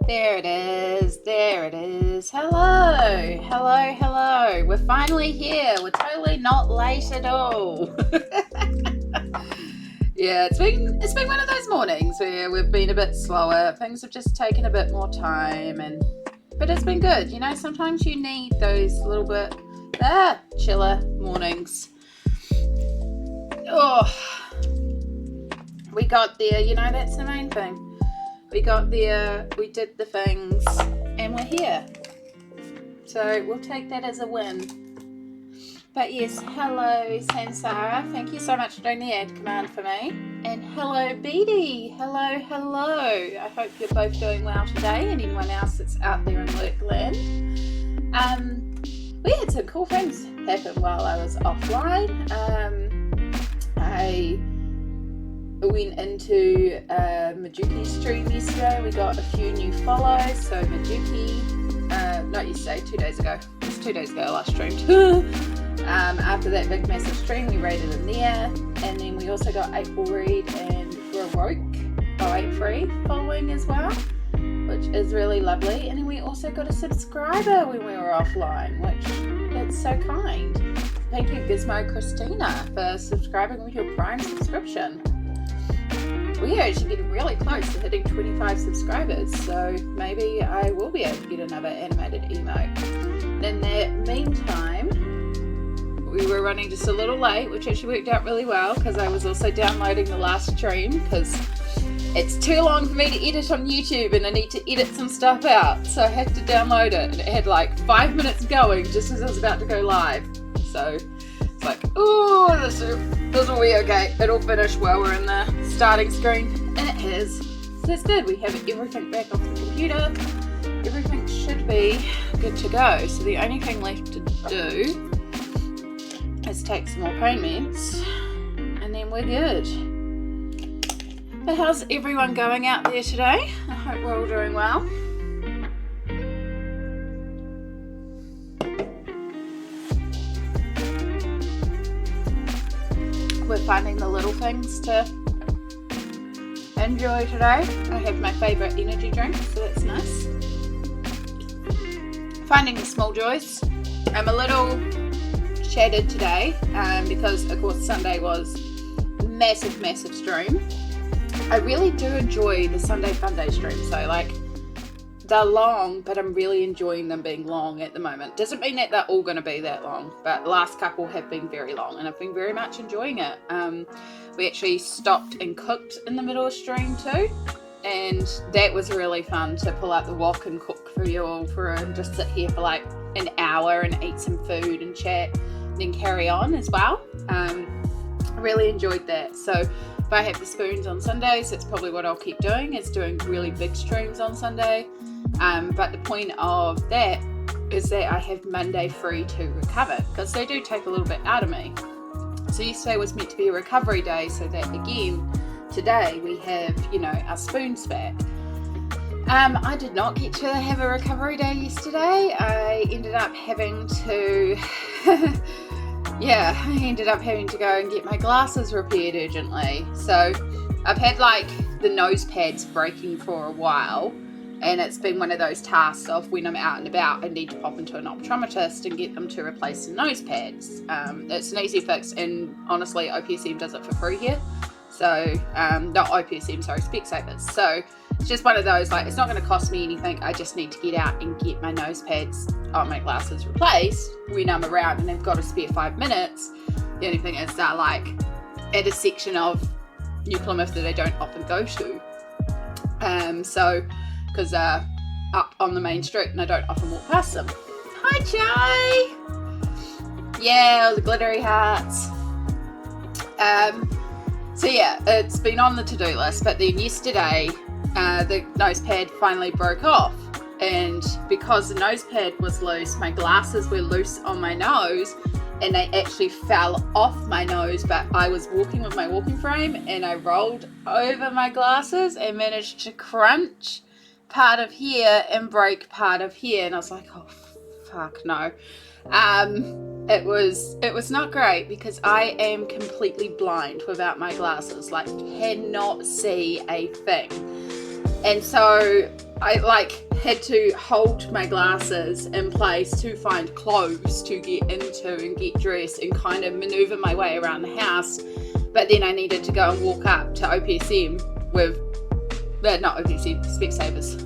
There it is. There it is. Hello. Hello. Hello. We're finally here. We're totally not late at all. Yeah, it's been one of those mornings where we've been a bit slower. Things have just taken a bit more time, but it's been good. You know, sometimes you need those little bit chiller mornings. Oh, we got there. You know, that's the main thing. We got there, we did the things, and we're here. So we'll take that as a win. But yes, hello Sansara. Thank you so much for doing the add command for me. And hello Beatty. Hello, hello. I hope you're both doing well today, and anyone else that's out there in work land. We had some cool things happen while I was offline. I went into Majuki's stream yesterday. We got a few new follows. So Majuki, not yesterday, 2 days ago. It was 2 days ago I last streamed. After that big massive stream, we raided in there. And then we also got April Reed and Baroque 083 following as well, which is really lovely. And then we also got a subscriber when we were offline, which that's so kind. Thank you Gizmo Christina for subscribing with your Prime subscription. We are actually getting really close to hitting 25 subscribers, so maybe I will be able to get another animated emote. In the meantime, we were running just a little late, which actually worked out really well because I was also downloading the last stream because it's too long for me to edit on YouTube and I need to edit some stuff out, so I had to download it, and it had like 5 minutes going just as I was about to go live. So it's like, oh, this will be okay. It'll finish while we're in the starting screen, and it has. So that's good. We have everything back off the computer. Everything should be good to go. So the only thing left to do is take some more pain meds, and then we're good. But how's everyone going out there today? I hope we're all doing well. We're finding the little things to enjoy today. I have my favourite energy drink, so that's nice. Finding the small joys. I'm a little shattered today because, of course, Sunday was massive stream. I really do enjoy the Sunday Funday stream, so like they're long, but I'm really enjoying them being long at the moment. Doesn't mean that they're all going to be that long, but the last couple have been very long, and I've been very much enjoying it. We actually stopped and cooked in the middle of stream too, and that was really fun to pull out the wok and cook for you all and just sit here for like an hour and eat some food and chat, and then carry on as well. I really enjoyed that. So if I have the spoons on Sundays, that's probably what I'll keep doing, is doing really big streams on Sunday. But the point of that is that I have Monday free to recover, because they do take a little bit out of me. So yesterday was meant to be a recovery day, so that again, today we have, you know, our spoons back. I did not get to have a recovery day yesterday. I ended up having to I ended up having to go and get my glasses repaired urgently. So I've had like the nose pads breaking for a while, and it's been one of those tasks of when I'm out and about, I need to pop into an optometrist and get them to replace the nose pads. It's an easy fix, and honestly OPSM does it for free here. So not OPSM, sorry, Specsavers. So it's just one of those, like, it's not going to cost me anything. I just need to get out and get my nose pads on my glasses replaced when I'm around and I've got a spare 5 minutes. The only thing is they're like at a section of New Plymouth that I don't often go to. Because they're up on the main street and I don't often walk past them. Hi, Jay! Yeah, all the glittery hearts. So yeah, it's been on the to-do list, but then yesterday the nose pad finally broke off, and because the nose pad was loose, my glasses were loose on my nose and they actually fell off my nose, but I was walking with my walking frame and I rolled over my glasses and managed to crunch part of here and break part of here, and I was like, oh fuck no. It was not great because I am completely blind without my glasses, like cannot see a thing. And so I like had to hold my glasses in place to find clothes to get into and get dressed and kind of maneuver my way around the house. But then I needed to go and walk up to OPSM with, not OPSM, Specsavers.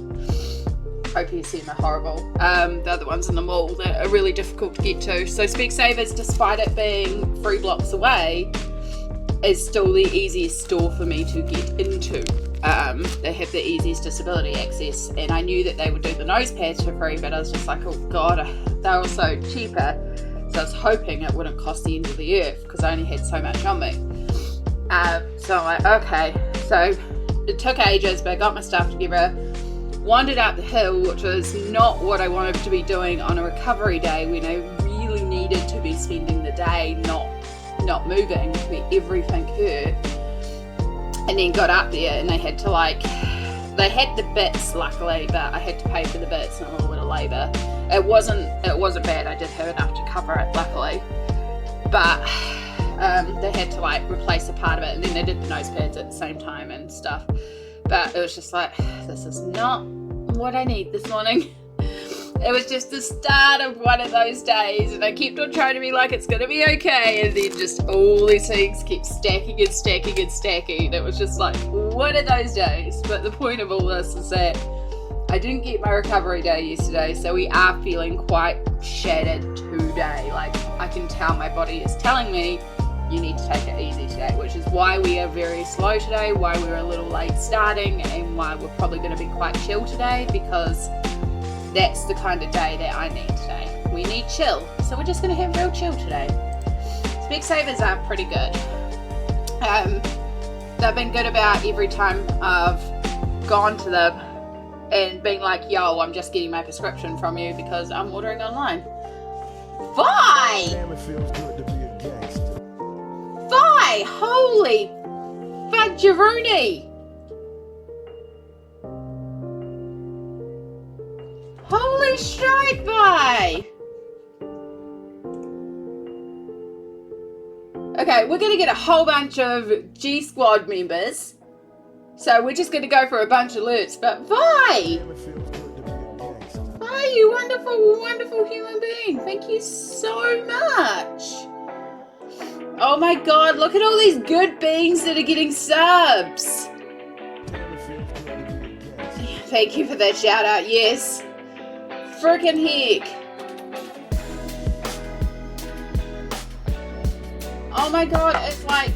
OPSM are horrible. The other ones in the mall that are really difficult to get to. So Specsavers, despite it being 3 blocks away, is still the easiest store for me to get into. They have the easiest disability access, and I knew that they would do the nose pads for free, but I was just like, oh god, they're also cheaper, so I was hoping it wouldn't cost the end of the earth because I only had so much on me. So I'm like, okay, so it took ages, but I got my stuff together, wandered up the hill, which was not what I wanted to be doing on a recovery day when I really needed to be spending the day not moving where everything hurt. And then got up there and they had the bits luckily, but I had to pay for the bits and a little bit of labour. It wasn't bad, I did have enough to cover it luckily, but they had to like replace a part of it, and then they did the nose pads at the same time and stuff. But it was just like, this is not what I need this morning. It was just the start of one of those days, and I kept on trying to be like, it's going to be okay, and then just all these things kept stacking and stacking and stacking. It was just like one of those days. But the point of all this is that I didn't get my recovery day yesterday, so we are feeling quite shattered today. Like, I can tell my body is telling me you need to take it easy today, which is why we are very slow today, why we're a little late starting, and why we're probably going to be quite chill today, because that's the kind of day that I need today. We need chill, so we're just going to have real chill today. Specsavers are pretty good. They've been good about every time I've gone to them and been like, yo, I'm just getting my prescription from you because I'm ordering online. Vi! Damn, it feels good to be a gangster. Vi! Holy fudgeroonie! Holy shite, Vi! Okay, we're going to get a whole bunch of G Squad members. So we're just going to go for a bunch of alerts. But Vi! Damn, it feels good to be a gangster. Vi, you wonderful, wonderful human being. Thank you so much. Oh my god, look at all these good beings that are getting subs. Damn, it feels good to be a gangster. Thank you for that shout out, yes. Frickin' heck. Oh my god, it's like,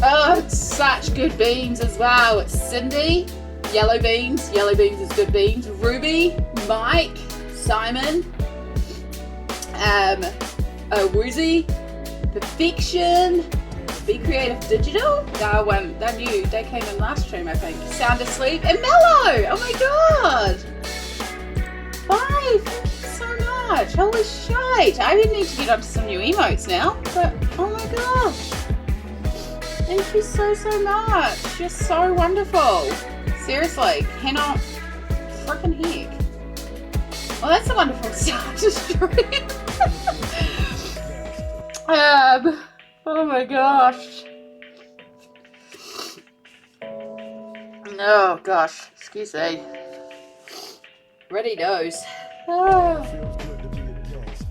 oh, it's such good beans as well. It's Cindy, yellow beans is good beans, Ruby, Mike, Simon, Woozy, Perfection, Be Creative Digital, they're new, they came in last stream I think, Sound Asleep, and Mellow, oh my god. Bye, thank you so much. Holy shite. I really need to get onto some new emotes now, but oh my gosh. Thank you so much. You're so wonderful. Seriously, cannot freaking heck. Well, that's a wonderful start to stream. Oh my gosh. Oh gosh, excuse me. Ready nose. Oh. Feels good to be a gangster.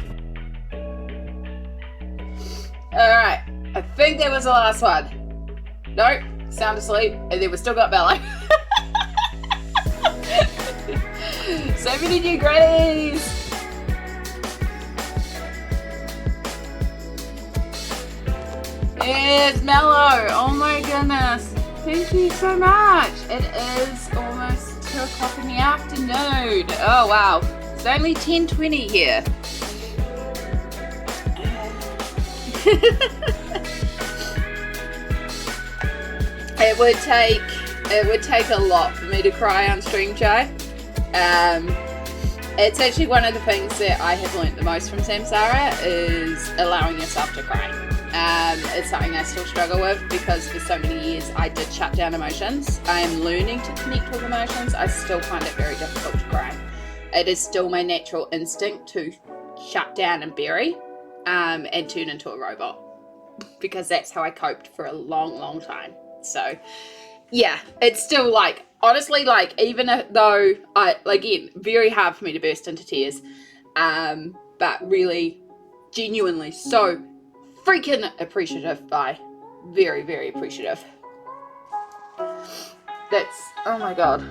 Alright, I think that was the last one. Nope, Sound Asleep, and then we still got Bella. So many new grannies. It's Mellow. Oh my goodness. Thank you so much. It is almost 2 o'clock in the afternoon. Oh wow, it's only 10:20 here. It would take a lot for me to cry on stream, Jay. It's actually one of the things that I have learnt the most from Samsara is allowing yourself to cry. It's something I still struggle with because for so many years I did shut down emotions. I am learning to connect with emotions. I still find it very difficult to cry. It is still my natural instinct to shut down and bury and turn into a robot because that's how I coped for a long, long time. So yeah, it's still like, honestly, like, even though again, very hard for me to burst into tears, but really, genuinely so freaking appreciative very, very appreciative. That's, oh my god,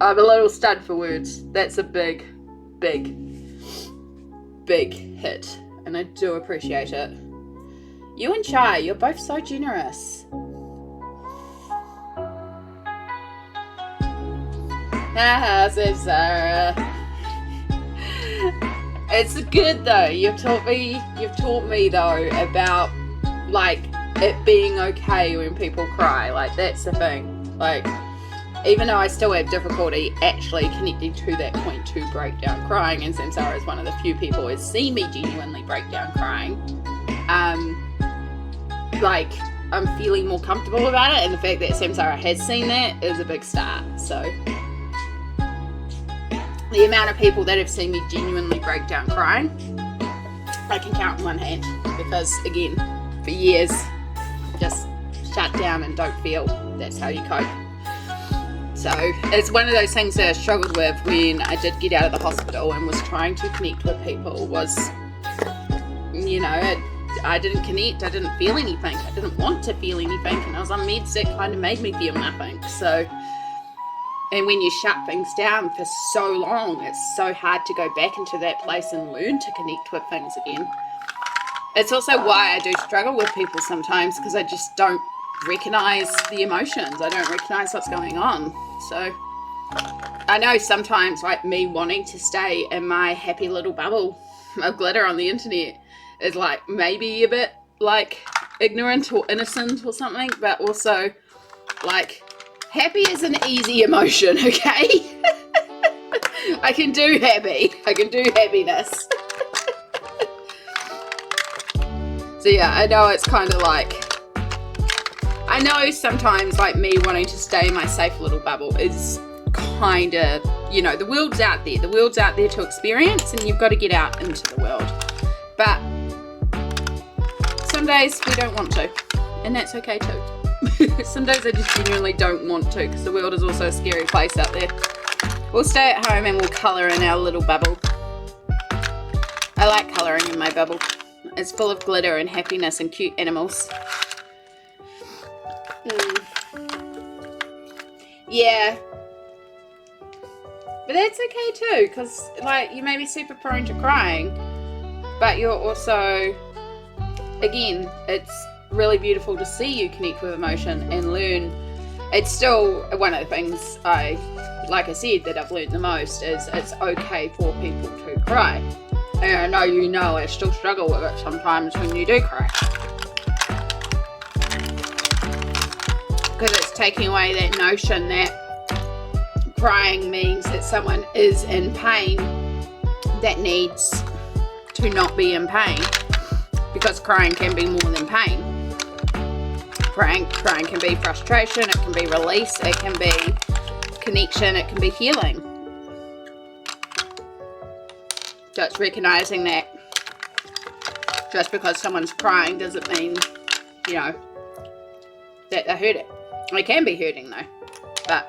I'm a little stunned for words. That's a big, big, big hit, and I do appreciate it. You and Chai, you're both so generous. Says Sarah. It's good though. You've taught me though about like it being okay when people cry. Like that's the thing. Like even though I still have difficulty actually connecting to that point to break down crying, and Samsara is one of the few people who has seen me genuinely break down crying. Like I'm feeling more comfortable about it, and the fact that Samsara has seen that is a big start. So the amount of people that have seen me genuinely break down crying, I can count on one hand, because again, for years, just shut down and don't feel. That's how you cope. So it's one of those things that I struggled with when I did get out of the hospital and was trying to connect with people was, you know, I didn't connect, I didn't feel anything, I didn't want to feel anything, and I was on meds that kind of made me feel nothing. So, and when you shut things down for so long, it's so hard to go back into that place and learn to connect with things again. It's also why I do struggle with people sometimes, because I just don't recognize the emotions. I don't recognize what's going on. So I know sometimes like me wanting to stay in my happy little bubble of glitter on the internet is like maybe a bit like ignorant or innocent or something, but also like happy is an easy emotion, okay? I can do happy. I can do happiness. So yeah, I know it's kind of like, I know sometimes like me wanting to stay in my safe little bubble is kind of, you know, the world's out there. The world's out there to experience, and you've got to get out into the world. But some days we don't want to, and that's okay too. Some days I just genuinely don't want to, because the world is also a scary place out there. We'll stay at home and we'll colour in our little bubble. I like colouring in my bubble. It's full of glitter and happiness and cute animals. Yeah. But that's okay too, because like you may be super prone to crying, but you're also, again, it's really beautiful to see you connect with emotion and learn. It's still one of the things like I said, that I've learned the most is it's okay for people to cry. And I know I still struggle with it sometimes when you do cry. Because it's taking away that notion that crying means that someone is in pain that needs to not be in pain. Because crying can be more than pain. Crying can be frustration, it can be release, it can be connection, it can be healing. So it's recognizing that just because someone's crying doesn't mean, you know, that they're hurting. It can be hurting though, but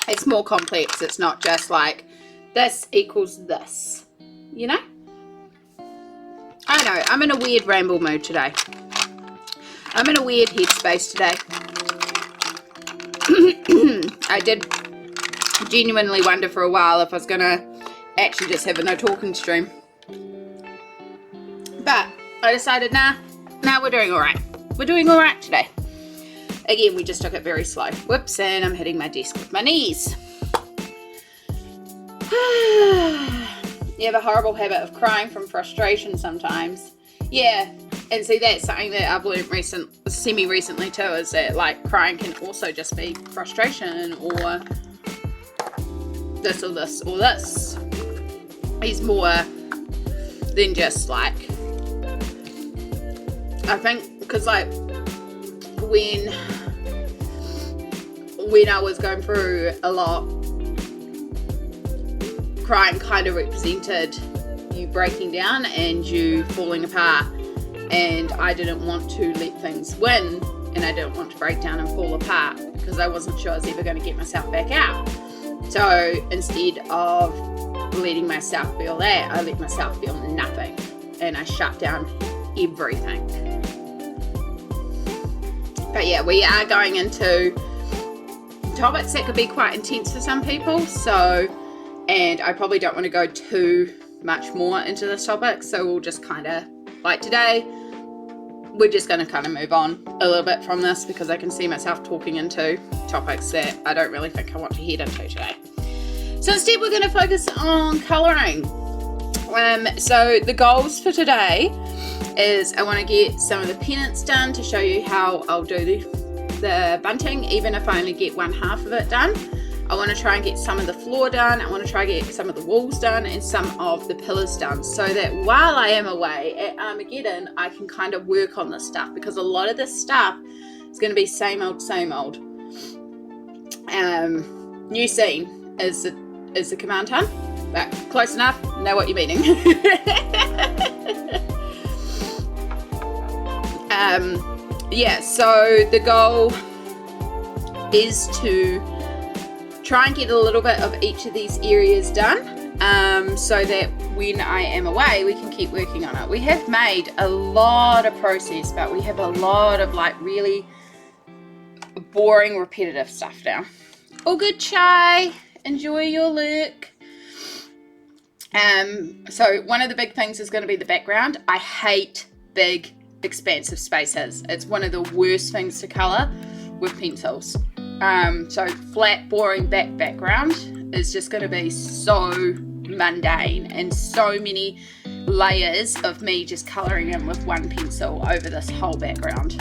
it's more complex. It's not just like this equals this, you know? I know, I'm in a weird ramble mood today. I'm in a weird headspace today. I did genuinely wonder for a while if I was going to actually just have a no talking stream. But I decided, nah, we're doing alright. We're doing alright today. Again, we just took it very slow. Whoops, and I'm hitting my desk with my knees. You have a horrible habit of crying from frustration sometimes. Yeah, and see, that's something that I've learned semi-recently too, is that like crying can also just be frustration or this or this or this. It's more than just like, I think, because like when I was going through a lot, crying kind of represented you breaking down and you falling apart, and I didn't want to let things win and I didn't want to break down and fall apart because I wasn't sure I was ever going to get myself back out. So instead of letting myself feel that, I let myself feel nothing, and I shut down everything. But yeah, we are going into topics that could be quite intense for some people, and I probably don't want to go too much more into this topic, so we'll just kind of, like today, we're just going to kind of move on a little bit from this because I can see myself talking into topics that I don't really think I want to head into today. So instead we're going to focus on colouring. So the goals for today is I want to get some of the pennants done to show you how I'll do the bunting, even if I only get one half of it done. I want to try and get some of the floor done. I want to try and get some of the walls done and some of the pillars done, so that while I am away at Armageddon, I can kind of work on this stuff, because a lot of this stuff is going to be same old, same old. New scene is the command time, but close enough, know what you're meaning. Yeah, so the goal is to try and get a little bit of each of these areas done, so that when I am away we can keep working on it. We have made a lot of process, but we have a lot of like really boring repetitive stuff now. All good, Chai, enjoy your look. So one of the big things is going to be the background. I hate big expansive spaces. It's one of the worst things to colour with pencils. So flat, boring background is just going to be so mundane, and so many layers of me just colouring in with one pencil over this whole background.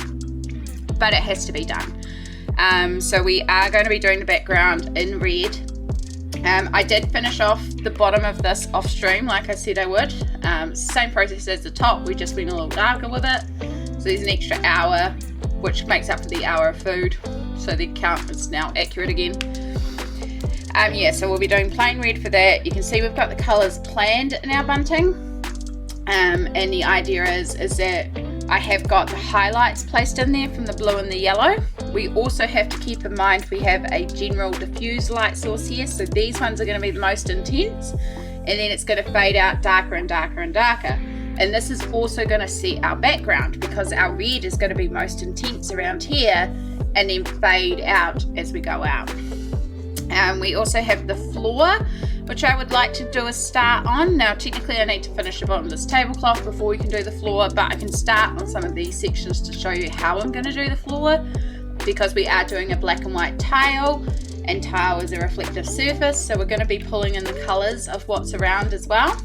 But it has to be done. So we are going to be doing the background in red. I did finish off the bottom of this off stream like I said I would. Same process as the top, we just went a little darker with it. So there's an extra hour, which makes up for the hour of food. So the count is now accurate again. Yeah, so we'll be doing plain red for that. You can see we've got the colours planned in our bunting. And the idea is that I have got the highlights placed in there from the blue and the yellow. We also have to keep in mind we have a general diffuse light source here, so these ones are going to be the most intense, and then it's going to fade out darker and darker and darker. And this is also going to set our background, because our red is going to be most intense around here and then fade out as we go out. We also have the floor, which I would like to do a start on. Now technically I need to finish the bottom of this tablecloth before we can do the floor, but I can start on some of these sections to show you how I'm going to do the floor, because we are doing a black and white tile, and tile is a reflective surface, so we're going to be pulling in the colours of what's around as well.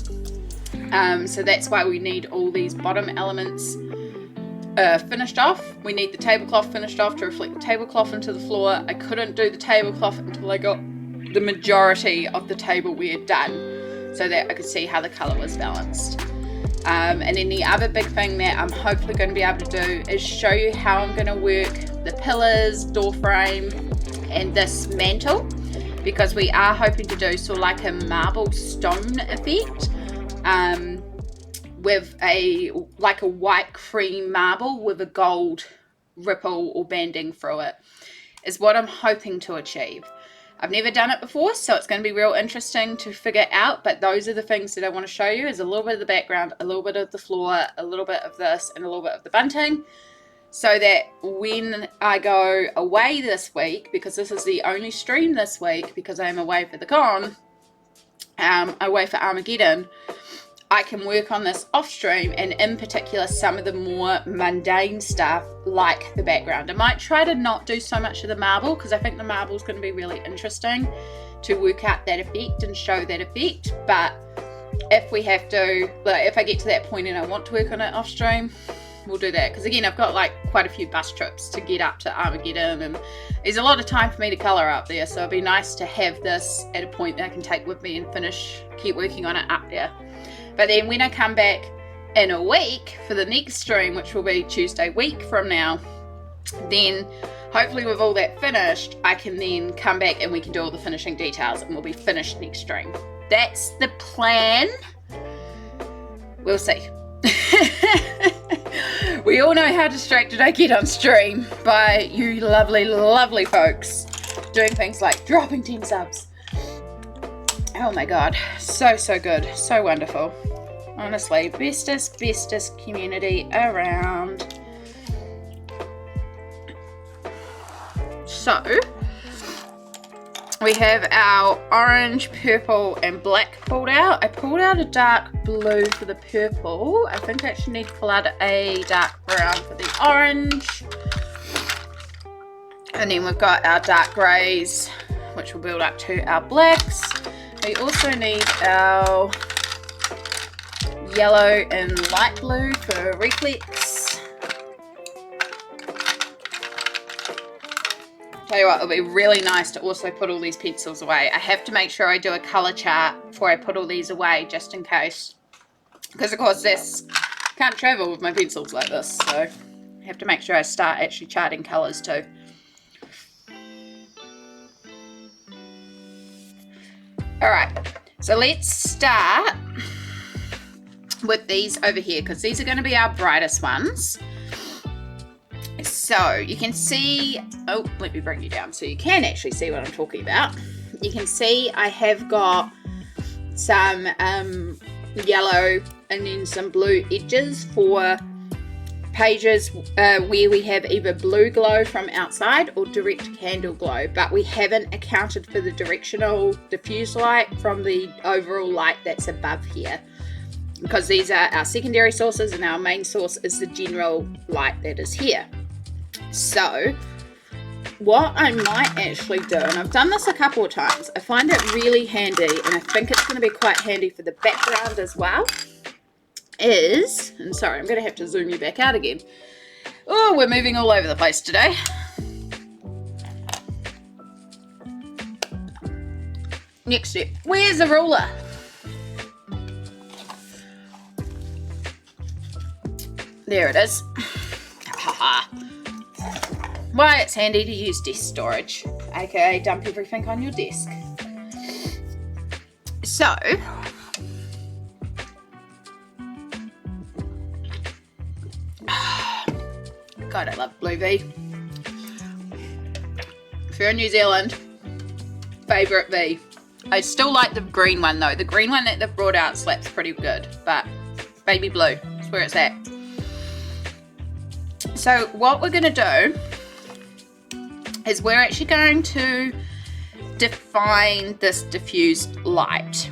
So that's why we need all these bottom elements finished off. We need the tablecloth finished off to reflect the tablecloth into the floor. I couldn't do the tablecloth until I got the majority of the tableware done, so that I could see how the colour was balanced. And then the other big thing that I'm hopefully going to be able to do is show you how I'm going to work the pillars, door frame, and this mantle, because we are hoping to do sort of like a marble stone effect, with a white cream marble with a gold ripple or banding through it, is what I'm hoping to achieve. I've never done it before, so it's going to be real interesting to figure out, but those are the things that I want to show you, is a little bit of the background, a little bit of the floor, a little bit of this, and a little bit of the bunting, so that when I go away this week, because this is the only stream this week because I am away for the con, away for Armageddon, I can work on this off stream, and in particular some of the more mundane stuff like the background. I might try to not do so much of the marble, because I think the marble is going to be really interesting to work out that effect and show that effect. But if we have to, if I get to that point and I want to work on it off stream, we'll do that, because again I've got like quite a few bus trips to get up to Armageddon, and there's a lot of time for me to colour up there, so it'd be nice to have this at a point that I can take with me and keep working on it up there. But then when I come back in a week for the next stream, which will be Tuesday week from now, then hopefully with all that finished, I can then come back and we can do all the finishing details, and we'll be finished next stream. That's the plan. We'll see. We all know how distracted I get on stream by you lovely, lovely folks doing things like dropping 10 subs. Oh my god, so good, so wonderful. Honestly, bestest community around. So, we have our orange, purple and black pulled out. I pulled out a dark blue for the purple. I think I actually need to pull out a dark brown for the orange. And then we've got our dark greys, which will build up to our blacks. We also need our yellow and light blue for reflex. Tell you what, it'll be really nice to also put all these pencils away. I have to make sure I do a colour chart before I put all these away, just in case. Because of course this can't travel with my pencils like this, so I have to make sure I start actually charting colours too. Alright, so let's start with these over here, because these are going to be our brightest ones. So you can see, oh, let me bring you down so you can actually see what I'm talking about. You can see I have got some yellow and then some blue edges for pages where we have either blue glow from outside or direct candle glow, but we haven't accounted for the directional diffuse light from the overall light that's above here, because these are our secondary sources and our main source is the general light that is here. So what I might actually do, and I've done this a couple of times, I find it really handy, and I think it's going to be quite handy for the background as well, is, and sorry, I'm going to have to zoom you back out again. Oh, we're moving all over the place today. Next step, where's the ruler? There it is. Why it's handy to use desk storage, aka dump everything on your desk. So, God, I love Blue V. If you're in New Zealand, favourite V. I still like the green one though. The green one that they've brought out slaps pretty good, but baby blue is where it's at. So what we're going to do is we're actually going to define this diffused light.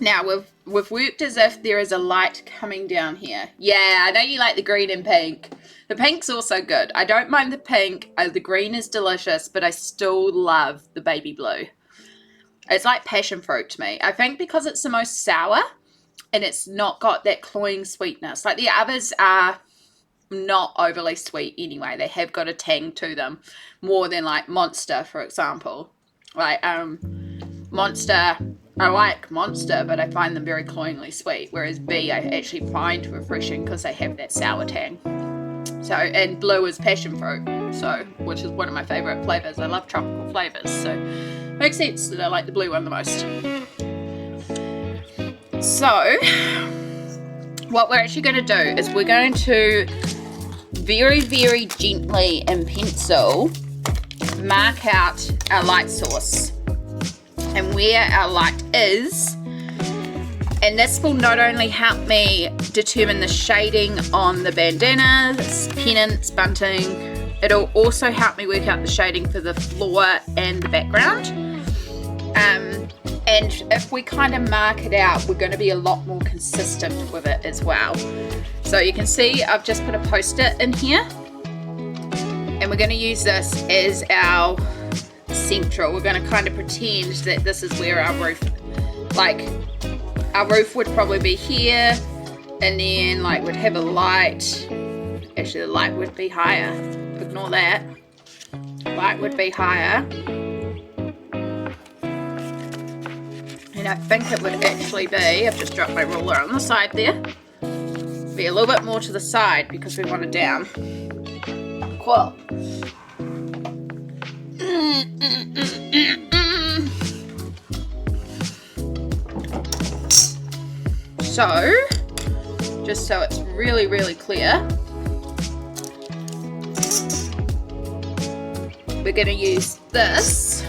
Now we've worked as if there is a light coming down here. Yeah, I know you like the green and pink. The pink's also good. I don't mind the pink. The green is delicious, but I still love the baby blue. It's like passion fruit to me. I think because it's the most sour and it's not got that cloying sweetness. Like the others are not overly sweet anyway. They have got a tang to them more than like Monster, for example. Like Monster, I like Monster, but I find them very cloyingly sweet, whereas B I actually find refreshing because they have that sour tang. So, and blue is passion fruit, so, which is one of my favourite flavours. I love tropical flavours, so makes sense that I like the blue one the most. So what we're actually going to do is we're going to very, very gently in pencil mark out our light source and where our light is, and this will not only help me determine the shading on the bandanas, pennants, bunting, it'll also help me work out the shading for the floor and the background. And if we kind of mark it out, we're going to be a lot more consistent with it as well. So you can see I've just put a post-it in here, and we're going to use this as our central. We're going to kind of pretend that this is where our roof, like our roof would probably be here, and then like we'd have a light. Actually the light would be higher. Ignore that. Light would be higher. And I think it would actually be, I've just dropped my ruler on the side there, be a little bit more to the side because we want it down. Cool. So, just so it's really, really clear, we're going to use this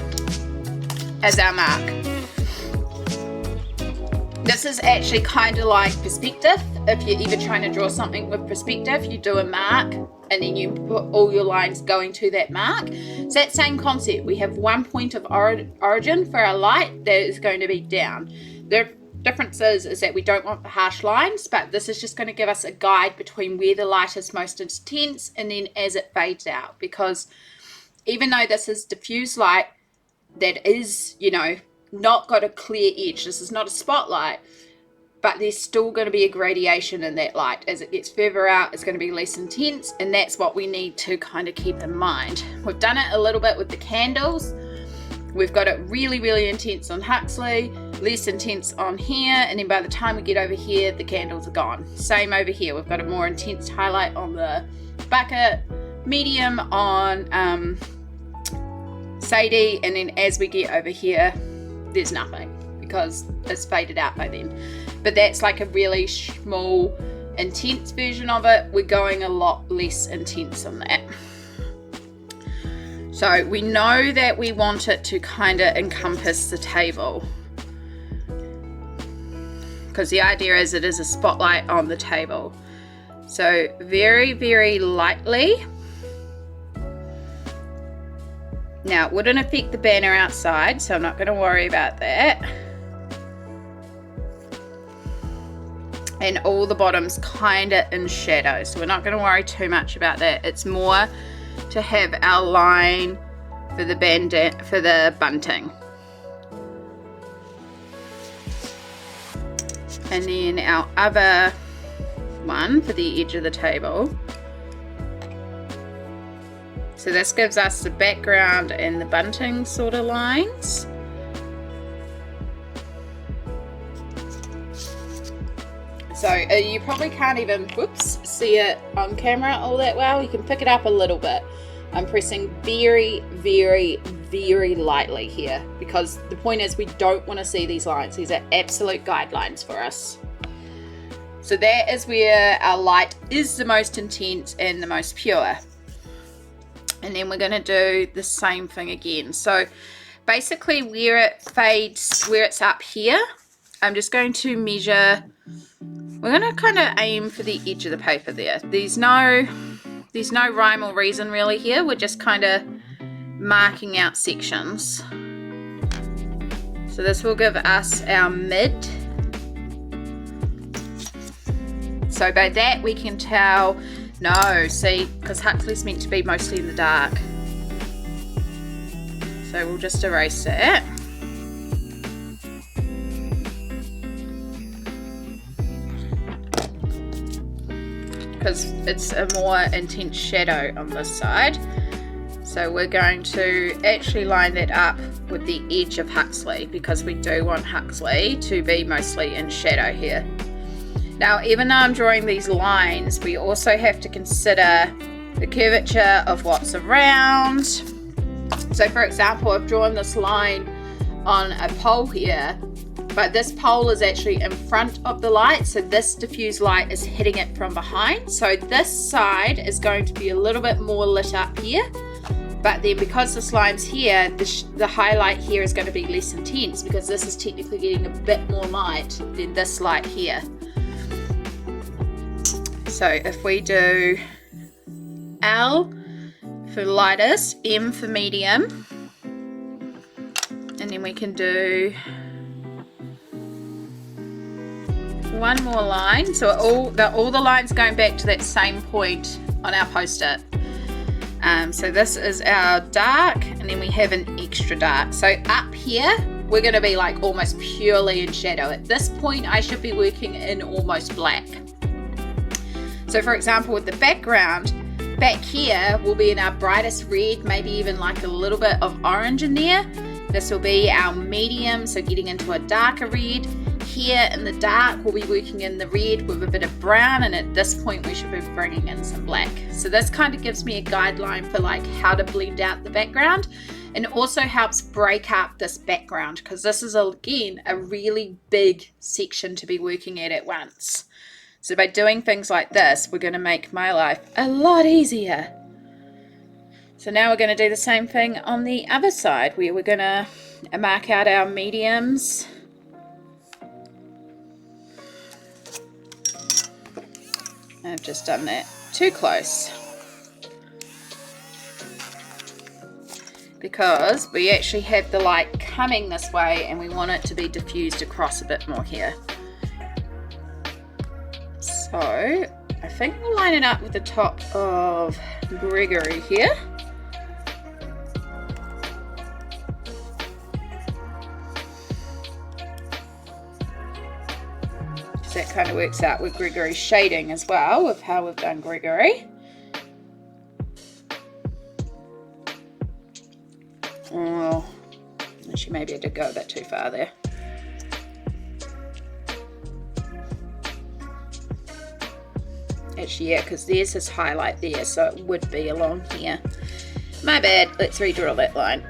as our mark. This is actually kind of like perspective. If you're ever trying to draw something with perspective, you do a mark and then you put all your lines going to that mark. It's that same concept. We have one point of origin for our light that is going to be down. The difference is that we don't want the harsh lines, but this is just going to give us a guide between where the light is most intense and then as it fades out. Because even though this is diffuse light that is, you know, not got a clear edge, this is not a spotlight, but there's still going to be a gradation in that light. As it gets further out, it's going to be less intense, and that's what we need to kind of keep in mind. We've done it a little bit with the candles. We've got it really, really intense on Huxley, less intense on here, and then by the time we get over here, the candles are gone. Same over here. We've got a more intense highlight on the bucket, medium on Sadie, and then as we get over here, there's nothing because it's faded out by then. But that's like a really small, intense version of it. We're going a lot less intense on that. So we know that we want it to kind of encompass the table, because the idea is it is a spotlight on the table. So very, very lightly. Now, it wouldn't affect the banner outside, so I'm not going to worry about that. And all the bottoms kind of in shadow, so we're not going to worry too much about that. It's more to have our line for the bunting. And then our other one for the edge of the table. So this gives us the background and the bunting sort of lines. So you probably can't even, see it on camera all that well. You can pick it up a little bit. I'm pressing very, very, very lightly here because the point is we don't want to see these lines. These are absolute guidelines for us. So that is where our light is the most intense and the most pure. And then we're going to do the same thing again. So basically where it fades, where it's up here, I'm just going to measure. We're going to kind of aim for the edge of the paper there. There's no rhyme or reason really here. We're just kind of marking out sections. So this will give us our mid. So by that we can tell, no, see, because Huxley's meant to be mostly in the dark. So we'll just erase that. Because it's a more intense shadow on this side. So we're going to actually line that up with the edge of Huxley because we do want Huxley to be mostly in shadow here. Now, even though I'm drawing these lines, we also have to consider the curvature of what's around. So for example, I've drawn this line on a pole here, but this pole is actually in front of the light, so this diffuse light is hitting it from behind. So this side is going to be a little bit more lit up here, but then because this line's here, the highlight here is going to be less intense because this is technically getting a bit more light than this light here. So if we do L for lightest, M for medium, and then we can do one more line. So all the lines going back to that same point on our post-it. So this is our dark, and then we have an extra dark. So up here, we're going to be like almost purely in shadow. At this point, I should be working in almost black. So for example, with the background, back here will be in our brightest red, maybe even like a little bit of orange in there. This will be our medium, so getting into a darker red. Here in the dark, we'll be working in the red with a bit of brown, and at this point we should be bringing in some black. So this kind of gives me a guideline for like how to blend out the background, and also helps break up this background because this is again a really big section to be working at once. So by doing things like this, we're going to make my life a lot easier. So now we're going to do the same thing on the other side, where we're going to mark out our mediums. I've just done that too close, because we actually have the light coming this way and we want it to be diffused across a bit more here. So I think we'll line it up with the top of Gregory here. So that kind of works out with Gregory's shading as well, with how we've done Gregory. Oh, actually maybe I did go a bit too far there. Actually, yeah, because there's his highlight there, so it would be along here. My bad, let's redraw that line.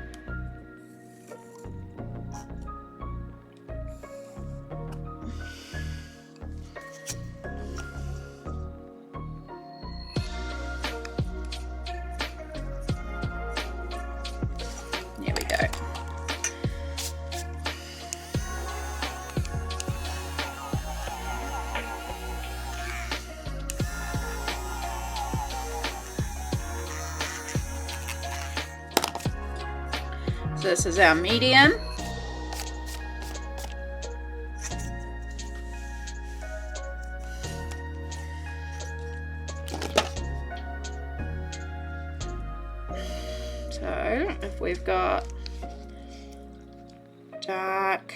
There we go. So this is our medium. So if we've got dark,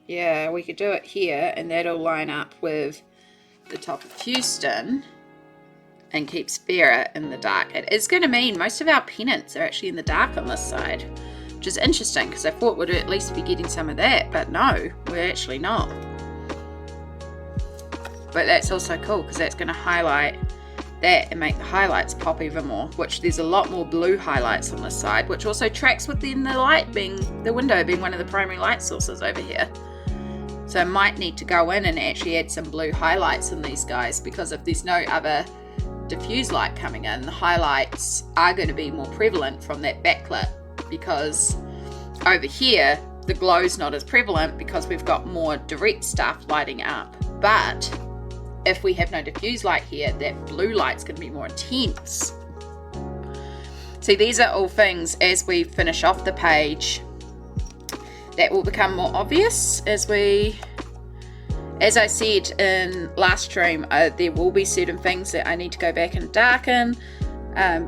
yeah, we could do it here and that'll line up with the top of Houston and keeps Vera in the dark. It is going to mean most of our pennants are actually in the dark on this side, which is interesting because I thought we'd at least be getting some of that, but no, we're actually not. But that's also cool because that's going to highlight that and make the highlights pop even more, which there's a lot more blue highlights on this side, which also tracks within the light being, the window being one of the primary light sources over here. So I might need to go in and actually add some blue highlights in these guys, because if there's no other diffuse light coming in, the highlights are going to be more prevalent from that backlit, because over here the glow's not as prevalent because we've got more direct stuff lighting up. But if we have no diffuse light here, that blue light's going to be more intense. See, these are all things as we finish off the page that will become more obvious as I said in last stream, there will be certain things that I need to go back and darken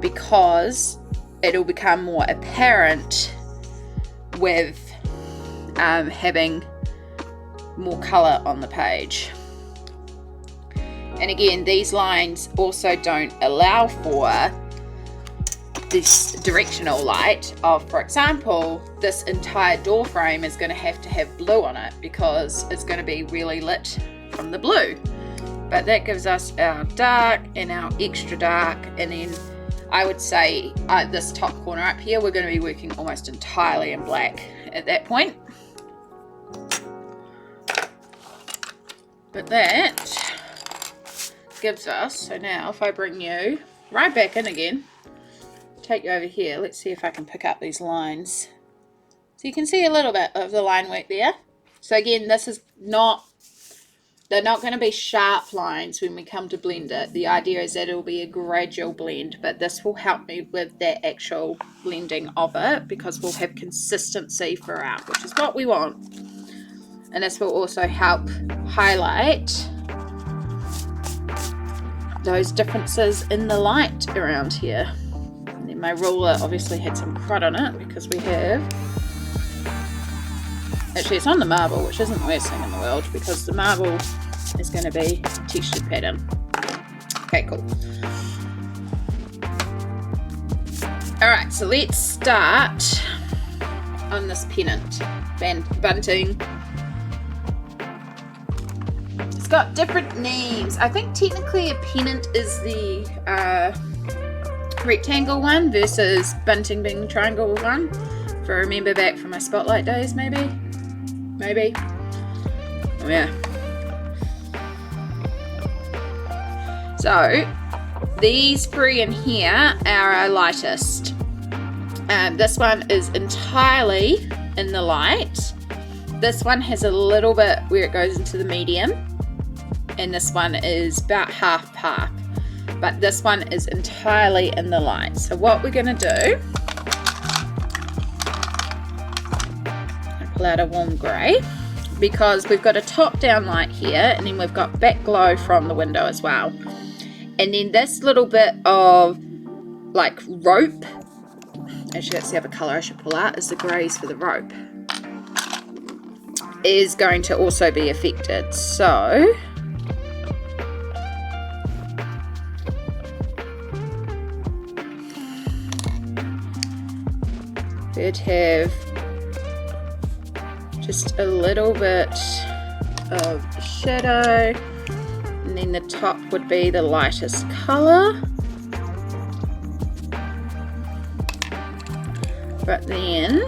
because it'll become more apparent with having more color on the page. And again, these lines also don't allow for this directional light of, for example, this entire door frame is going to have blue on it because it's going to be really lit from the blue. But that gives us our dark and our extra dark, and then I would say this top corner up here, we're going to be working almost entirely in black at that point. But that gives us, so now if I bring you right back in again, take you over here, let's see if I can pick up these lines. So you can see a little bit of the line work there. So again, this is not, they're not going to be sharp lines when we come to blend it. The idea is that it will be a gradual blend, but this will help me with that actual blending of it because we'll have consistency throughout, which is what we want. And this will also help highlight those differences in the light around here. And then my ruler obviously had some crud on it because we have, actually it's on the marble, which isn't the worst thing in the world because the marble is going to be a textured pattern. Okay, cool. Alright, so let's start on this pennant. Bunting. It's got different names. I think technically a pennant is the rectangle one versus bunting being the triangle one. If I remember back from my spotlight days, maybe. maybe. Oh yeah. So these three in here are our lightest. This one is entirely in the light. This one has a little bit where it goes into the medium, and this one is about half, but this one is entirely in the light. So what we're going to do, I'll pull out a warm grey, because we've got a top down light here, and then we've got back glow from the window as well. And then this little bit of like rope, actually that's the other colour I should pull out, is the greys for the rope, is going to also be affected. So we'd have just a little bit of shadow, and then the top would be the lightest colour, but then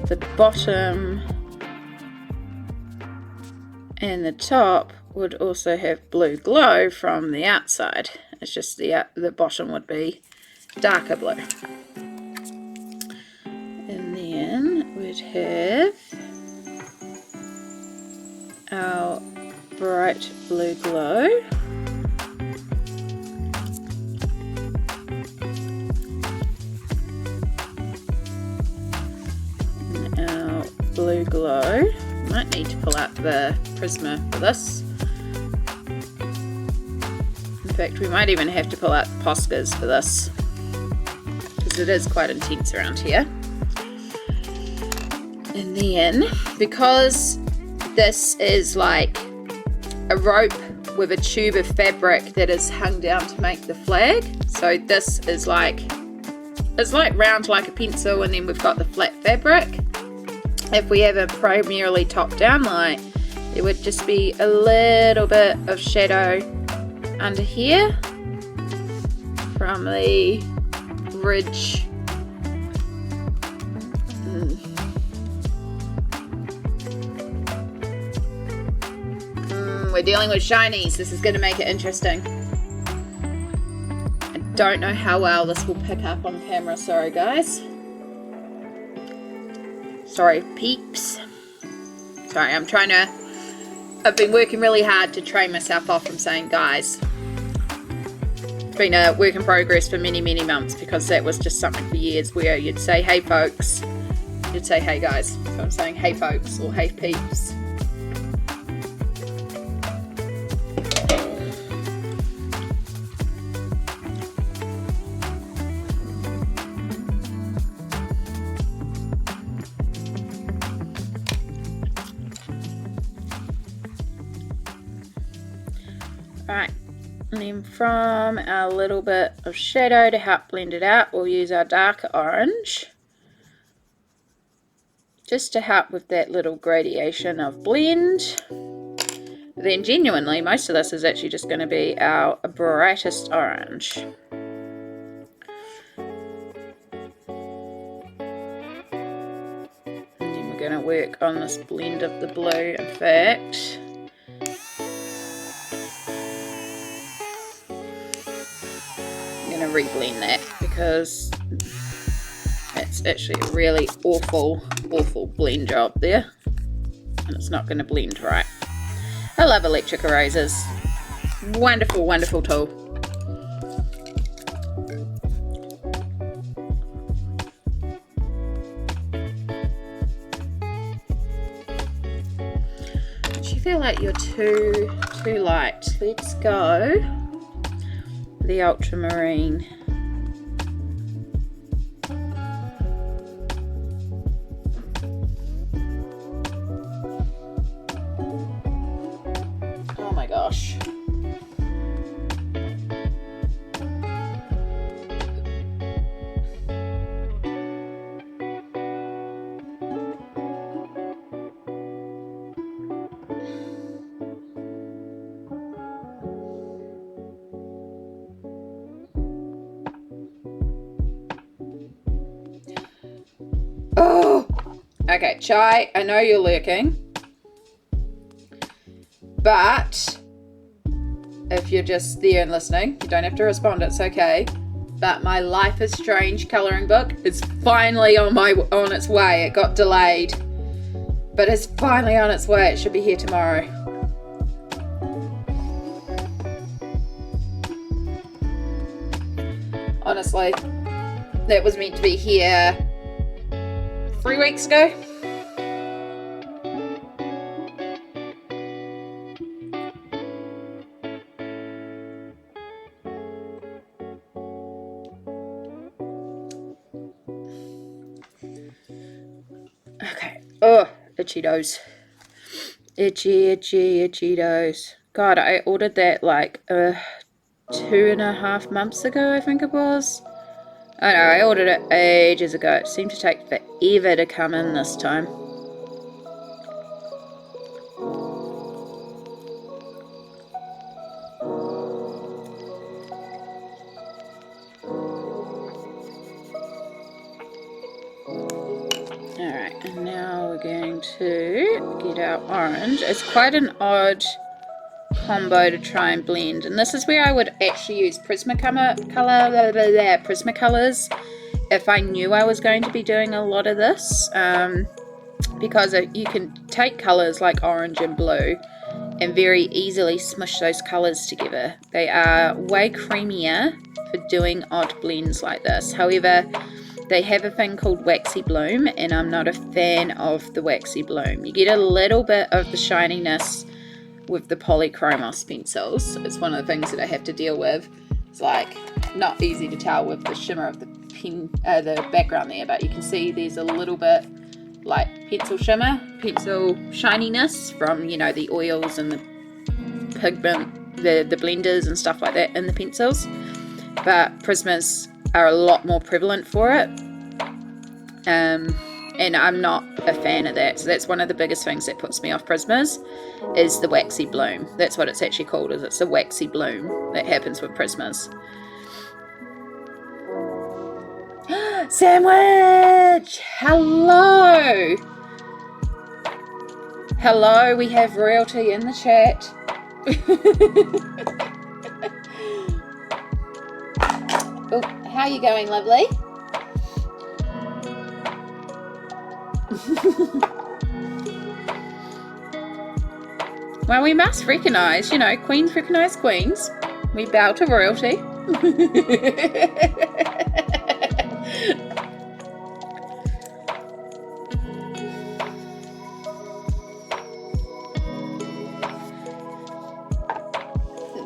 the bottom and the top would also have blue glow from the outside. It's just the bottom would be darker blue. And then we'd have our bright blue glow. And our blue glow. Might need to pull out the Prisma for this. In fact, we might even have to pull out the Poscas for this, because it is quite intense around here. And then, because this is like a rope with a tube of fabric that is hung down to make the flag, so this is like, it's like round like a pencil, and then we've got the flat fabric. If we have a primarily top down light, there would just be a little bit of shadow under here from the ridge. We're dealing with shinies. This is going to make it interesting. I don't know how well this will pick up on camera. Sorry, guys. Sorry, peeps. Sorry, I've been working really hard to train myself off from saying guys. It's been a work in progress for many, many months, because that was just something for years where you'd say, hey folks, you'd say, hey guys. So I'm saying, hey folks, or hey peeps. Right, and then from our little bit of shadow to help blend it out, we'll use our darker orange, just to help with that little gradation of blend. Then genuinely, most of this is actually just going to be our brightest orange. And then we're going to work on this blend of the blue. In fact, going to reblend that, because that's actually a really awful blend job there, and it's not going to blend right. I love electric erasers. Wonderful tool. But you feel like you're too light. Let's go the ultramarine. Oh my gosh. Okay, Chai, I know you're lurking. But if you're just there and listening, you don't have to respond, it's okay. But my Life is Strange colouring book is finally on its way. It got delayed, but it's finally on its way. It should be here tomorrow. Honestly, that was meant to be here 3 weeks ago. Okay. Oh, itchy nose. Itchy nose. God, I ordered that like 2.5 months ago, I think it was. I know, I ordered it ages ago. It seemed to take forever to come in this time. Alright, and now we're going to get our orange. It's quite an odd combo to try and blend, and this is where I would actually use Prismacolors if I knew I was going to be doing a lot of this, because you can take colors like orange and blue and very easily smush those colors together. They are way creamier for doing odd blends like this. However, they have a thing called waxy bloom, and I'm not a fan of the waxy bloom. You get a little bit of the shininess with the Polychromos pencils. It's one of the things that I have to deal with. It's like not easy to tell with the shimmer of the the background there, but you can see there's a little bit like pencil shimmer, pencil shininess from, you know, the oils and the pigment, the blenders and stuff like that in the pencils. But Prismas are a lot more prevalent for it. And I'm not a fan of that. So that's one of the biggest things that puts me off Prismas, is the waxy bloom. That's what it's actually called, is it's a waxy bloom that happens with Prismas. Sandwich! Hello! Hello, we have royalty in the chat. Oh, how are you going, lovely? Well, we must recognise, you know, queens recognise queens. We bow to royalty.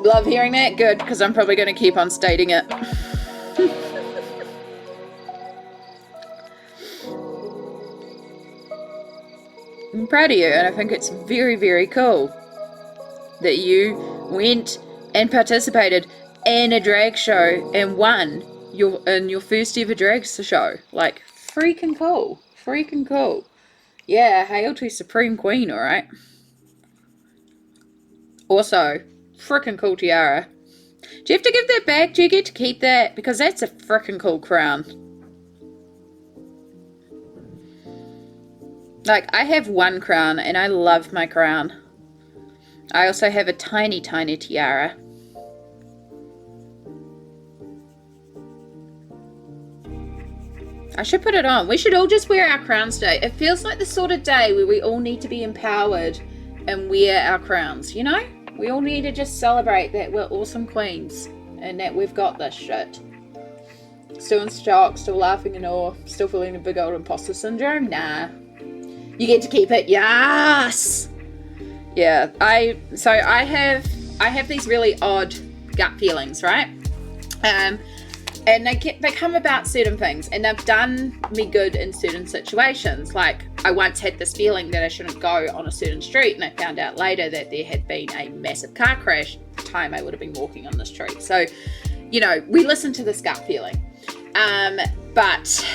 Love hearing that. Good, because I'm probably going to keep on stating it. I'm proud of you, and I think it's very, very cool that you went and participated in a drag show and won your first ever drag show. Like, freaking cool. Freaking cool. Yeah, hail to Supreme Queen, alright? Also, freaking cool tiara. Do you have to give that back? Do you get to keep that? Because that's a freaking cool crown. Like, I have one crown and I love my crown. I also have a tiny, tiny tiara. I should put it on. We should all just wear our crowns today. It feels like the sort of day where we all need to be empowered and wear our crowns, you know? We all need to just celebrate that we're awesome queens and that we've got this shit. Still in shock, still laughing in awe, still feeling a big old imposter syndrome? Nah. You get to keep it. Yes! Yeah, I have these really odd gut feelings, right? And they come about certain things, and they've done me good in certain situations. Like, I once had this feeling that I shouldn't go on a certain street, and I found out later that there had been a massive car crash the time I would have been walking on the street. So, you know, we listen to this gut feeling. But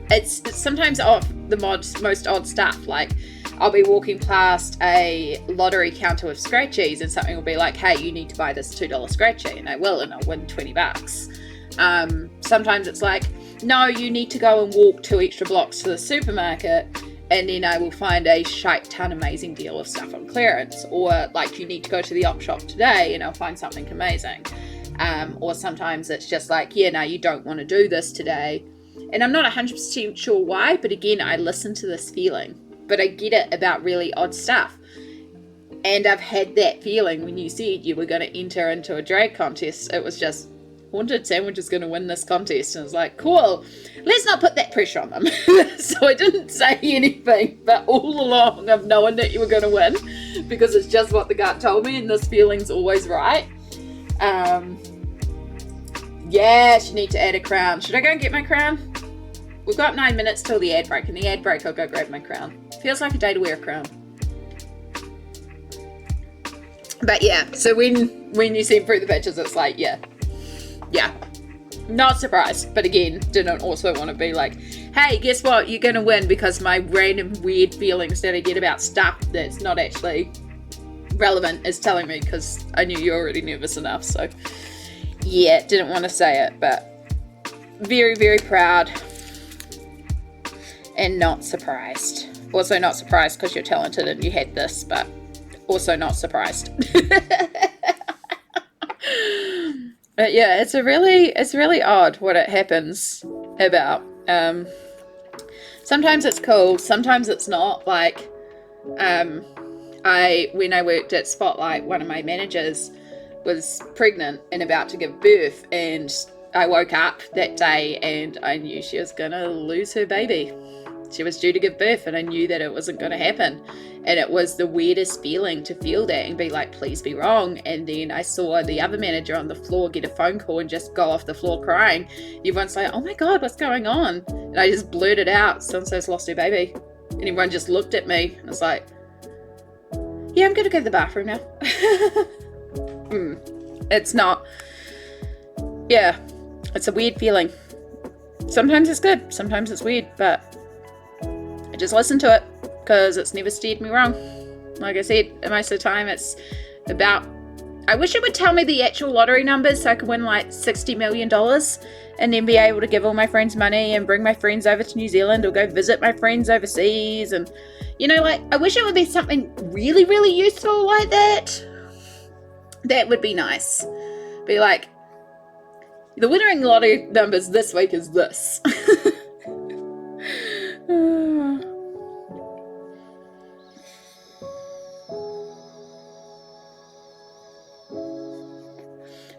it's sometimes off the most odd stuff. Like, I'll be walking past a lottery counter with scratchies, and something will be like, hey, you need to buy this $2 scratchie, and I will, and I'll win $20. Sometimes it's like, no, you need to go and walk 2 extra blocks to the supermarket, and then I will find a shite ton amazing deal of stuff on clearance, or like you need to go to the op shop today and I'll find something amazing. Or sometimes it's just like, yeah, no, you don't want to do this today. And I'm not 100% sure why, but again, I listen to this feeling. But I get it about really odd stuff. And I've had that feeling when you said you were going to enter into a drag contest. It was just, Haunted Sandwich is going to win this contest. And I was like, cool, let's not put that pressure on them. So I didn't say anything, but all along I've known that you were going to win, because it's just what the gut told me, and this feeling's always right. Yes, you need to add a crown. Should I go and get my crown? We've got 9 minutes till the ad break. In the ad break, I'll go grab my crown. Feels like a day to wear a crown. But yeah, so when you see through the pictures, it's like, yeah. Not surprised. But again, didn't also want to be like, hey, guess what? You're going to win, because my random weird feelings that I get about stuff that's not actually relevant is telling me, because I knew you're already nervous enough. So yeah, didn't want to say it, but very, very proud and not surprised. Also not surprised because you're talented and you had this, but also not surprised. But yeah, it's really odd what it happens about. Sometimes it's cool, sometimes it's not. Like, when I worked at Spotlight, one of my managers was pregnant and about to give birth, and I woke up that day and I knew she was gonna lose her baby. She was due to give birth, and I knew that it wasn't going to happen. And it was the weirdest feeling to feel that and be like, please be wrong. And then I saw the other manager on the floor get a phone call and just go off the floor crying. Everyone's like, oh my God, what's going on? And I just blurted out, so-and-so's lost her baby. And everyone just looked at me and was like, yeah, I'm going to go to the bathroom now. It's not, yeah, it's a weird feeling. Sometimes it's good, sometimes it's weird, but I just listen to it because it's never steered me wrong. Like I said, most of the time it's about, I wish it would tell me the actual lottery numbers so I could win like $60 million and then be able to give all my friends money and bring my friends over to New Zealand or go visit my friends overseas. And, you know, like, I wish it would be something really, really useful like that. That would be nice. Be like, the winning lottery numbers this week is this.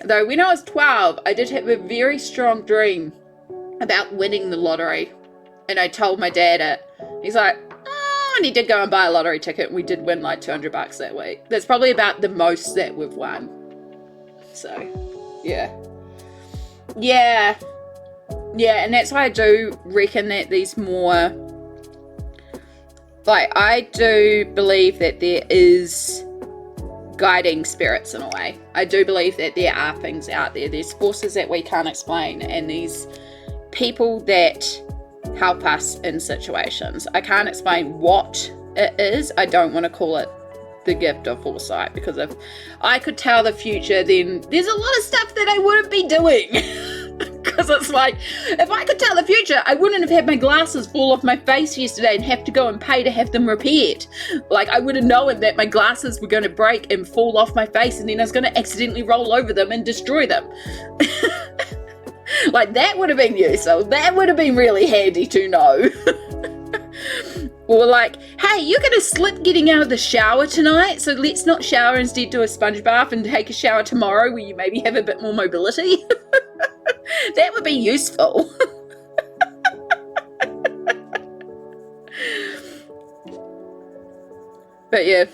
Though when I was 12, I did have a very strong dream about winning the lottery. And I told my dad it. He's like, and he did go and buy a lottery ticket, and we did win like $200 that week. That's probably about the most that we've won. So, yeah. Yeah, and that's why I do reckon that these more, like, I do believe that there is guiding spirits in a way. I do believe that there are things out there. There's forces that we can't explain, and these people that help us in situations. I can't explain what it is. I don't want to call it the gift of foresight, because if I could tell the future, then there's a lot of stuff that I wouldn't be doing. Because it's like, if I could tell the future, I wouldn't have had my glasses fall off my face yesterday and have to go and pay to have them repaired. Like, I would have known that my glasses were going to break and fall off my face, and then I was going to accidentally roll over them and destroy them. Like, that would have been useful. That would have been really handy to know. Or like, hey, you're going to slip getting out of the shower tonight, so let's not shower, instead do a sponge bath and take a shower tomorrow where you maybe have a bit more mobility. That would be useful. But yeah,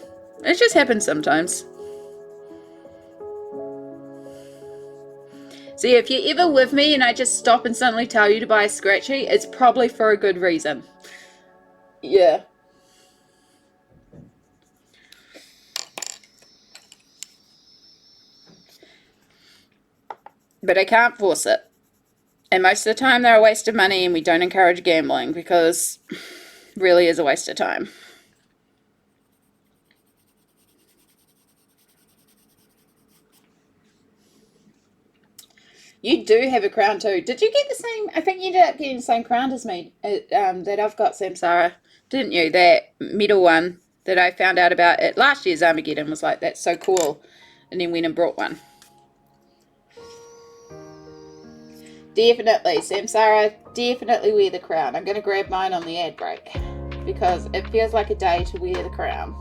it just happens sometimes. See, if you're ever with me and I just stop and suddenly tell you to buy a scratchy, it's probably for a good reason. Yeah. But I can't force it. And most of the time they're a waste of money, and we don't encourage gambling because it really is a waste of time. You do have a crown too. Did you get the same? I think you ended up getting the same crown as me that I've got, Samsara. Didn't you? That metal one that I found out about at last year's Armageddon was like, that's so cool. And then went and brought one. Definitely, Samsara, definitely wear the crown. I'm going to grab mine on the ad break because it feels like a day to wear the crown.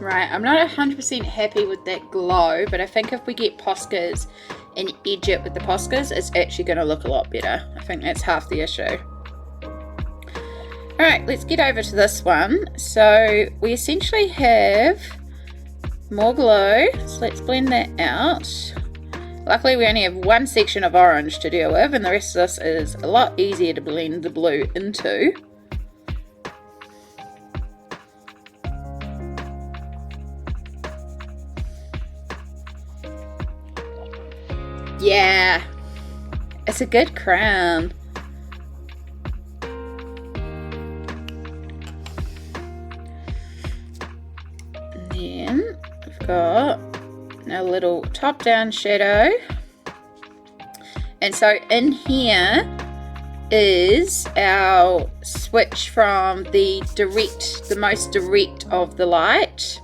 Right, I'm not 100% happy with that glow, but I think if we get Poscas and edge it with the Poscas, it's actually going to look a lot better. I think that's half the issue. Alright, let's get over to this one. So we essentially have more glow, so let's blend that out. Luckily we only have one section of orange to deal with, and the rest of this is a lot easier to blend the blue into. Yeah, it's a good crown. Then we've got a little top down shadow, and so in here is our switch from the most direct of the light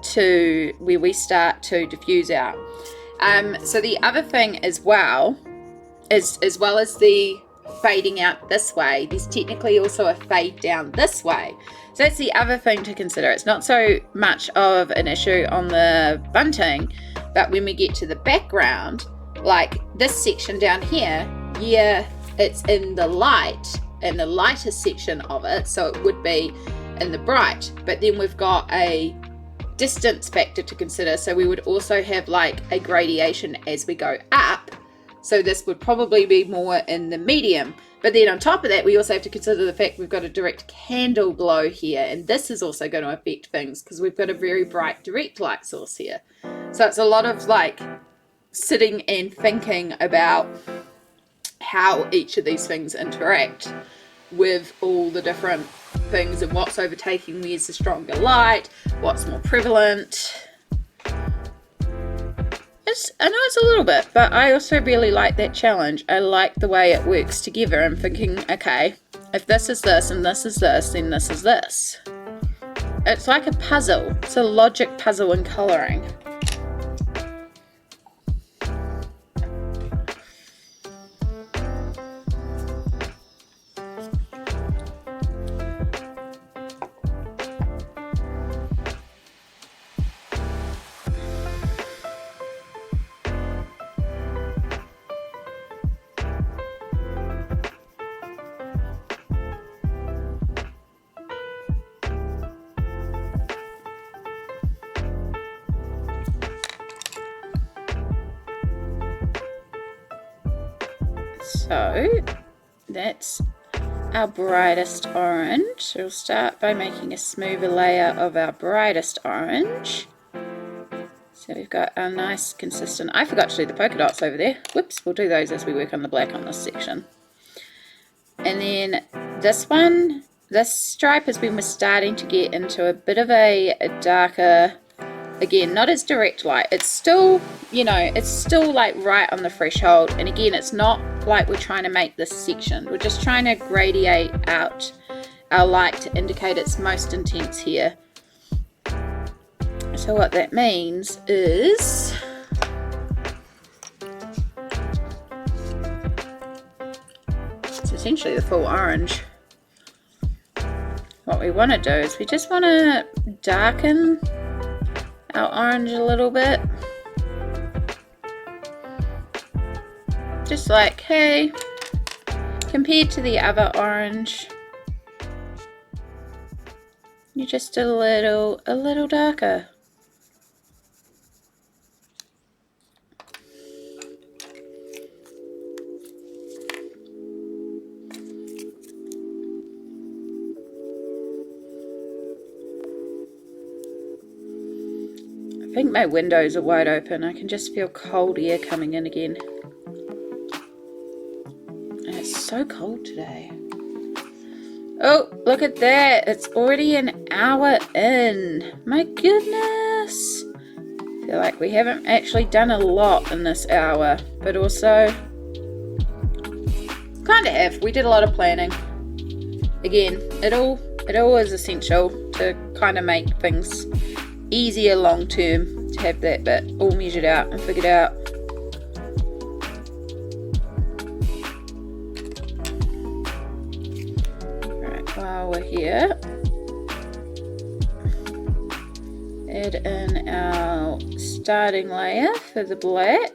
to where we start to diffuse out. So the other thing as well is, as well as the fading out this way, there's technically also a fade down this way. So that's the other thing to consider. It's not so much of an issue on the bunting, but when we get to the background, like this section down here, yeah, it's in the light, in the lighter section of it, so it would be in the bright, but then we've got a distance factor to consider, so we would also have like a gradation as we go up, so this would probably be more in the medium. But then on top of that, we also have to consider the fact we've got a direct candle glow here, and this is also going to affect things because we've got a very bright direct light source here. So it's a lot of like sitting and thinking about how each of these things interact with all the different things and what's overtaking, where's the stronger light, what's more prevalent. I know it's a little bit, but I also really like that challenge. I like the way it works together. I'm thinking, okay, if this is this and this is this, then this is this. It's like a puzzle. It's a logic puzzle in colouring. So that's our brightest orange. We'll start by making a smoother layer of our brightest orange. So we've got our nice consistent, I forgot to do the polka dots over there. Whoops, we'll do those as we work on the black on this section. And then this one, this stripe is when we're starting to get into a bit of a darker, again, not as direct light. It's still, you know, it's still like right on the threshold. And again, it's not like we're trying to make this section. We're just trying to gradiate out our light to indicate it's most intense here. So what that means is it's essentially the full orange. What we want to do is we just want to darken our orange a little bit. Just like, hey, compared to the other orange, you're just a little darker. I think my windows are wide open. I can just feel cold air coming in again. And it's so cold today. Oh, look at that. It's already an hour in. My goodness. I feel like we haven't actually done a lot in this hour, but also kind of have. We did a lot of planning. Again, it all is essential to kind of make things easier long term, to have that bit all measured out and figured out. Alright, while we're here, add in our starting layer for the black.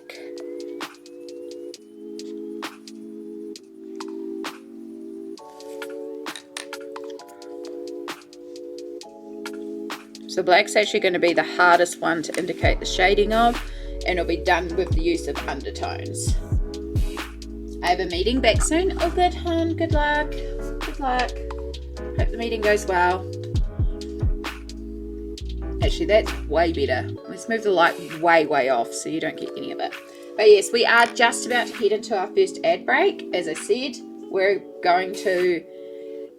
So black's actually going to be the hardest one to indicate the shading of, and it'll be done with the use of undertones. I have a meeting back soon. Oh good, hon, good luck. Good luck. Hope the meeting goes well. Actually, that's way better. Let's move the light way off so you don't get any of it. But yes, we are just about to head into our first ad break. As I said, we're going to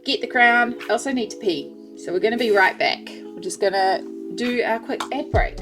get the crown. I also need to pee. So we're going to be right back. We're just going to do our quick ad break.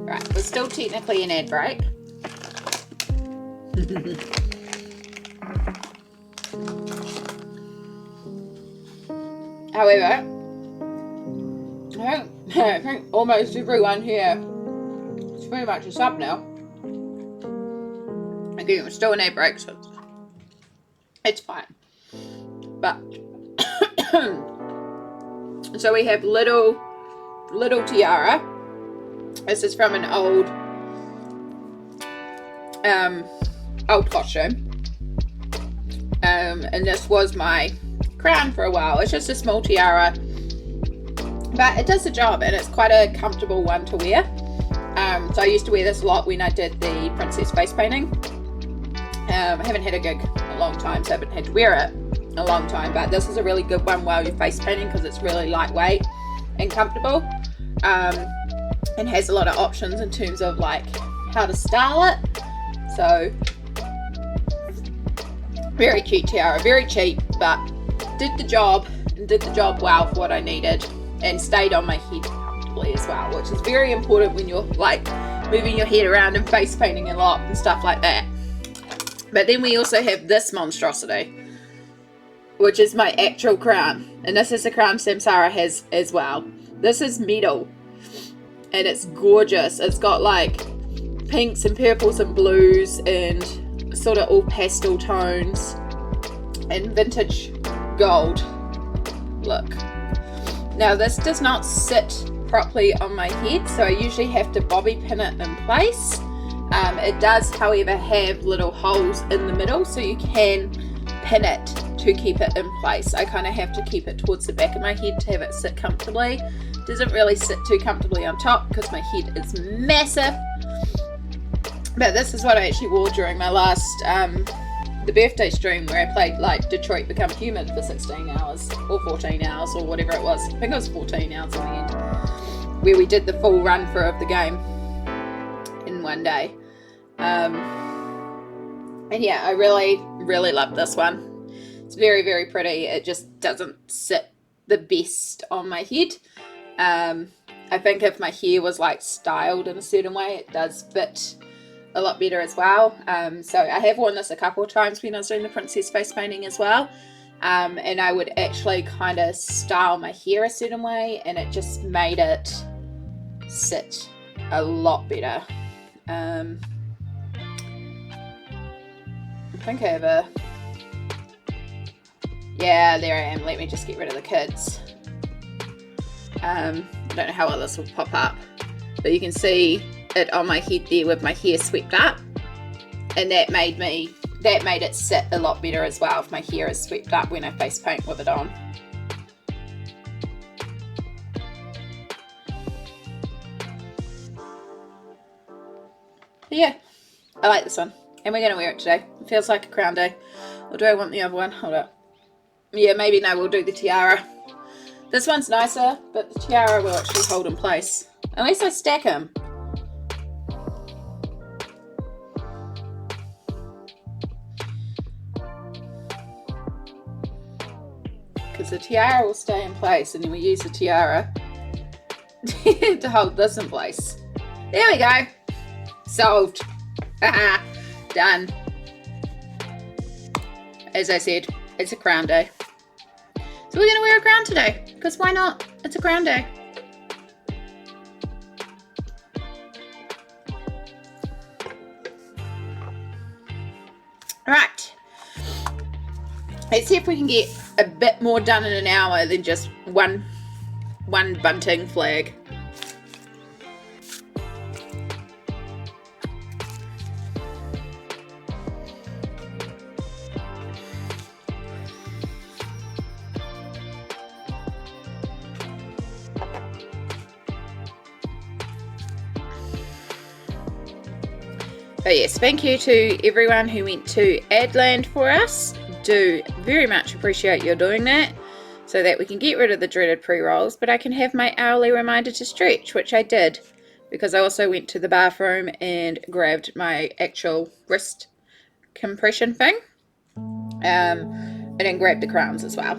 Right, we're still technically an ad break. However, I think almost everyone here is pretty much a sub now. Again, we're still an ad break, so it's fine. But so we have little tiara. This is from an old costume. And this was my crown for a while. It's just a small tiara, but it does the job, and it's quite a comfortable one to wear. So I used to wear this a lot when I did the princess face painting. I haven't had a gig in a long time, so I haven't had to wear it in a long time, but this is a really good one while you're face painting because it's really lightweight and comfortable. and has a lot of options in terms of like how to style it. So very cute tiara, very cheap, but did the job and did the job well for what I needed, and stayed on my head comfortably as well, which is very important when you're like moving your head around and face painting a lot and stuff like that. But then we also have this monstrosity, which is my actual crown, and this is the crown Samsara has as well. This is metal and it's gorgeous. It's got like pinks and purples and blues and sort of all pastel tones and vintage gold look. Now this does not sit properly on my head, so I usually have to bobby pin it in place. It does however have little holes in the middle, so you can pin it to keep it in place. I kind of have to keep it towards the back of my head to have it sit comfortably. Doesn't really sit too comfortably on top because my head is massive. But this is what I actually wore during my last the birthday stream, where I played like Detroit Become Human for 16 hours or 14 hours or whatever it was. I think it was 14 hours in the end, where we did the full run through of the game in one day. And yeah, I really love this one. It's very, very pretty. It just doesn't sit the best on my head. I think if my hair was like styled in a certain way, it does fit a lot better as well. So I have worn this a couple of times when I was doing the princess face painting as well. And I would actually kind of style my hair a certain way, and it just made it sit a lot better. I think I have a... Yeah, there I am. Let me just get rid of the kids. I don't know how well this will pop up, but you can see it on my head there with my hair swept up, and that made it sit a lot better as well if my hair is swept up when I face paint with it on. But yeah, I like this one, and we're going to wear it today. It feels like a crown day. Or do I want the other one? Hold up. Yeah, maybe no, we'll do the tiara. This one's nicer, but the tiara will actually hold in place. Unless I stack them. Because the tiara will stay in place, and then we use the tiara to hold this in place. There we go. Solved. Done. As I said, it's a crown day. So we're going to wear a crown today, because why not? It's a crown day. Alright. Let's see if we can get a bit more done in an hour than just one bunting flag. But yes, thank you to everyone who went to Adland for us. Do very much appreciate your doing that, so that we can get rid of the dreaded pre-rolls, but I can have my hourly reminder to stretch, which I did, because I also went to the bathroom and grabbed my actual wrist compression thing, and then grabbed the crowns as well.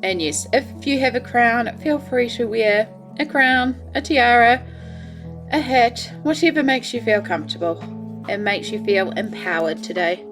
And yes, if you have a crown, feel free to wear a crown, a tiara, a hat, whatever makes you feel comfortable and makes you feel empowered today.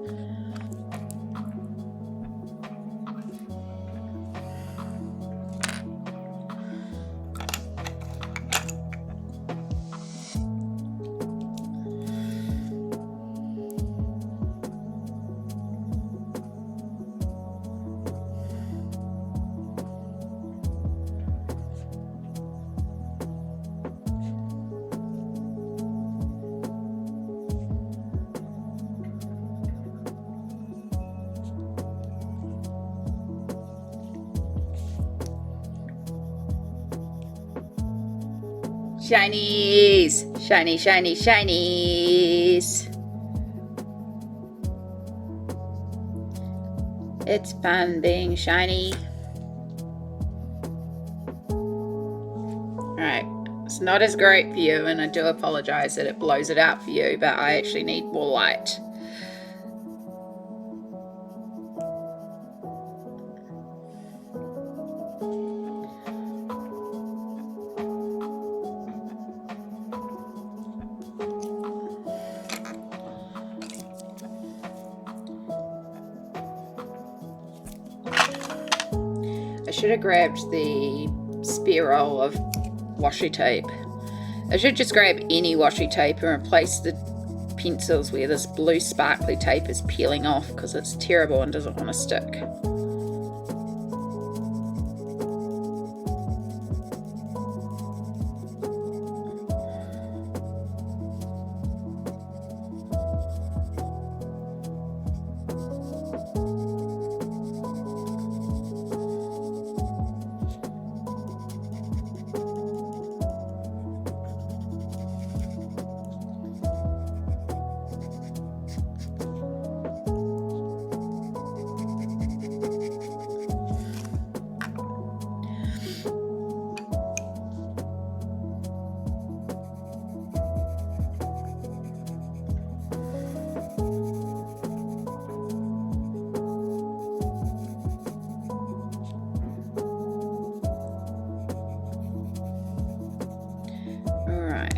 Shinies! Shiny, shiny, shinies! It's fun being shiny. It's not as great for you, and I do apologize that it blows it out for you, but I actually need more light. I should have grabbed the spare roll of washi tape. I should just grab any washi tape and replace the pencils where this blue sparkly tape is peeling off, because it's terrible and doesn't want to stick.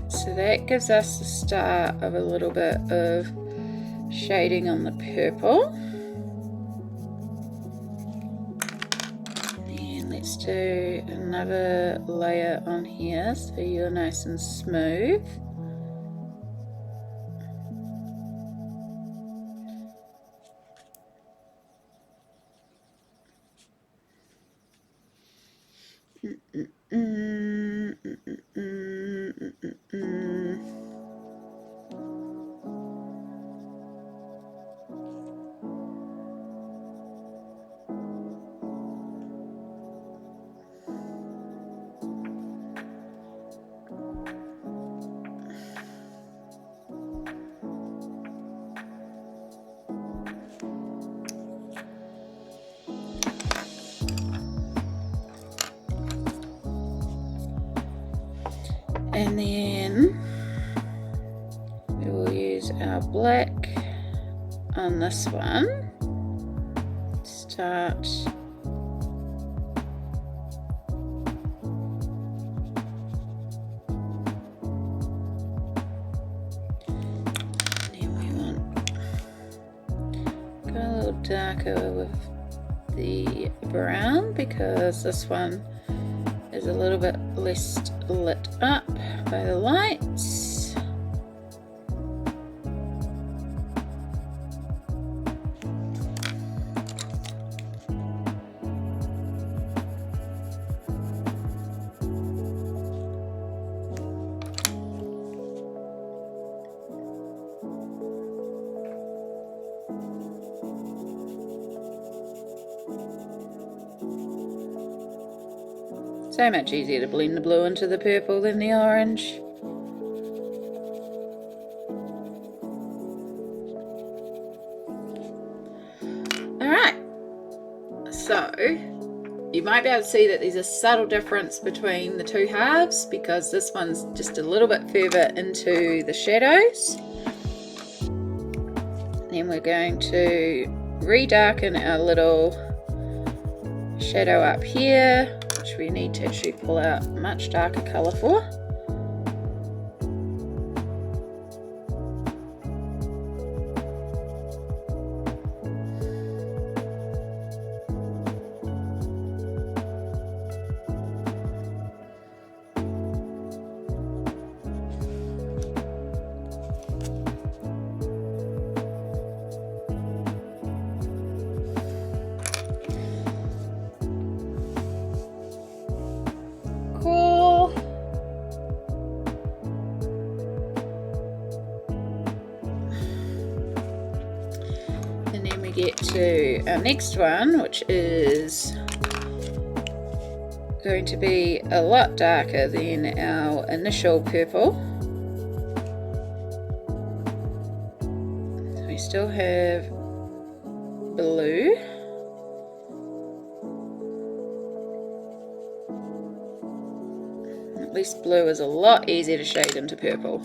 So that gives us the start of a little bit of shading on the purple. And let's do another layer on here so you're nice and smooth. And then we will use our black on this one. Start darker with the brown, because this one is a little bit less lit up by the lights. So much easier to blend the blue into the purple than the orange. Alright, so you might be able to see that there's a subtle difference between the two halves, because this one's just a little bit further into the shadows. Then we're going to redarken our little shadow up here, which we need to actually pull out a much darker colour for. Get to our next one, which is going to be a lot darker than our initial purple. So we still have blue, This blue is a lot easier to shade into purple.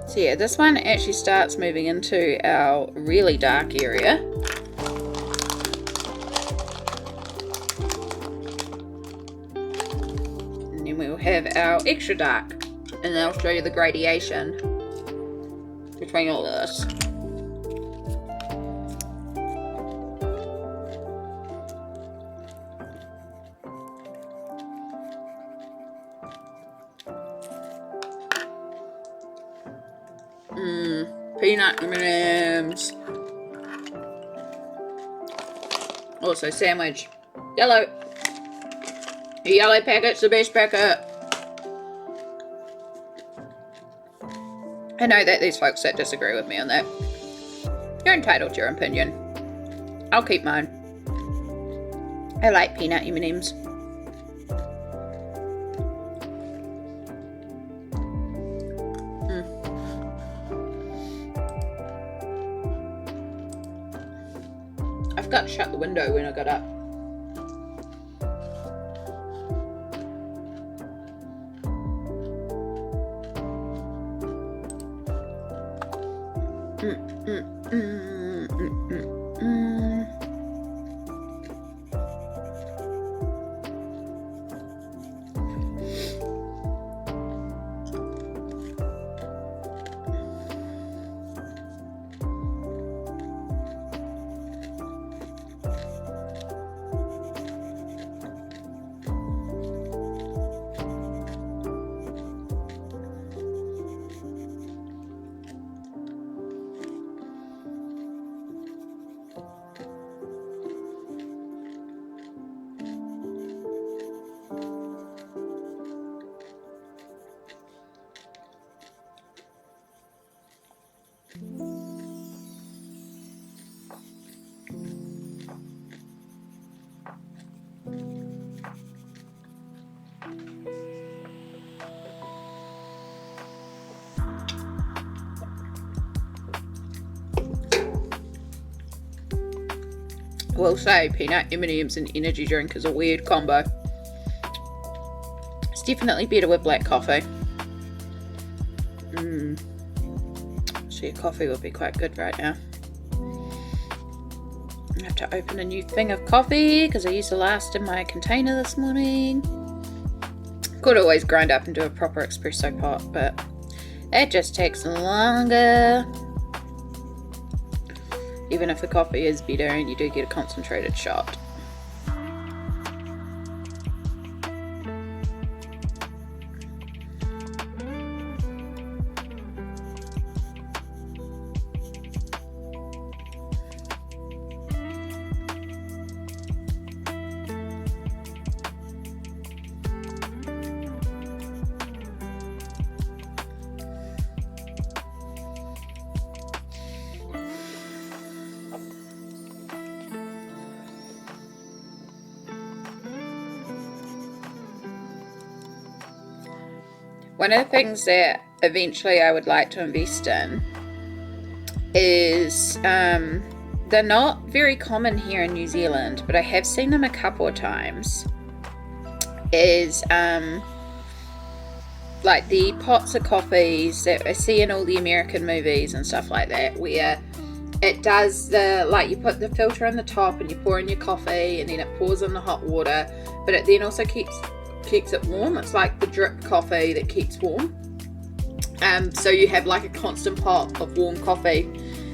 So yeah, this one actually starts moving into our really dark area. And then we'll have our extra dark. And then I'll show you the gradation between all of this. Peanut M&Ms. Also sandwich. Yellow. The yellow packet's the best packet. I know that there's folks that disagree with me on that. You're entitled to your opinion. I'll keep mine. I like peanut M&Ms. I forgot to shut the window when I got up. Will say peanut M&Ms and energy drink is a weird combo. It's definitely better with black coffee. So your coffee would be quite good right now. I have to open a new thing of coffee because I used the last in my container this morning. Could always grind up and do a proper espresso pot, but that just takes longer. Even if the coffee is bitter and you do get a concentrated shot. One of the things that eventually I would like to invest in is, they're not very common here in New Zealand, but I have seen them a couple of times, is like the pots of coffees that I see in all the American movies and stuff like that, where it does the, like, you put the filter on the top and you pour in your coffee and then it pours in the hot water, but it then also keeps it warm. It's like the drip coffee that keeps warm. So you have like a constant pot of warm coffee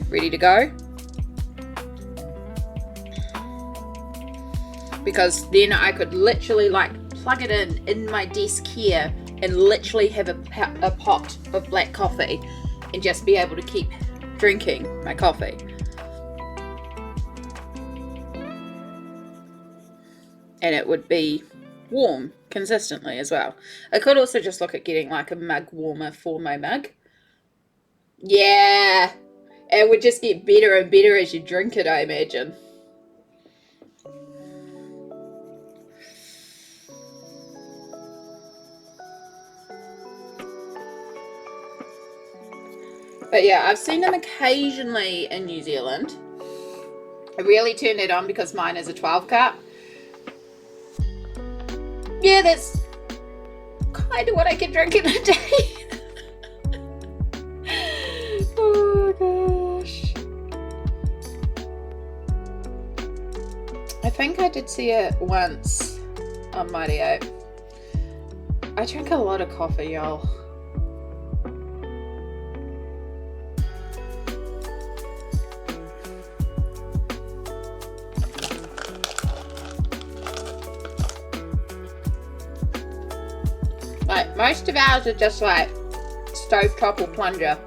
ready to go. Because then I could literally like plug it in my desk here and literally have a pot of black coffee and just be able to keep drinking my coffee. And it would be warm consistently as well. I could also just look at getting like a mug warmer for my mug. Yeah, it would just get better and better as you drink it, I imagine. But yeah, I've seen them occasionally in New Zealand. I really turned it on because mine is a 12 cup. Yeah, that's kind of what I can drink in a day. Oh gosh. I think I did see it once on Mighty Ape. I drink a lot of coffee, y'all. Like, most of ours are just like stovetop or plunger.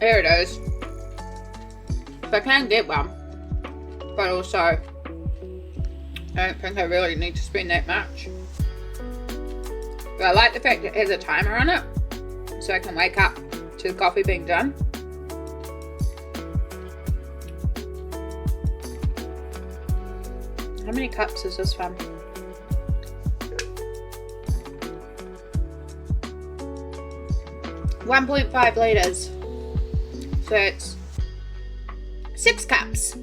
Here it is. If I can get one. But also, I don't think I really need to spend that much. But I like the fact it has a timer on it, so I can wake up to the coffee being done. How many cups is this one? $1.5 litres. So it's 6 cups.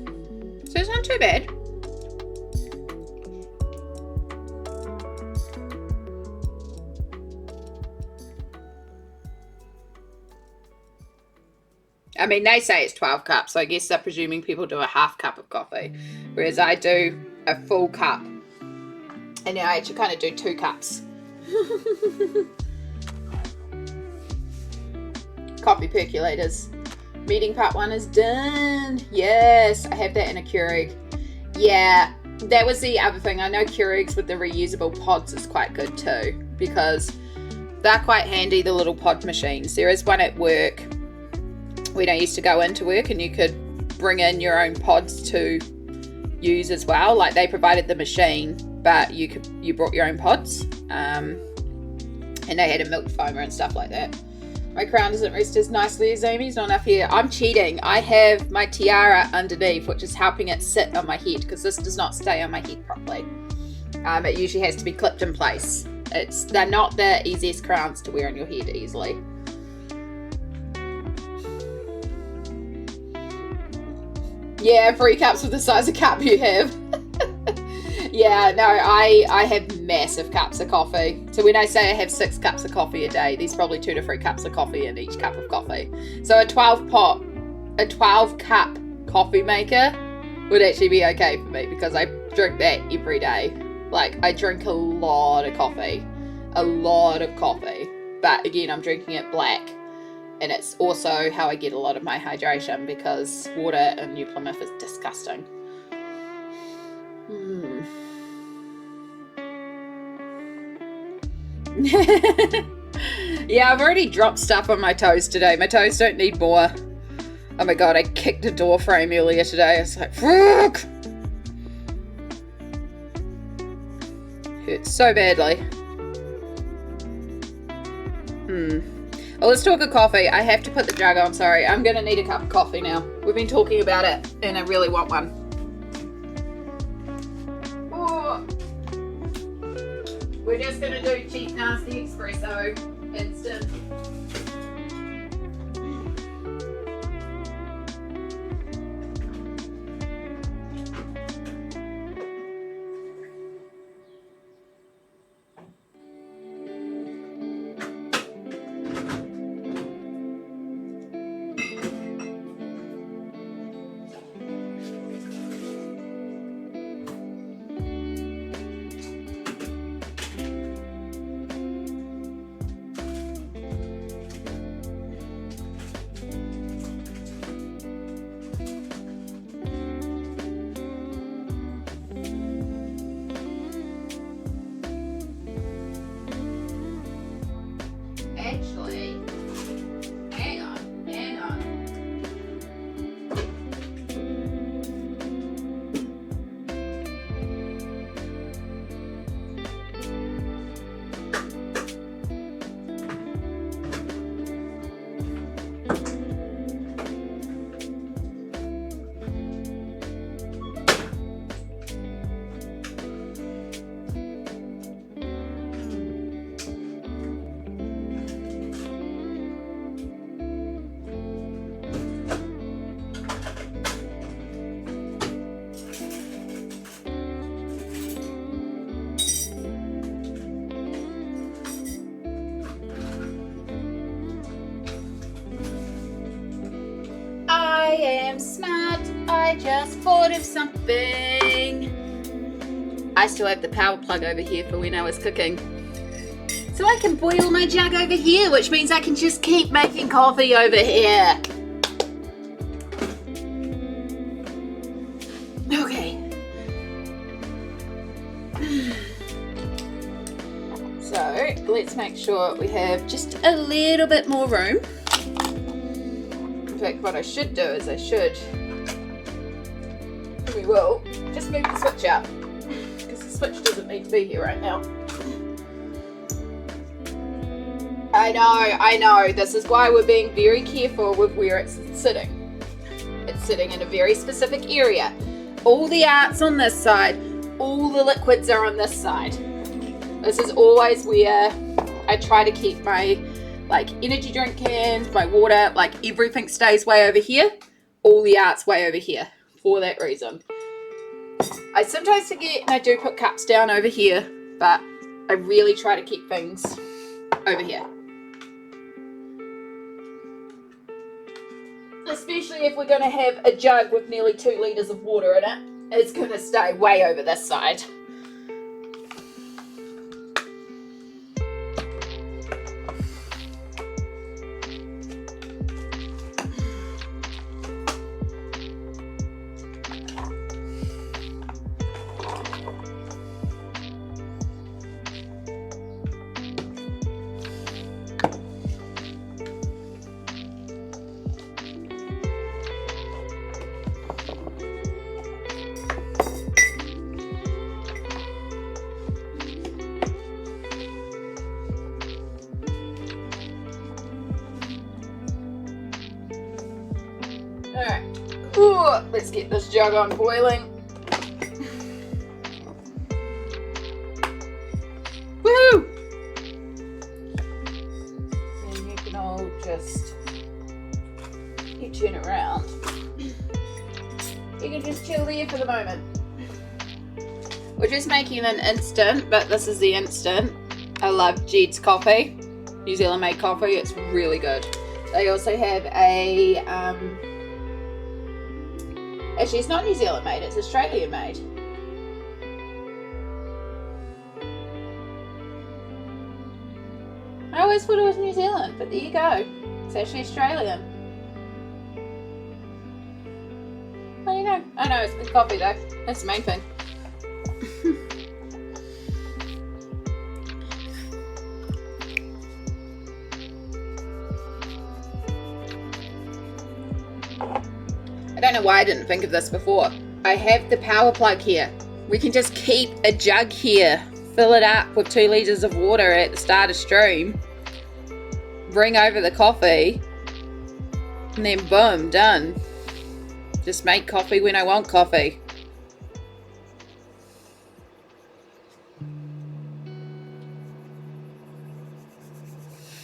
So it's not too bad. I mean, they say it's 12 cups, so I guess they're presuming people do a half cup of coffee, whereas I do a full cup. And now I actually kind of do 2 cups. Coffee percolators. Meeting part 1 is done. Yes, I have that in a Keurig. Yeah, that was the other thing. I know Keurigs with the reusable pods is quite good too, because they're quite handy, the little pod machines. There is one at work when I used to go into work, and you could bring in your own pods to use as well. Like, they provided the machine, but you brought your own pods, and they had a milk foamer and stuff like that. My crown doesn't rest as nicely as Amy's, not enough here. I'm cheating. I have my tiara underneath, which is helping it sit on my head, because this does not stay on my head properly. It usually has to be clipped in place. They're not the easiest crowns to wear on your head easily. Yeah, 3 cups with the size of cup you have. Yeah, no, I have massive cups of coffee. So when I say I have 6 cups of coffee a day, there's probably 2 to 3 cups of coffee in each cup of coffee. So a 12 cup coffee maker would actually be okay for me, because I drink that every day. Like, I drink a lot of coffee. But again, I'm drinking it black. And it's also how I get a lot of my hydration, because water in New Plymouth is disgusting. Yeah, I've already dropped stuff on my toes today. My toes don't need more. Oh my god, I kicked a door frame earlier today. It's like, fuck! Hurts so badly. Well, let's talk of coffee. I have to put the jug on, sorry. I'm gonna need a cup of coffee now. We've been talking about it and I really want one. Oh. We're just gonna do cheap nasty espresso instant. Actually, hang on. I am smart, I just thought of something. I still have the power plug over here for when I was cooking. So I can boil my jug over here, which means I can just keep making coffee over here. Okay. So let's make sure we have just a little bit more room. In fact, what I should do is we will just move the switch out because the switch doesn't need to be here right now. I know, this is why we're being very careful with where it's sitting. It's sitting in a very specific area. All the art's on this side, all the liquids are on this side. This is always where I try to keep my energy drink cans, my water, everything stays way over here. All the art's way over here for that reason. I sometimes forget and I do put cups down over here, but I really try to keep things over here. Especially if we're going to have a jug with nearly 2 litres of water in it, it's going to stay way over this side. Alright, let's get this jug on boiling. Woohoo! And you can all just, you turn around. You can just chill there for the moment. We're just making an instant, but this is the instant. I love Jed's coffee, New Zealand made coffee, it's really good. They also have a, actually it's not New Zealand made, it's Australian made. I always thought it was New Zealand, but there you go. It's actually Australian. Well, you know, I know it's good coffee though. That's the main thing. I don't know why I didn't think of this before. I have the power plug here. We can just keep a jug here fill it up with 2 litres of water at the start of stream, bring over the coffee, and then boom, done. Just make coffee when I want coffee.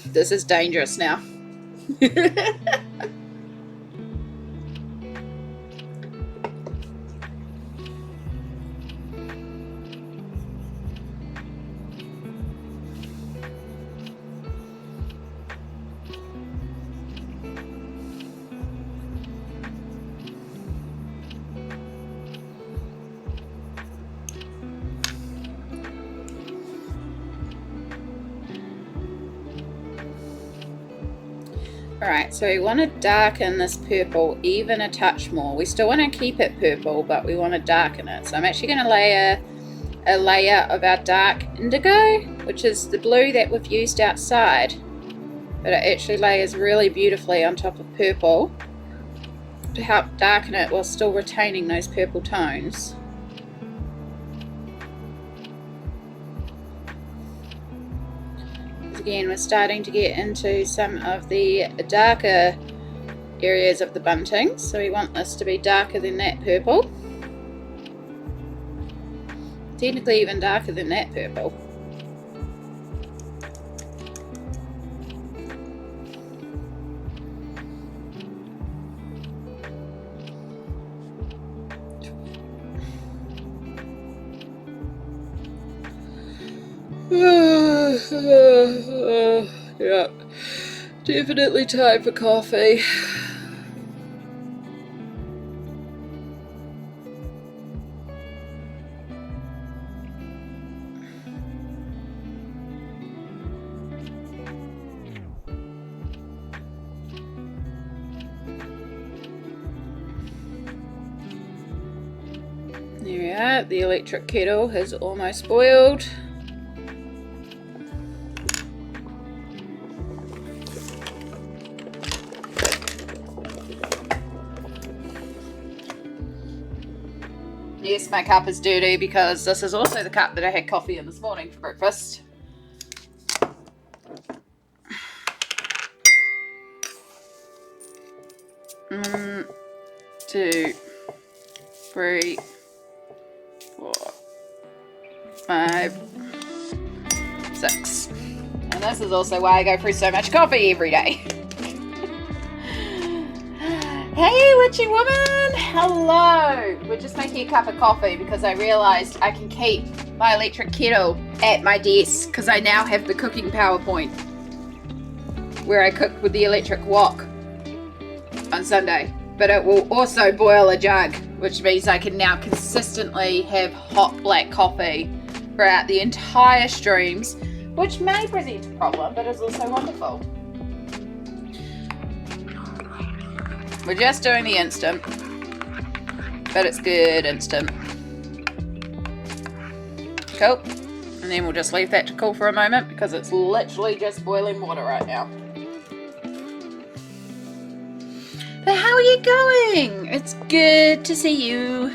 This is dangerous now. Alright, so we want to darken this purple even a touch more. We still want to keep it purple, but we want to darken it. So I'm actually going to layer a layer of our dark indigo, which is the blue that we've used outside. But it actually layers really beautifully on top of purple to help darken it while still retaining those purple tones. Again, we're starting to get into some of the darker areas of the bunting, so we want this to be darker than that purple. Technically even darker than that purple. Yeah, definitely time for coffee. There we are, the electric kettle has almost boiled. Yes, my cup is dirty because this is also the cup that I had coffee in this morning for breakfast. 1, 2, 3, 4, 5, 6. And this is also why I go through so much coffee every day. Hey, witchy woman! Hello! We're just making a cup of coffee because I realised I can keep my electric kettle at my desk because I now have the cooking PowerPoint where I cook with the electric wok on Sunday. But it will also boil a jug, which means I can now consistently have hot black coffee throughout the entire streams, which may present a problem, but is also wonderful. We're just doing the instant, but it's good instant. Cool. And then we'll just leave that to cool for a moment because it's literally just boiling water right now. But how are you going? It's good to see you.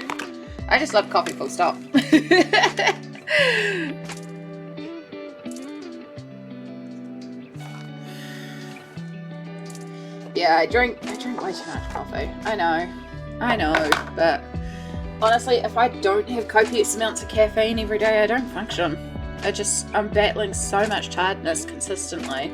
I just love coffee, full stop. Yeah, I drink way too much coffee. I know, but honestly, if I don't have copious amounts of caffeine every day, I don't function. I'm battling so much tiredness consistently.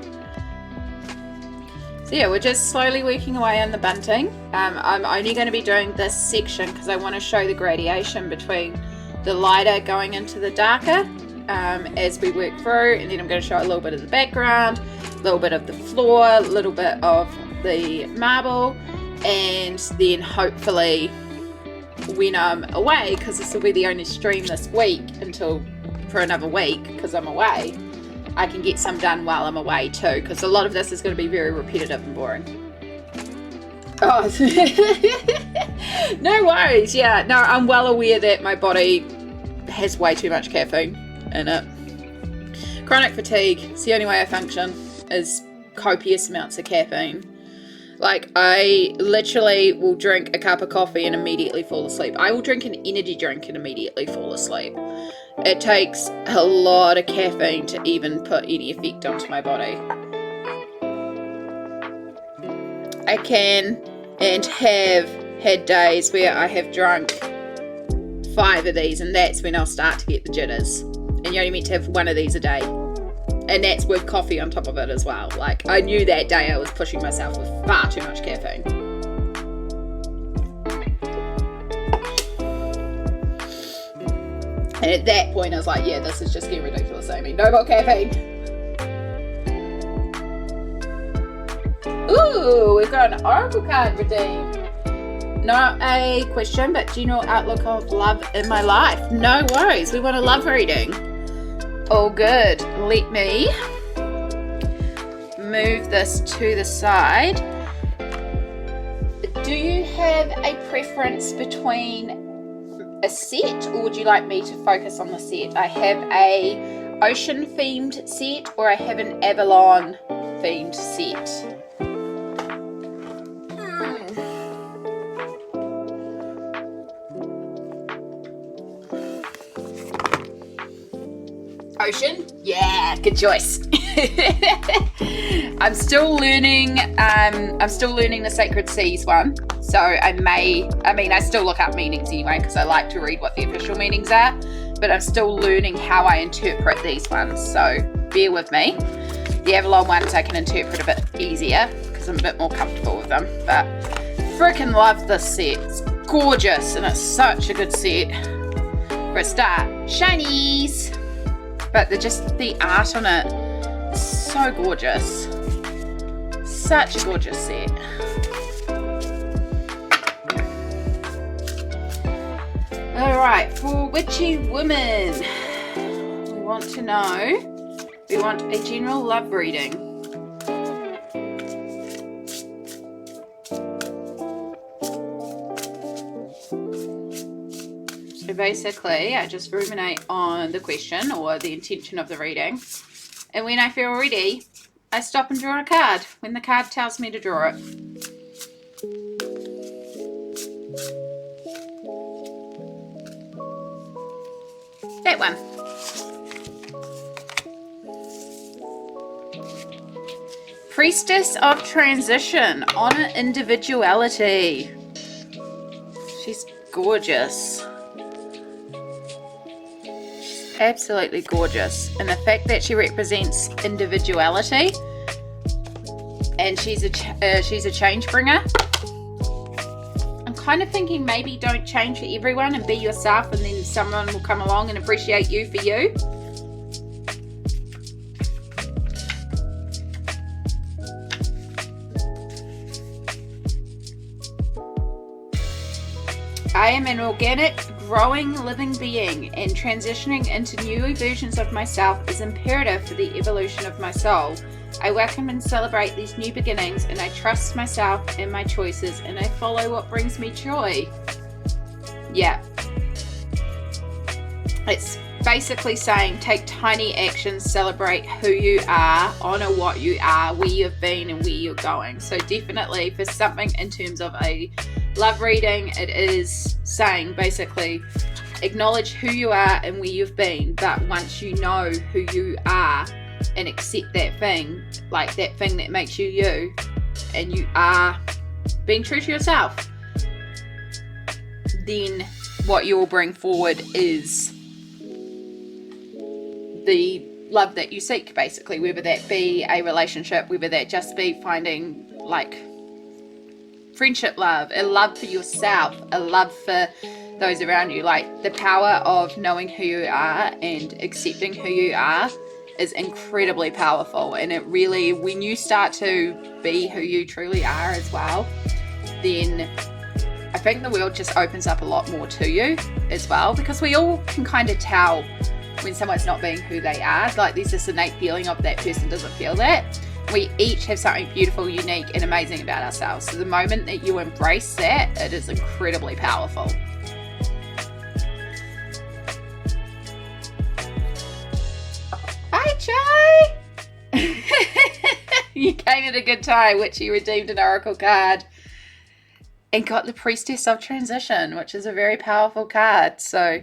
So yeah, we're just slowly working away on the bunting. I'm only going to be doing this section because I want to show the gradation between the lighter going into the darker as we work through, and then I'm going to show a little bit of the background, a little bit of the floor, a little bit of the marble, and then hopefully when I'm away, because this will be the only stream this week for another week because I'm away, I can get some done while I'm away too, because a lot of this is going to be very repetitive and boring. Oh, no worries. Yeah, no, I'm well aware that my body has way too much caffeine in it. Chronic fatigue, it's the only way I function, is copious amounts of caffeine. Like, I literally will drink a cup of coffee and immediately fall asleep. I will drink an energy drink and immediately fall asleep. It takes a lot of caffeine to even put any effect onto my body. I can and have had days where I have drunk 5 of these, and that's when I'll start to get the jitters. And you're only meant to have 1 of these a day. And that's with coffee on top of it as well. Like, I knew that day I was pushing myself with far too much caffeine. And at that point I was like, yeah, this is just getting ridiculous, Amy. No more caffeine. Ooh, we've got an oracle card redeemed. Not a question, but general outlook of love in my life. No worries, we want a love reading. All good. Let me move this to the side. Do you have a preference between a set, or would you like me to focus on the set? I have a ocean themed set, or I have an Avalon themed set. Ocean? Yeah, good choice. I'm still learning the Sacred Seas one. So I still look up meanings anyway, because I like to read what the official meanings are, but I'm still learning how I interpret these ones, so bear with me. The Avalon ones I can interpret a bit easier, because I'm a bit more comfortable with them, but freaking love this set. It's gorgeous, and it's such a good set. For a start, shinies! But the art on it is so gorgeous. Such a gorgeous set. Alright, for witchy women, we want a general love reading. So basically, I just ruminate on the question or the intention of the reading, and when I feel ready, I stop and draw a card when the card tells me to draw it. That one. Priestess of Transition, honor individuality. She's gorgeous. She's absolutely gorgeous. And the fact that she represents individuality, and she's a change bringer. I'm kind of thinking maybe don't change for everyone and be yourself, and then someone will come along and appreciate you for you. I am an organic, growing, living being, and transitioning into new versions of myself is imperative for the evolution of my soul. I welcome and celebrate these new beginnings, and I trust myself and my choices, and I follow what brings me joy. Yeah. It's basically saying take tiny actions, celebrate who you are, honor what you are, where you've been and where you're going. So definitely for something in terms of a love reading, it is saying basically acknowledge who you are and where you've been, but once you know who you are and accept that thing, like that thing that makes you you, and you are being true to yourself, then what you will bring forward is the love that you seek, basically, whether that be a relationship, whether that just be finding like friendship love, a love for yourself, a love for those around you. Like the power of knowing who you are and accepting who you are is incredibly powerful, and it really, when you start to be who you truly are as well, then I think the world just opens up a lot more to you as well, because we all can kind of tell when someone's not being who they are. Like there's this innate feeling of that person doesn't feel that. We each have something beautiful, unique and amazing about ourselves. So the moment that you embrace that, it is incredibly powerful. Hi, Chai! You came at a good time, which you redeemed an oracle card and got the Priestess of Transition, which is a very powerful card. So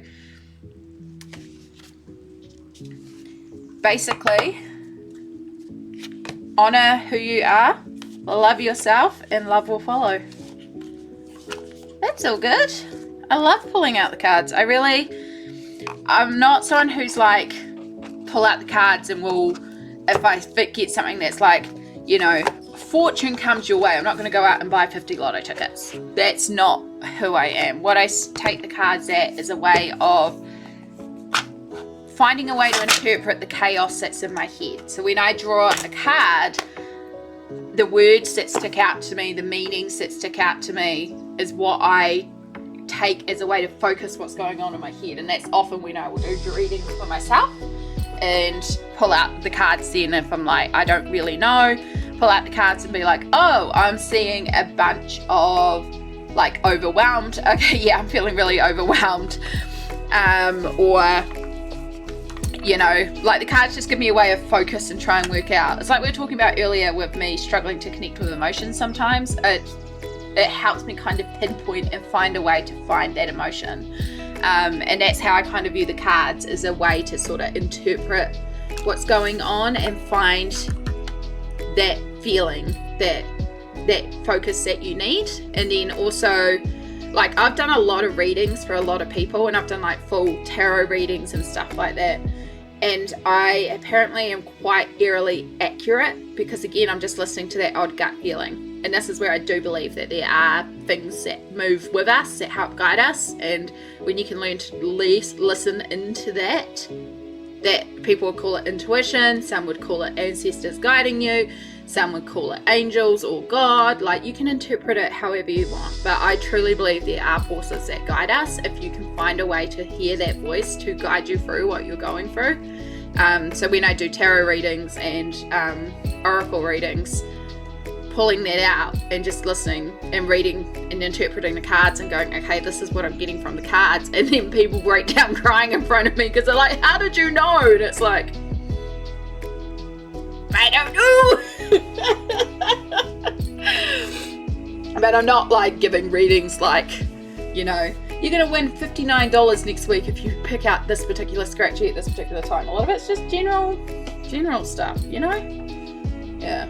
basically, honor who you are, love yourself, and love will follow. That's all good. I love pulling out the cards. I'm not someone who's like, pull out the cards and will, if I get something that's like, you know, fortune comes your way, I'm not going to go out and buy 50 lotto tickets. That's not who I am. What I take the cards at is a way of finding a way to interpret the chaos that's in my head. So when I draw a card, the words that stick out to me, the meanings that stick out to me is what I take as a way to focus what's going on in my head. And that's often when I will do readings for myself and pull out the cards then if I'm like, I don't really know, pull out the cards and be like, oh, I'm seeing a bunch of like overwhelmed. Okay, yeah, I'm feeling really overwhelmed. Or, you know, like the cards just give me a way of focus and try and work out. It's like we were talking about earlier with me struggling to connect with emotions sometimes. It helps me kind of pinpoint and find a way to find that emotion. And that's how I kind of view the cards, as a way to sort of interpret what's going on and find that feeling, that focus that you need. And then also, like, I've done a lot of readings for a lot of people, and I've done like full tarot readings and stuff like that. And I apparently am quite eerily accurate because, again, I'm just listening to that odd gut feeling. And this is where I do believe that there are things that move with us, that help guide us. And when you can learn to listen into that people would call it intuition, some would call it ancestors guiding you, some would call it angels or God. Like, you can interpret it however you want. But I truly believe there are forces that guide us if you can find a way to hear that voice to guide you through what you're going through. So when I do tarot readings and oracle readings, pulling that out and just listening and reading and interpreting the cards and going, okay, this is what I'm getting from the cards. And then people break down crying in front of me because they're like, how did you know? And it's like, I don't know. But I'm not like giving readings like, you know, you're going to win $59 next week if you pick out this particular scratchy at this particular time. A lot of it's just general stuff, you know? Yeah.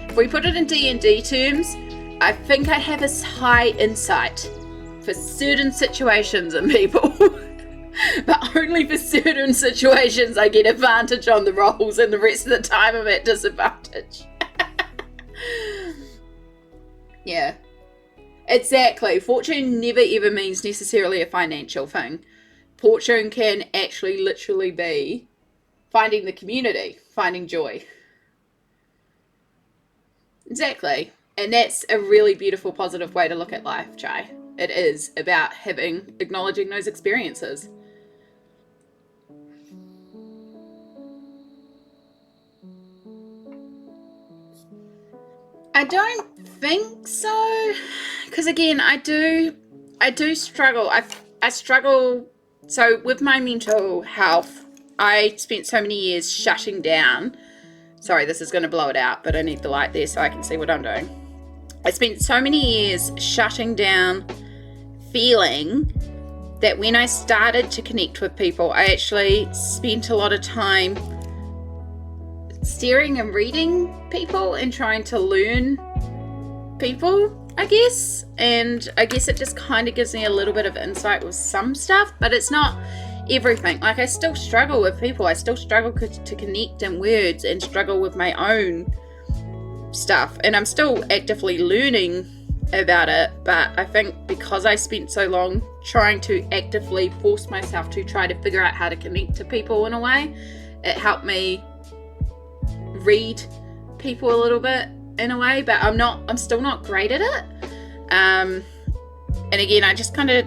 If we put it in D&D terms, I think I have a high insight for certain situations and people. But only for certain situations I get advantage on the rolls, and the rest of the time I'm at disadvantage. Yeah. Exactly. Fortune never ever means necessarily a financial thing. Fortune can actually literally be finding the community, finding joy. Exactly. And that's a really beautiful, positive way to look at life, Chai. It is about acknowledging those experiences. I don't think so. Because again, I do struggle. I struggle. So with my mental health, I spent so many years shutting down. Sorry, this is going to blow it out, but I need the light there so I can see what I'm doing. I spent so many years shutting down, feeling that when I started to connect with people, I actually spent a lot of time staring and reading people and trying to learn people, I guess. And I guess it just kind of gives me a little bit of insight with some stuff, but it's not everything. Like, I still struggle with people. I still struggle to connect in words and struggle with my own stuff. And I'm still actively learning about it. But I think because I spent so long trying to actively force myself to try to figure out how to connect to people in a way, it helped me read people a little bit in a way. But I'm still not great at it. And again, I just kind of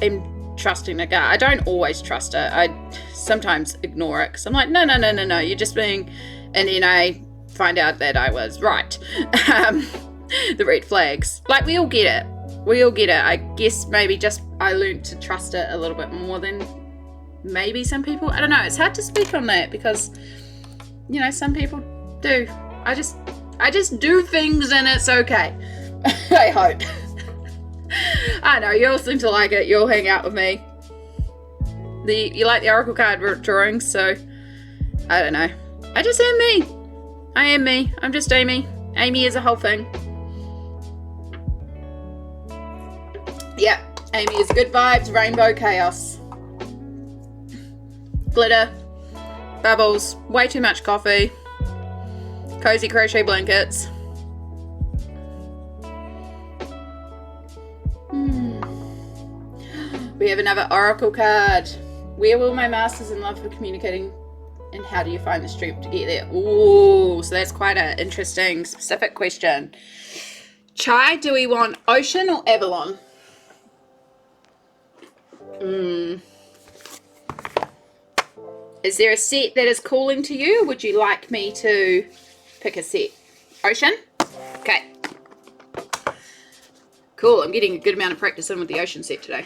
am trusting the gut. I don't always trust it. I sometimes ignore it because I'm like, no, you're just being, and then I find out that I was right. The red flags. Like, we all get it. I guess maybe just I learned to trust it a little bit more than maybe some people. I don't know. It's hard to speak on that because, you know, some people do. I just do things and it's okay. I hope. I know, you all seem to like it. You all hang out with me. You like the oracle card drawings, so I don't know. I just am me. I am me. I'm just Amy. Amy is a whole thing. Yeah, Amy is good vibes, rainbow chaos. Glitter, bubbles, way too much coffee, cozy crochet blankets. We have another oracle card. Where will my masters in love for communicating, and how do you find the strength to get there? Ooh, so that's quite an interesting, specific question. Chai, do we want Ocean or Avalon? Is there a set that is calling to you, or would you like me to pick a set? Ocean? Okay. Cool, I'm getting a good amount of practice in with the Ocean set today.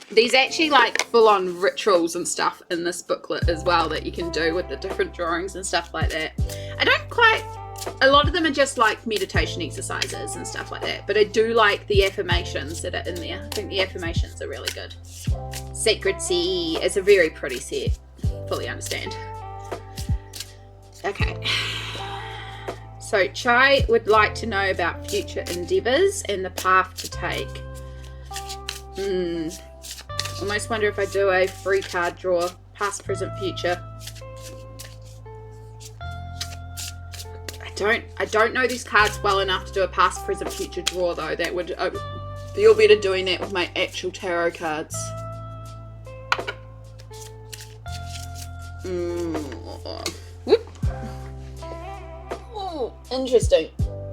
These actually like full-on rituals and stuff in this booklet as well that you can do with the different drawings and stuff like that. I don't quite, a lot of them are just like meditation exercises and stuff like that, but I do like the affirmations that are in there. I think the affirmations are really good. Sacred Sea is a very pretty set, fully understand. Okay. So Chai would like to know about future endeavours and the path to take. Almost wonder if I do a free card draw, past, present, future. I don't know these cards well enough to do a past, present, future draw though. That would feel better doing that with my actual tarot cards. Whoop. Oh, interesting.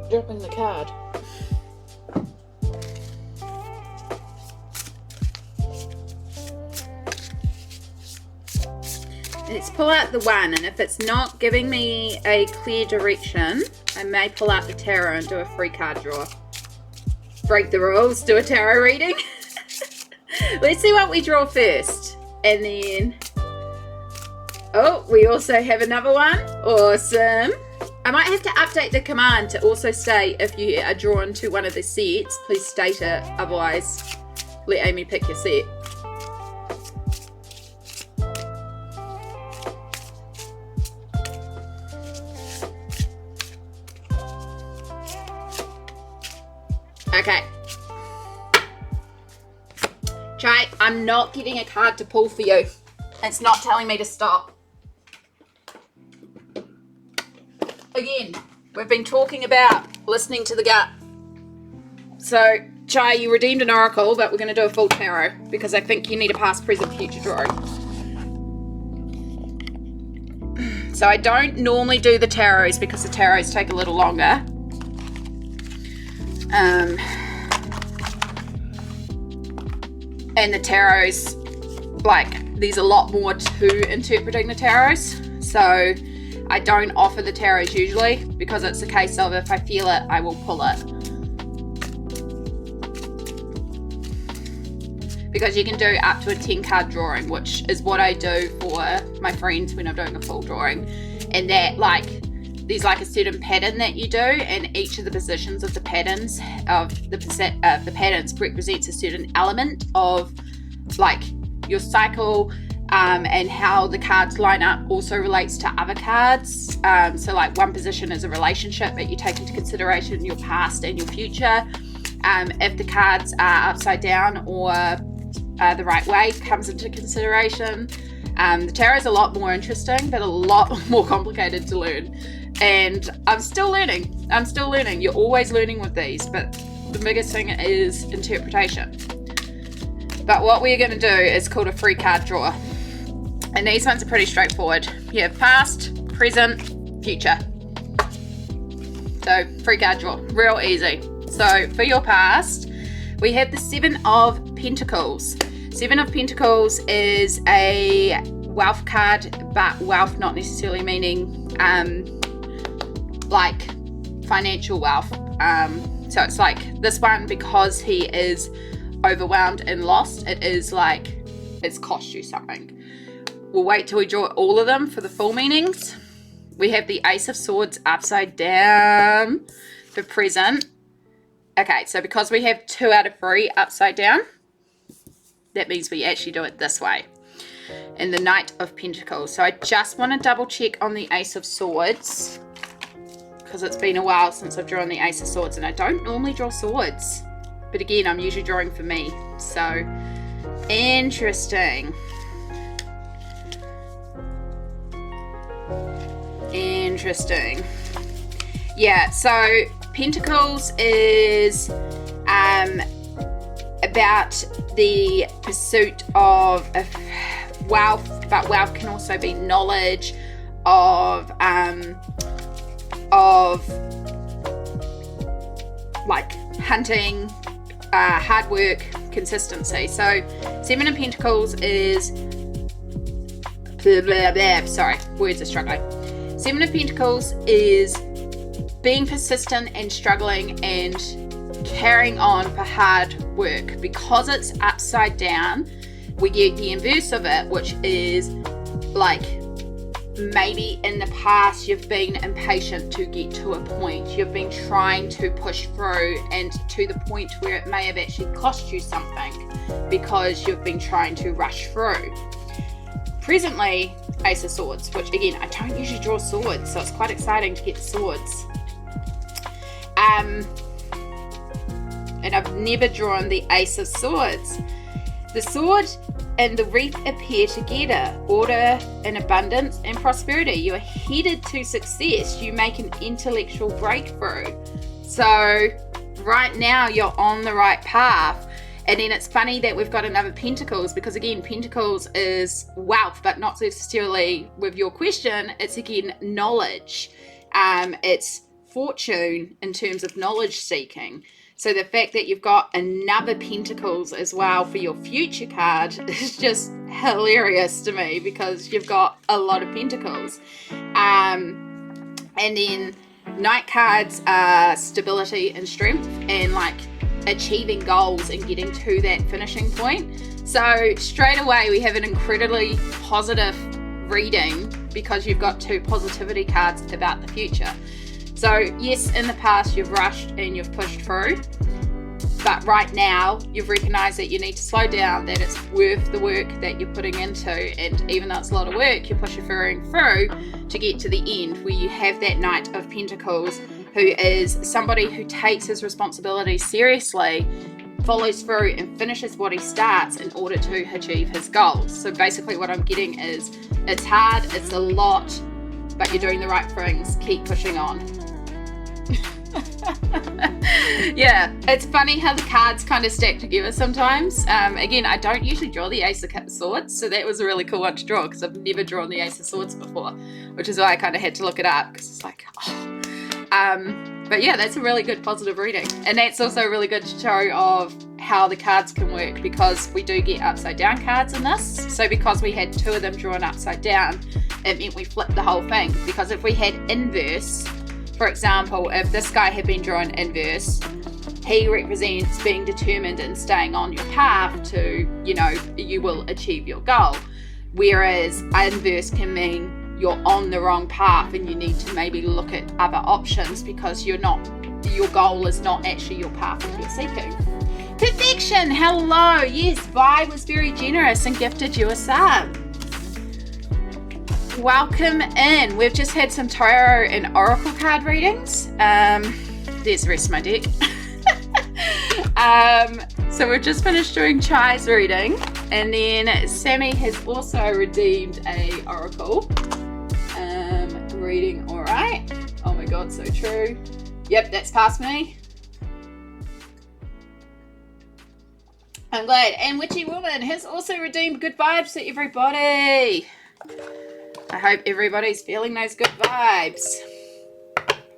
Dropping the card. Let's pull out the one, and if it's not giving me a clear direction, I may pull out the tarot and do a free card draw. Break the rules, do a tarot reading. Let's see what we draw first. And then, oh, we also have another one. Awesome. I might have to update the command to also say if you are drawn to one of the sets, please state it. Otherwise, let Amy pick your set. Okay. Chai, I'm not getting a card to pull for you. It's not telling me to stop. Again, we've been talking about listening to the gut. So, Chai, you redeemed an oracle, but we're going to do a full tarot because I think you need a past, present, future drawing. So I don't normally do the tarots because the tarots take a little longer. And the tarots, like, there's a lot more to interpreting the tarots, so I don't offer the tarots usually because it's a case of if I feel it, I will pull it. Because you can do up to a 10 card drawing, which is what I do for my friends when I'm doing a full drawing, and that, like, there's like a certain pattern that you do, and each of the positions of the patterns patterns represents a certain element of like your cycle, and how the cards line up also relates to other cards. So like one position is a relationship, but you take into consideration your past and your future. If the cards are upside down or the right way comes into consideration. The tarot is a lot more interesting, but a lot more complicated to learn. And I'm still learning. You're always learning with these, but the biggest thing is interpretation. But what we're going to do is called a free card draw. And these ones are pretty straightforward. You have past, present, future. So free card draw, real easy. So for your past, we have the 7 of Pentacles. 7 of Pentacles is a wealth card, but wealth not necessarily meaning like financial wealth. So it's like this one, because he is overwhelmed and lost, it is like it's cost you something. We'll wait till we draw all of them for the full meanings. We have the Ace of Swords upside down for present. Okay, so because we have 2 out of 3 upside down, that means we actually do it this way. and the Knight of Pentacles. So I just want to double check on the Ace of Swords, because it's been a while since I've drawn the Ace of Swords, and I don't normally draw swords, but again, I'm usually drawing for me. So interesting. Yeah, so Pentacles is about the pursuit of wealth, but wealth can also be knowledge of like hunting, hard work, consistency. So Seven of Pentacles is sorry, words are struggling. Seven of Pentacles is being persistent and struggling and carrying on for hard work. Because it's upside down, we get the inverse of it, which is like maybe in the past you've been impatient to get to a point. You've been trying to push through, and to the point where it may have actually cost you something because you've been trying to rush through. Presently, Ace of Swords, which again, I don't usually draw swords, so it's quite exciting to get the swords. And I've never drawn the Ace of Swords. The sword and the wreath appear together. Order and abundance and prosperity. You are headed to success. You make an intellectual breakthrough. So right now you're on the right path. And then it's funny that we've got another Pentacles, because again, Pentacles is wealth, but not necessarily with your question. It's again knowledge. It's fortune in terms of knowledge seeking. So the fact that you've got another Pentacles as well for your future card is just hilarious to me, because you've got a lot of Pentacles. And then Knight cards are stability and strength, and like achieving goals and getting to that finishing point. So straight away we have an incredibly positive reading, because you've got two positivity cards about the future. So yes, in the past you've rushed and you've pushed through, but right now you've recognized that you need to slow down, that it's worth the work that you're putting into, and even though it's a lot of work, you're pushing through to get to the end, where you have that Knight of Pentacles, who is somebody who takes his responsibility seriously, follows through and finishes what he starts in order to achieve his goals. So basically what I'm getting is, it's hard, it's a lot, but you're doing the right things. Keep pushing on. Yeah, it's funny how the cards kind of stack together sometimes. Again, I don't usually draw the Ace of Swords, so that was a really cool one to draw, because I've never drawn the Ace of Swords before, which is why I kind of had to look it up, because it's like, oh. But yeah, that's a really good positive reading, and that's also a really good show of how the cards can work, because we do get upside down cards in this. So because we had two of them drawn upside down, it meant we flipped the whole thing. Because if we had inverse, for example, if this guy had been drawn inverse, he represents being determined and staying on your path to, you know, you will achieve your goal. Whereas inverse can mean you're on the wrong path and you need to maybe look at other options, because your goal is not actually your path that you're seeking. Perfection, hello. Yes, Vi was very generous and gifted you a sub. Welcome in. We've just had some tarot and oracle card readings. There's the rest of my deck. So we've just finished doing Chai's reading, and then Sammy has also redeemed a oracle reading. All right. Oh my god, so true. Yep, that's past me. I'm glad. And Witchy Woman has also redeemed good vibes to everybody. I hope everybody's feeling those good vibes.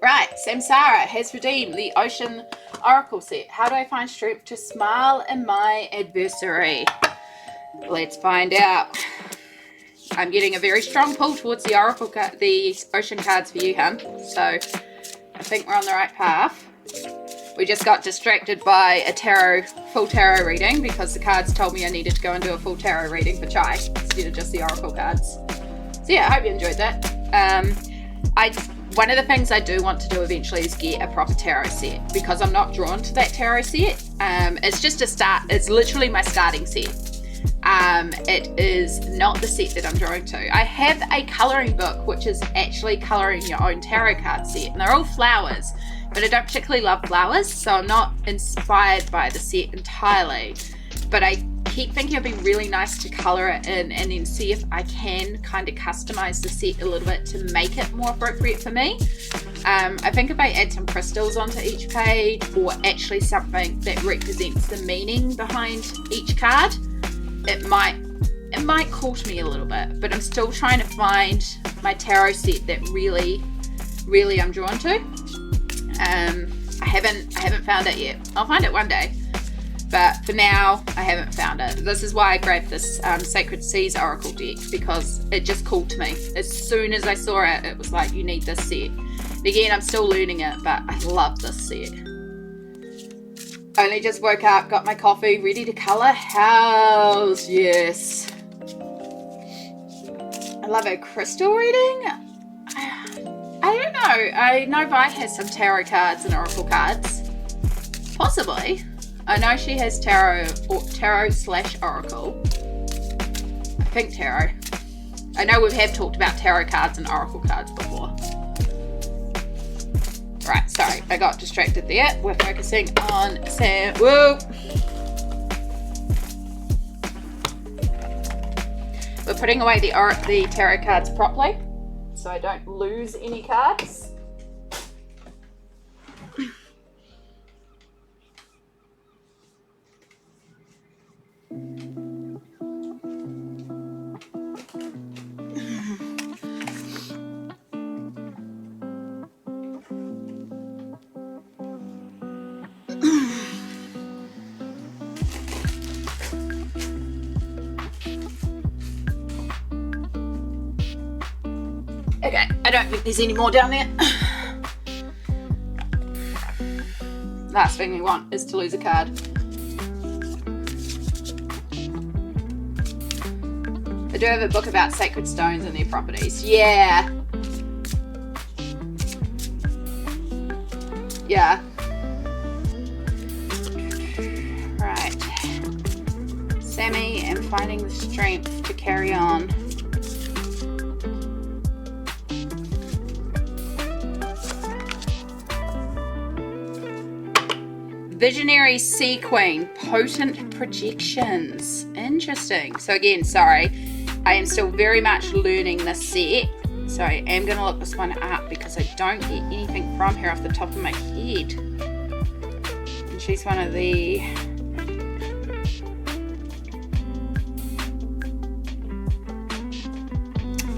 Right, Samsara has redeemed the Ocean Oracle set. How do I find strength to smile in my adversary? Let's find out. I'm getting a very strong pull towards the Oracle the Ocean cards for you, hun. So I think we're on the right path. We just got distracted by a full tarot reading, because the cards told me I needed to go and do a full tarot reading for Chai instead of just the Oracle cards. So yeah, I hope you enjoyed that. One of the things I do want to do eventually is get a proper tarot set, because I'm not drawn to that tarot set. It's just a start. It's literally my starting set. It is not the set that I'm drawing to. I have a colouring book which is actually colouring your own tarot card set, and they're all flowers, but I don't particularly love flowers, so I'm not inspired by the set entirely. But I keep thinking it'd be really nice to colour it in and then see if I can kind of customise the set a little bit to make it more appropriate for me. I think if I add some crystals onto each page, or actually something that represents the meaning behind each card, it might call to me a little bit. But I'm still trying to find my tarot set that really I'm drawn to. I haven't found it yet. I'll find it one day, but for now I haven't found it. This is why I grabbed this Sacred Seas Oracle deck, because it just called to me. As soon as I saw it, it was like, you need this set. Again, I'm still learning it, but I love this set. Only just woke up, got my coffee, ready to colour. Hells yes. I love a crystal reading. I don't know. I know Vi has some tarot cards and oracle cards. Possibly. I know she has tarot/oracle. I think tarot. I know we have talked about tarot cards and oracle cards before. Right, sorry, I got distracted there. We're focusing on Sam. Whoa! We're putting away the tarot cards properly, so I don't lose any cards. Okay, I don't think there's any more down there. Last thing we want is to lose a card. I do have a book about sacred stones and their properties. Yeah. Yeah. Right. Sammy and finding the strength to carry on. Visionary Sea Queen, potent projections. Interesting. So again, sorry, I am still very much learning this set. So I am going to look this one up because I don't get anything from her off the top of my head. And she's one of the...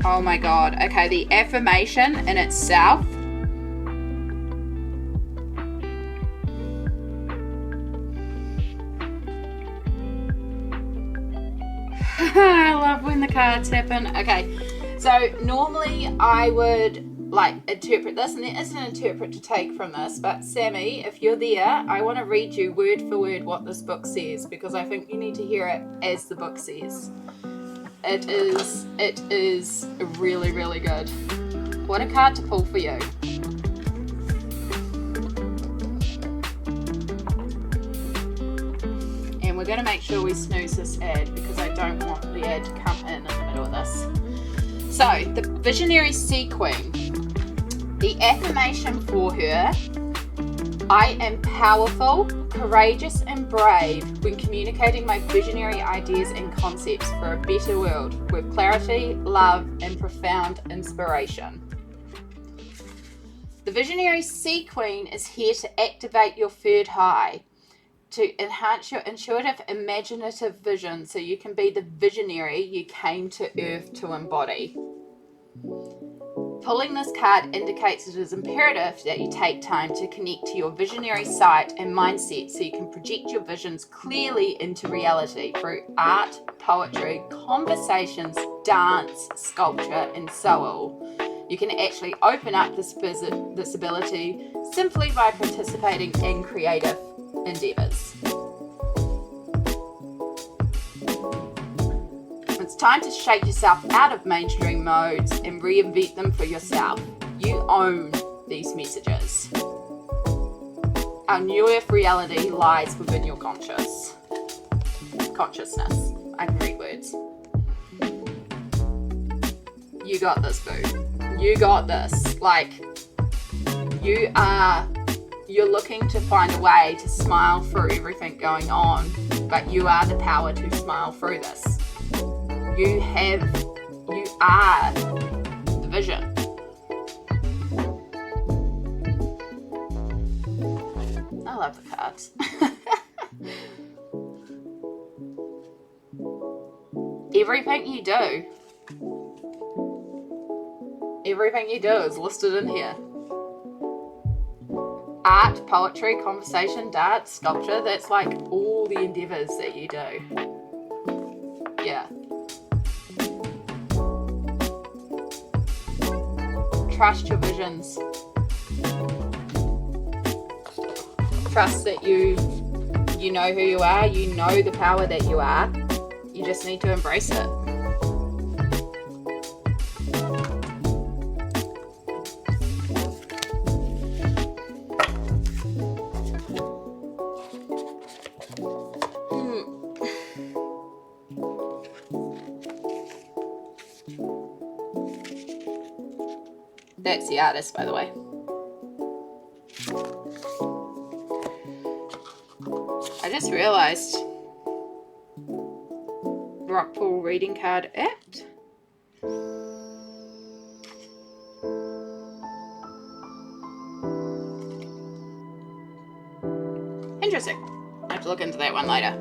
Oh my god. Okay, the affirmation in itself. I love when the cards happen. Okay, so normally I would like interpret this, and there is an interpret to take from this, but Sammy, if you're there, I want to read you word for word what this book says, because I think you need to hear it as the book says. It is really, really good. What a card to pull for you. We're going to make sure we snooze this ad because I don't want the ad to come in the middle of this. So, the Visionary Sea Queen. The affirmation for her: I am powerful, courageous and brave when communicating my visionary ideas and concepts for a better world with clarity, love and profound inspiration. The Visionary Sea Queen is here to activate your third eye, to enhance your intuitive, imaginative vision so you can be the visionary you came to Earth to embody. Pulling this card indicates it is imperative that you take time to connect to your visionary sight and mindset so you can project your visions clearly into reality through art, poetry, conversations, dance, sculpture, and so on. You can actually open up this ability simply by participating in creative endeavors. It's time to shake yourself out of mainstream modes and reinvent them for yourself. You own these messages. Our new earth reality lies within your consciousness. I can read words. You got this, boo. You got this. Like, you're looking to find a way to smile through everything going on, but you are the power to smile through this. You are the vision. I love the cards. Everything you do is listed in here. Art, poetry, conversation, dance, sculpture, that's like all the endeavours that you do. Yeah. Trust your visions. Trust that you know who you are, you know the power that you are. You just need to embrace it. That's the artist, by the way. I just realised Rockpool reading card act. Interesting. I have to look into that one later.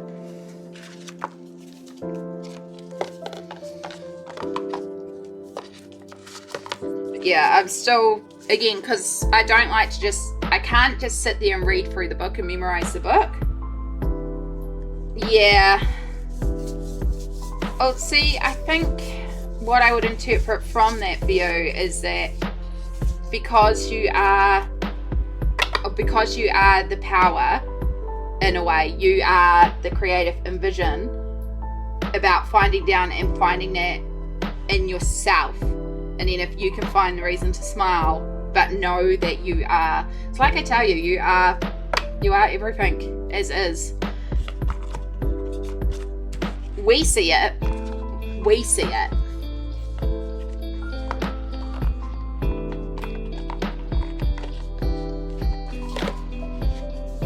Yeah, I'm still, again, because I don't like to I can't just sit there and read through the book and memorize the book. Yeah. Oh, see, I think what I would interpret from that view is that because you are the power, in a way, you are the creative envision about finding that in yourself. And then if you can find the reason to smile, but know that you are, it's like I tell you, you are everything as is. We see it.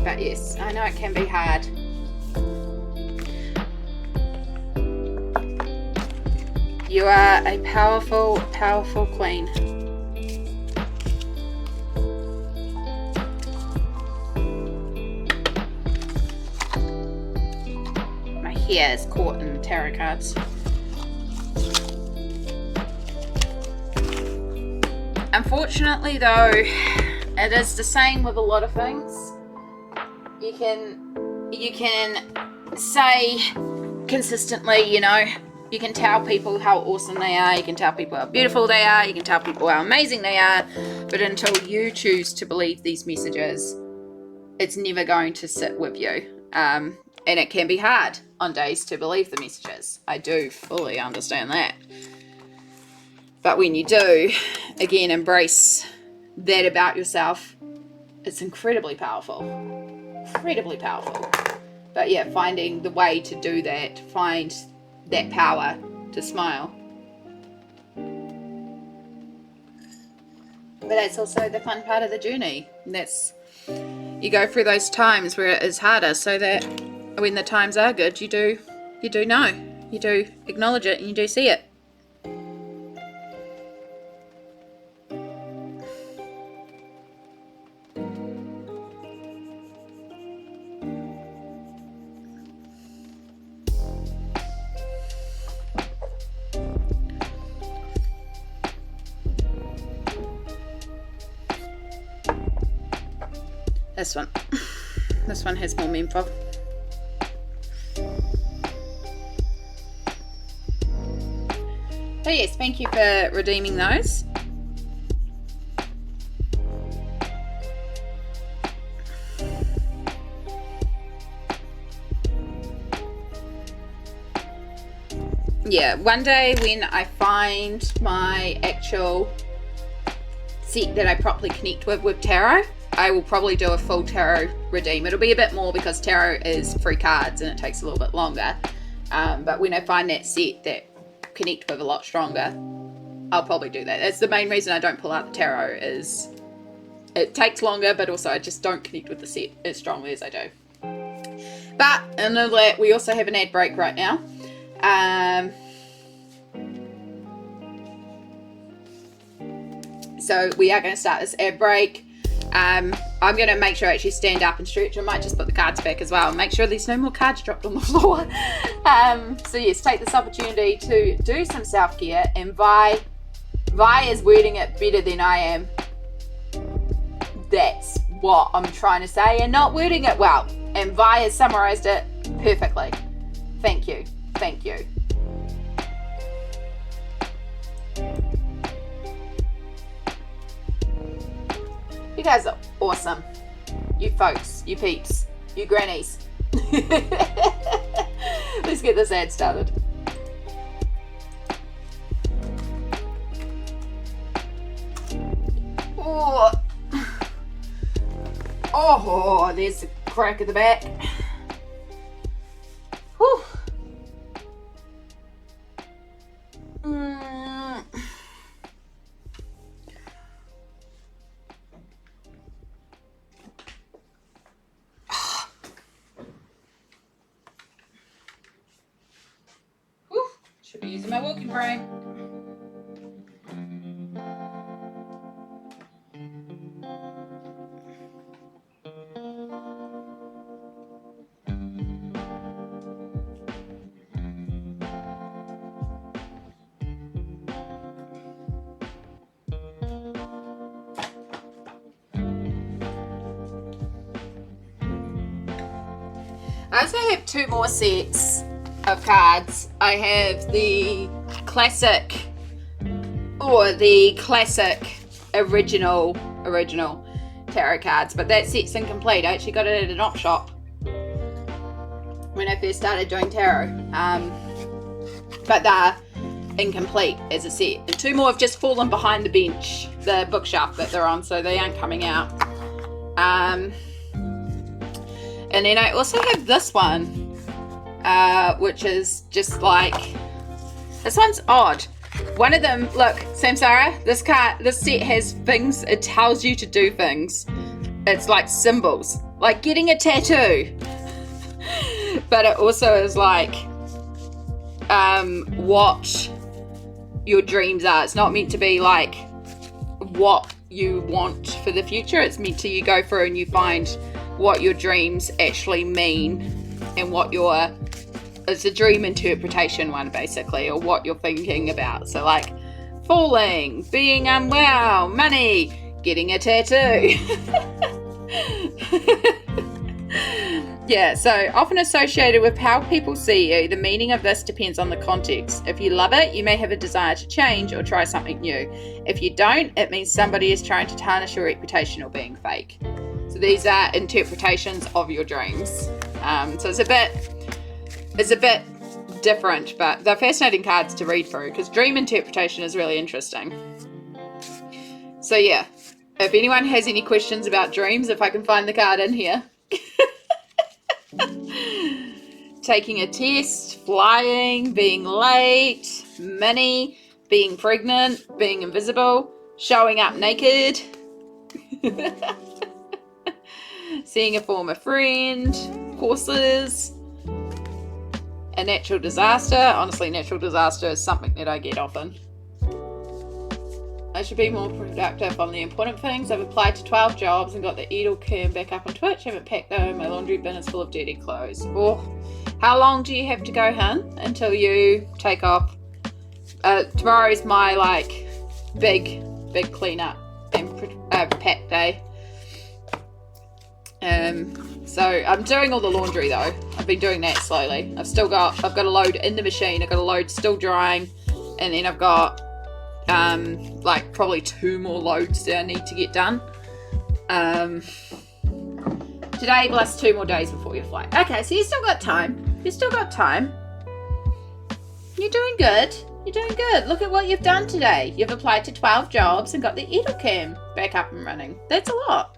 But yes, I know it can be hard. You are a powerful, powerful queen. My hair is caught in the tarot cards. Unfortunately, though, it is the same with a lot of things. You can say consistently, you can tell people how awesome they are, you can tell people how beautiful they are, you can tell people how amazing they are, but until you choose to believe these messages, it's never going to sit with you. And it can be hard on days to believe the messages. I do fully understand that. But when you do, again, embrace that about yourself, it's incredibly powerful. Incredibly powerful. But yeah, finding the way to do that, find that power to smile. But that's also the fun part of the journey. That's, you go through those times where it is harder, so that when the times are good, you do know, you do acknowledge it, and you do see it. This one has more info. So yes, thank you for redeeming those. Yeah, one day when I find my actual set that I properly connect with tarot, I will probably do a full tarot redeem. It'll be a bit more because tarot is 3 cards and it takes a little bit longer. But when I find that set that connect with a lot stronger, I'll probably do that. That's the main reason I don't pull out the tarot, is it takes longer, but also I just don't connect with the set as strongly as I do. But in that, we also have an ad break right now. So we are going to start this ad break. I'm going to make sure I actually stand up and stretch. I might just put the cards back as well. Make sure there's no more cards dropped on the floor. So yes, take this opportunity to do some self-care. And Vi is wording it better than I am. That's what I'm trying to say, and not wording it well. And Vi has summarized it perfectly. Thank you. Thank you. You guys are awesome. You folks, you peeps, you grannies. Let's get this ad started. Oh, there's a crack at the back. Whew. Should be using my walking frame. I also have two more sets of cards. I have the classic original tarot cards, but that set's incomplete. I actually got it at an op shop when I first started doing tarot, but they're incomplete as a set. And two more have just fallen behind the bench, the bookshelf that they're on, so they aren't coming out. And then I also have this one, which is just like, this one's odd. One of them, look, Samsara, this set has things, it tells you to do things. It's like symbols, like getting a tattoo. But it also is like, what your dreams are. It's not meant to be like what you want for the future. It's meant to, you go through and you find what your dreams actually mean and what it's a dream interpretation one basically, or what you're thinking about. So like falling, being unwell, money, getting a tattoo. Yeah, so often associated with how people see you, the meaning of this depends on the context. If you love it, you may have a desire to change or try something new. If you don't, it means somebody is trying to tarnish your reputation or being fake. So these are interpretations of your dreams. So it's a bit different, but they're fascinating cards to read through because dream interpretation is really interesting. So yeah, if anyone has any questions about dreams, if I can find the card in here. Taking a test, flying, being late, money, being pregnant, being invisible, showing up naked, seeing a former friend, horses, a natural disaster. Honestly, natural disaster is something that I get often. I should be more productive on the important things. I've applied to 12 jobs and got the Edel Kerm back up on Twitch. Haven't packed though. My laundry bin is full of dirty clothes. Oh, how long do you have to go, hun, until you take off? Tomorrow's my like big cleanup and pack day. So I'm doing all the laundry though. I've been doing that slowly. I've got a load in the machine. I've got a load still drying, and then I've got like probably 2 more loads that I need to get done. Today plus 2 more days before your flight. Okay, so you still got time. You're doing good. Look at what you've done today. You've applied to 12 jobs and got the Edelcam back up and running. That's a lot.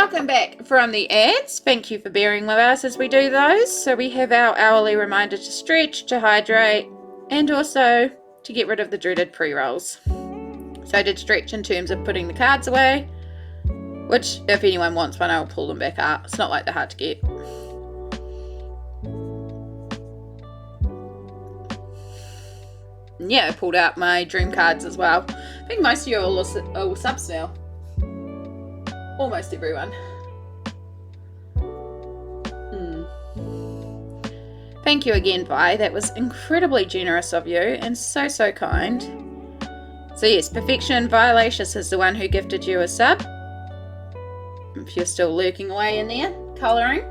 Welcome back from the ads. Thank you for bearing with us as we do those. So we have our hourly reminder to stretch, to hydrate, and also to get rid of the dreaded pre-rolls. So I did stretch in terms of putting the cards away, which if anyone wants one, I'll pull them back out. It's not like they're hard to get. And yeah, I pulled out my dream cards as well. I think most of you are all subs now. Almost everyone. Thank you again, Vi. That was incredibly generous of you and so, so kind. So yes, Perfection Violacious is the one who gifted you a sub. If you're still lurking away in there, colouring.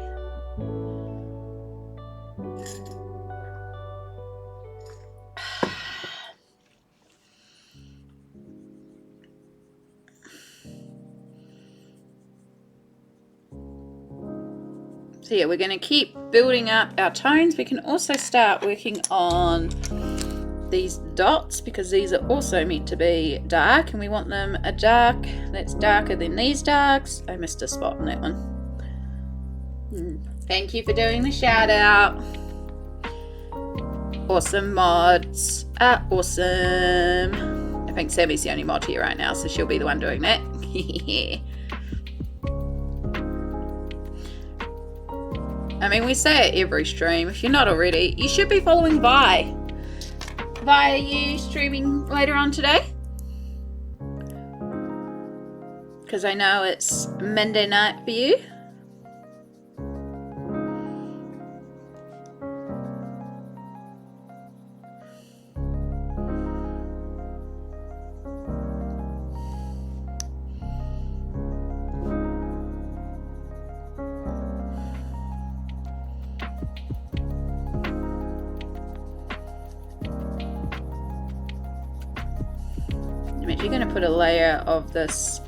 So yeah, we're going to keep building up our tones. We can also start working on these dots because these are also meant to be dark and we want them a dark that's darker than these darks. I missed a spot on that one. Thank you for doing the shout out. Awesome mods are awesome. I think Sammy's the only mod here right now, so she'll be the one doing that. I mean, we say it every stream. If you're not already, you should be following Vi. Vi, are you streaming later on today? Because I know it's Monday night for you. You're going to put a layer of this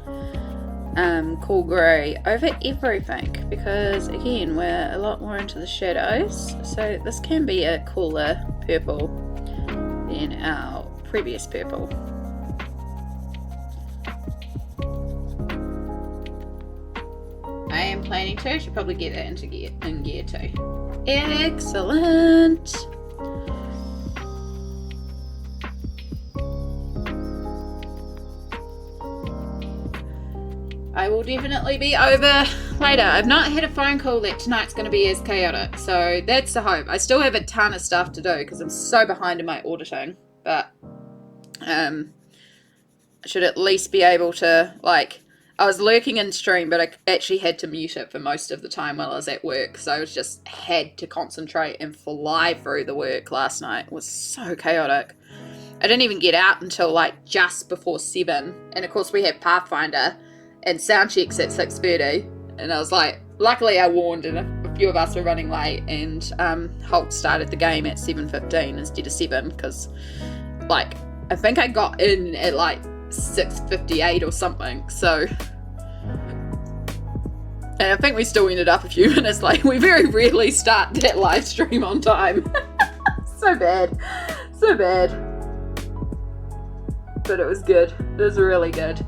cool grey over everything because again we're a lot more into the shadows, so this can be a cooler purple than our previous purple. I am planning to. I should probably get that into gear too. Excellent. I will definitely be over later. I've not had a phone call that tonight's going to be as chaotic, so that's the hope. I still have a ton of stuff to do because I'm so behind in my auditing, but I should at least be able to, like, I was lurking in stream, but I actually had to mute it for most of the time while I was at work, so I just had to concentrate and fly through the work last night. It was so chaotic. I didn't even get out until like just before 7, and of course we have Pathfinder and sound checks at 6:30, and I was like, luckily I warned and a few of us were running late, and Holt started the game at 7:15 instead of 7 because like I think I got in at like 6:58 or something, so, and I think we still ended up a few minutes late. We very rarely start that live stream on time. So bad, but it was good. It was really good.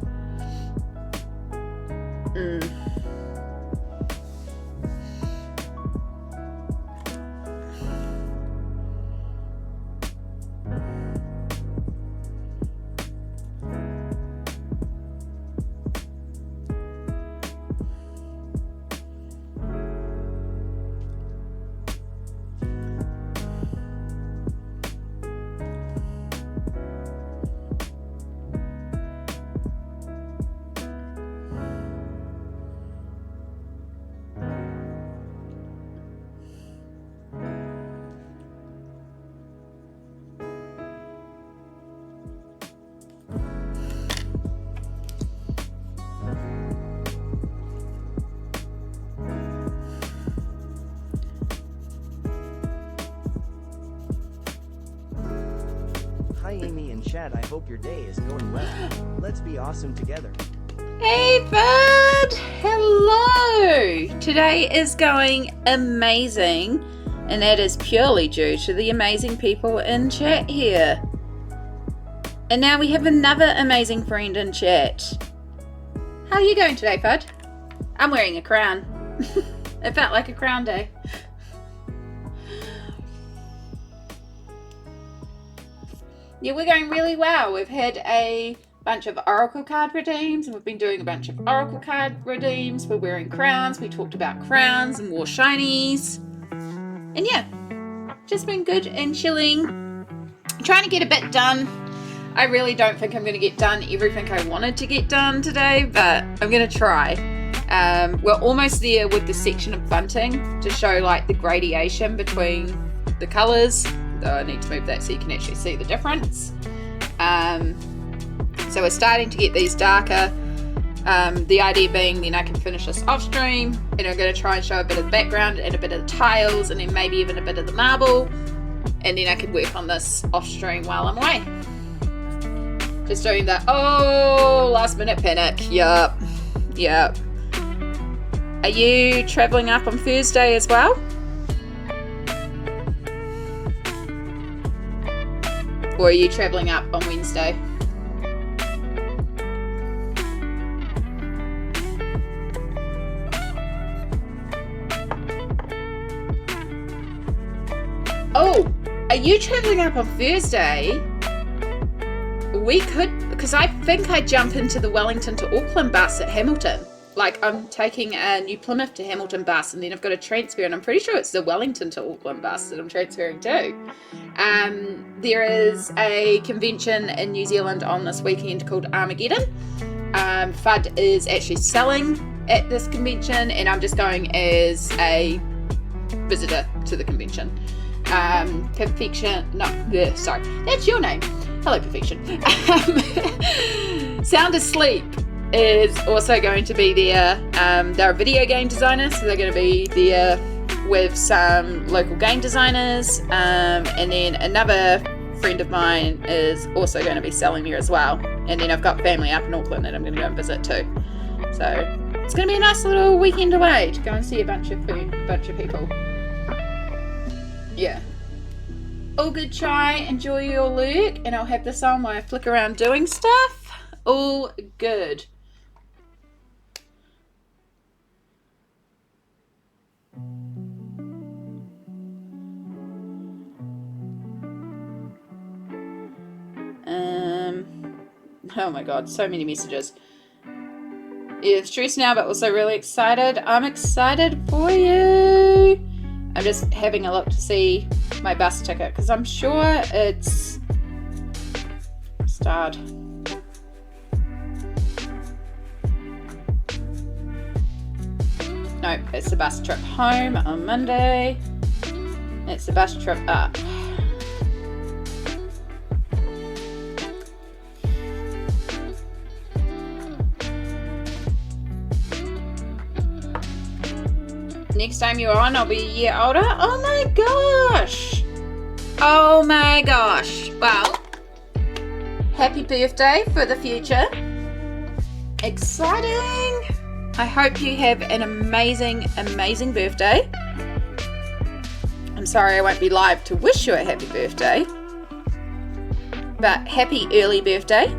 Hi Amy and Chad, I hope your day is going well. Let's be awesome together. Hey bud! Hello! Today is going amazing, and that is purely due to the amazing people in chat here. And now we have another amazing friend in chat. How are you going today, bud? I'm wearing a crown. It felt like a crown day. Yeah, we're going really well. We've had a bunch of oracle card redeems, and we've been doing a bunch of oracle card redeems. We're wearing crowns. We talked about crowns and wore shinies. And yeah, just been good and chilling. Trying to get a bit done. I really don't think I'm going to get done everything I wanted to get done today, but I'm going to try. We're almost there with the section of bunting to show like the gradation between the colours. Though I need to move that so you can actually see the difference. So we're starting to get these darker. The idea being then I can finish this off stream, and I'm going to try and show a bit of the background and a bit of the tiles, and then maybe even a bit of the marble, and then I can work on this off stream while I'm away. Just doing that. Oh, last minute panic. Yup. Are you travelling up on Thursday as well? Or are you travelling up on Wednesday? Oh, are you travelling up on Thursday? We could, because I think I jump into the Wellington to Auckland bus at Hamilton. Like, I'm taking a New Plymouth to Hamilton bus, and then I've got to transfer, and I'm pretty sure it's the Wellington to Auckland bus that I'm transferring to. There is a convention in New Zealand on this weekend called Armageddon. FUD is actually selling at this convention, and I'm just going as a visitor to the convention. Perfection, no, sorry, that's your name. Hello, Perfection. Sound Asleep is also going to be there. They're a video game designer, so they're going to be there with some local game designers, and then another friend of mine is also going to be selling there as well. And then I've got family up in Auckland that I'm going to go and visit too. So it's going to be a nice little weekend away to go and see a bunch of people. Yeah. All good, Chai. Enjoy your lurk, and I'll have this on while I flick around doing stuff. All good. Oh my god, so many messages. Yeah, stressed now, but also really excited. I'm excited for you. I'm just having a look to see my bus ticket, because I'm sure it's starred. Nope, it's the bus trip home on Monday. It's the bus trip up. Next time you're on, I'll be a year older. Oh my gosh. Oh my gosh. Well, happy birthday for the future. Exciting. I hope you have an amazing, amazing birthday. I'm sorry I won't be live to wish you a happy birthday, but happy early birthday.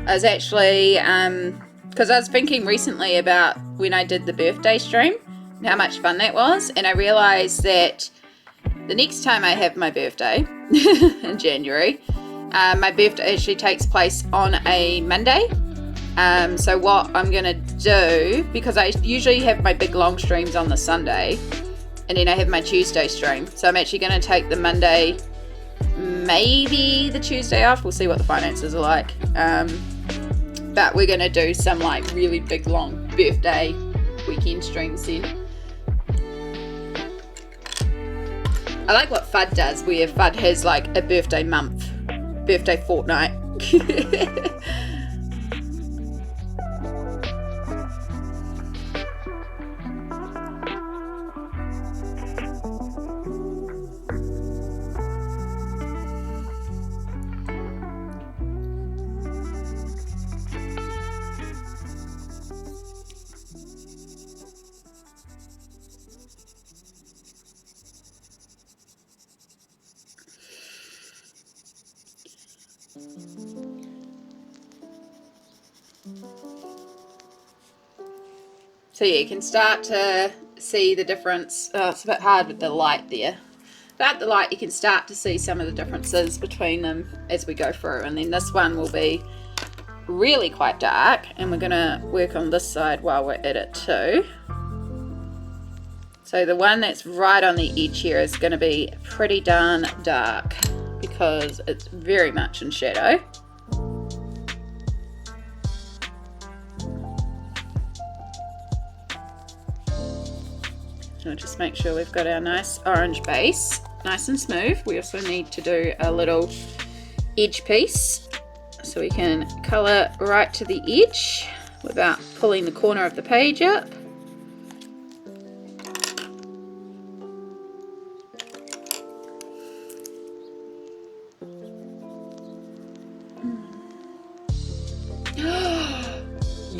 I was actually, because I was thinking recently about when I did the birthday stream and how much fun that was, and I realised that the next time I have my birthday in January, my birthday actually takes place on a Monday. So what I'm going to do, because I usually have my big long streams on the Sunday, and then I have my Tuesday stream, so I'm actually going to take the Monday, maybe the Tuesday off. We'll see what the finances are like. But we're going to do some like really big long birthday weekend streams then. I like what FUD does, where FUD has like a birthday month, birthday fortnight. So yeah, you can start to see the difference. Oh, it's a bit hard with the light there. Without the light, you can start to see some of the differences between them as we go through. And then this one will be really quite dark, and we're going to work on this side while we're at it too. So the one that's right on the edge here is going to be pretty darn dark because it's very much in shadow. We'll just make sure we've got our nice orange base, nice and smooth. We also need to do a little edge piece so we can colour right to the edge without pulling the corner of the page up.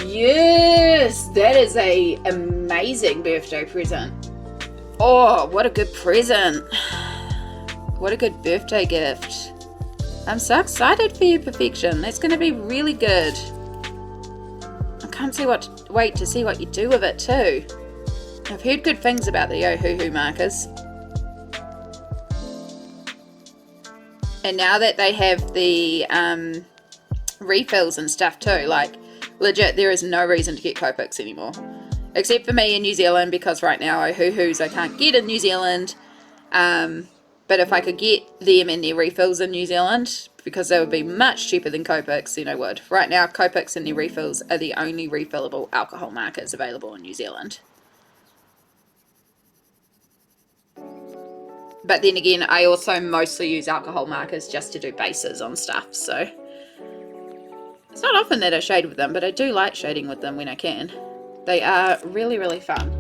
Yes, that is a amazing birthday present. Oh, what a good present. What a good birthday gift. I'm so excited for your perfection. That's going to be really good. I can't wait to see what you do with it too. I've heard good things about the Ohuhu markers. And now that they have the refills and stuff too, like legit, there is no reason to get Copics anymore. Except for me in New Zealand, because right now Ohuhus I can't get in New Zealand. But if I could get them and their refills in New Zealand, because they would be much cheaper than Copics, then I would. Right now, Copics and their refills are the only refillable alcohol markers available in New Zealand. But then again, I also mostly use alcohol markers just to do bases on stuff, so it's not often that I shade with them, but I do like shading with them when I can. They are really, really fun.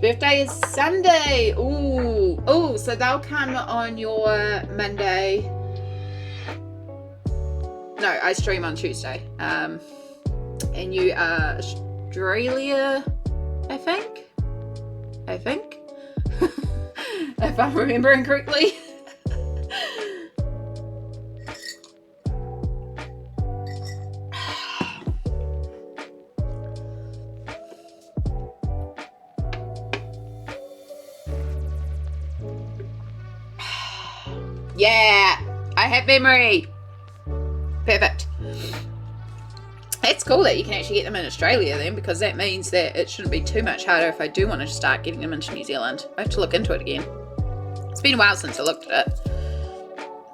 Birthday is Sunday. Ooh, so they'll come on your Monday. No, I stream on Tuesday. And you are Australia, I think. If I'm remembering correctly. Yeah, I have memory. Perfect. It's cool that you can actually get them in Australia then, because that means that it shouldn't be too much harder if I do want to start getting them into New Zealand. I have to look into it again. It's been a while since I looked at it.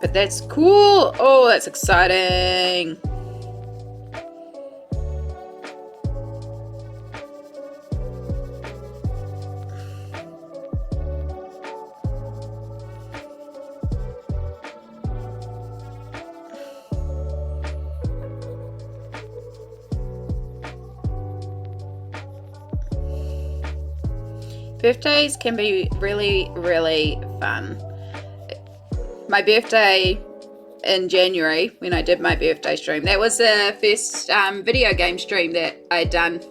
But that's cool. Oh, that's exciting. Birthdays can be really, really fun. My birthday in January, when I did my birthday stream, that was the first video game stream that I'd done.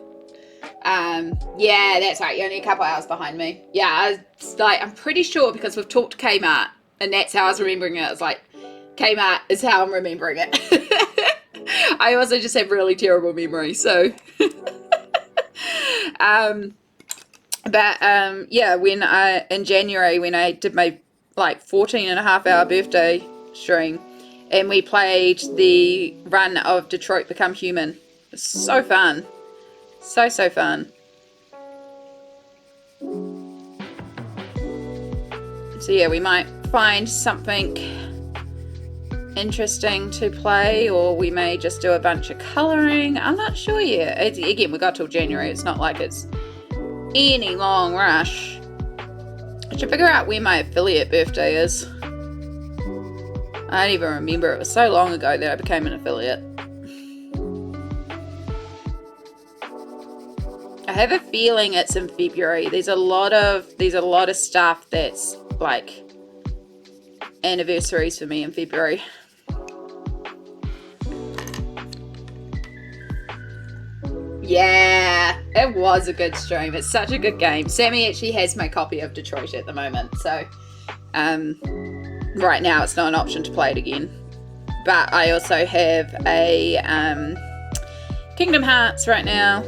Yeah, that's right. You're only a couple hours behind me. Yeah, I'm pretty sure, because we've talked to Kmart, and that's how I was remembering it. It's like, Kmart is how I'm remembering it. I also just have really terrible memory, so... yeah, in January, when I did my 14.5-hour birthday stream, and we played the run of Detroit Become Human. It was so fun. So fun. So yeah, we might find something interesting to play, or we may just do a bunch of colouring. I'm not sure yet. Again, we got till January. It's not like it's any long rush. I should figure out where my affiliate birthday is. I don't even remember. It was so long ago that I became an affiliate. I have a feeling it's in February. There's a lot of stuff that's like anniversaries for me in February. Yeah, it was a good stream. It's such a good game. Sammy actually has my copy of Detroit at the moment, so right now it's not an option to play it again. But I also have a Kingdom Hearts right now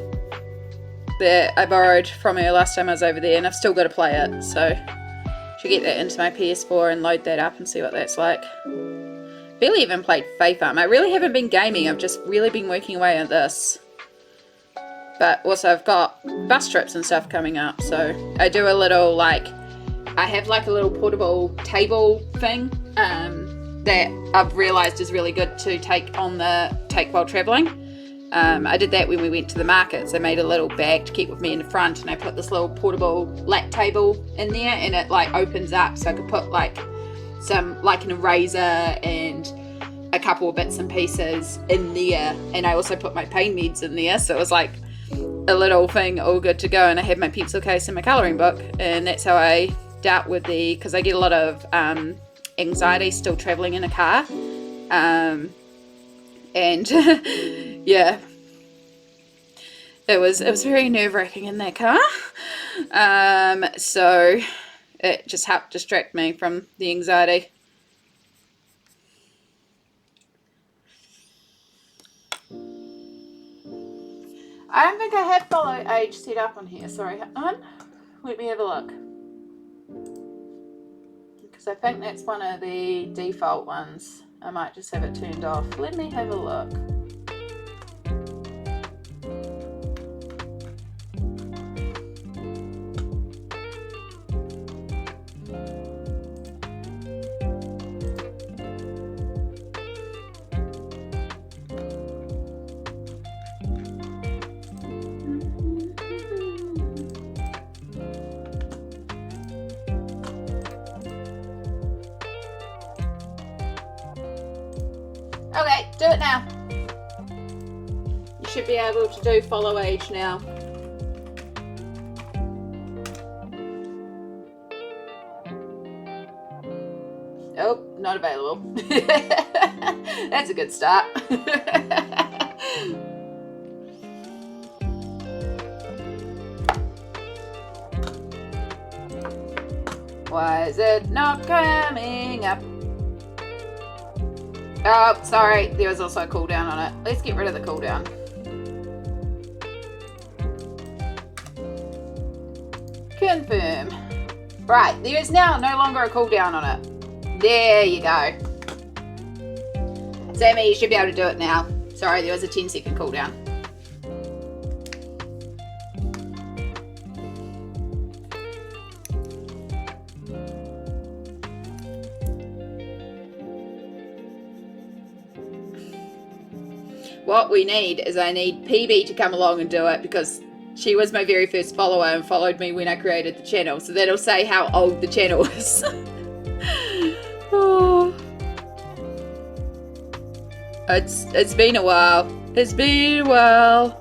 that I borrowed from her last time I was over there, and I've still got to play it, so should get that into my PS4 and load that up and see what that's like. Barely even played Fae Farm. I really haven't been gaming, I've just really been working away on this. But also I've got bus trips and stuff coming up, so I do a little, like, I have like a little portable table thing that I've realised is really good to take while travelling. I did that when we went to the markets. I made a little bag to keep with me in the front, and I put this little portable lap table in there, and it like opens up, so I could put like some, like an eraser and a couple of bits and pieces in there, and I also put my pain meds in there, so it was like a little thing all good to go. And I had my pencil case and my colouring book, and that's how I dealt with because I get a lot of anxiety still travelling in a car, and yeah, it was very nerve-wracking in that car, so it just helped distract me from the anxiety. I don't think I have follow age set up on here. Sorry, let me have a look, because I think that's one of the default ones. I might just have it turned off. Let me have a look. Okay, do it now. You should be able to do follow age now. Oh, not available. That's a good start. Why is it not coming up? Oh, sorry, there was also a cooldown on it. Let's get rid of the cooldown. Confirm. Right, there is now no longer a cooldown on it. There you go. Sammy, you should be able to do it now. Sorry, there was a 10-second cooldown. What we need is I need PB to come along and do it, because she was my very first follower and followed me when I created the channel. So that'll say how old the channel is. Oh. It's been a while. It's been a while.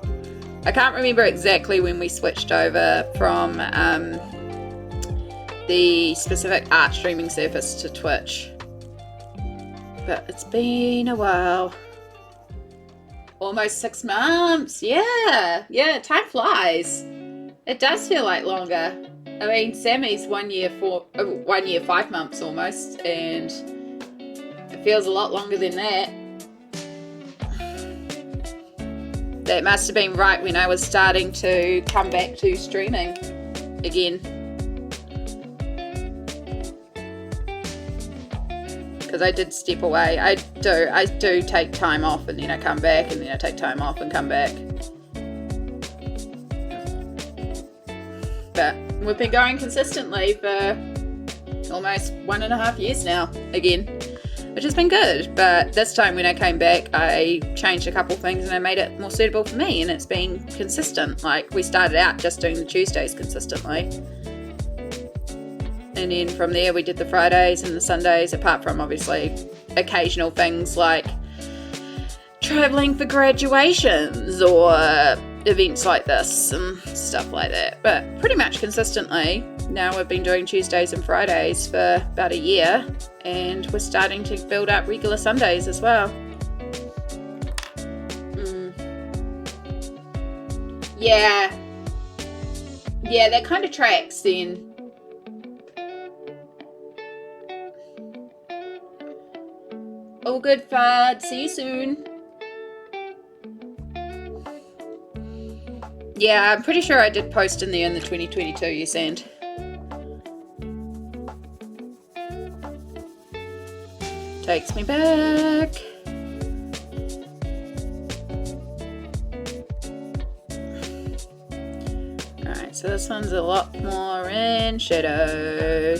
I can't remember exactly when we switched over from the specific art streaming service to Twitch. But it's been a while. Almost 6 months. Yeah, time flies. It does feel like longer. I mean, Sammy's 1 year 5 months almost, and it feels a lot longer than that. That must have been right when I was starting to come back to streaming again. Because I did step away. I do take time off, and then I come back, and then I take time off and come back. But we've been going consistently for almost 1.5 years now again, which has been good. But this time when I came back, I changed a couple things and I made it more suitable for me, and it's been consistent. Like, we started out just doing the Tuesdays consistently, and then from there we did the Fridays and the Sundays, apart from obviously occasional things like traveling for graduations or events like this and stuff like that. But pretty much consistently now we've been doing Tuesdays and Fridays for about a year, and we're starting to build up regular Sundays as well. Yeah, that kind of tracks then. All good, Fad. See you soon. Yeah, I'm pretty sure I did post in there in the 2022 you sent. Takes me back. Alright, so this one's a lot more in shadow.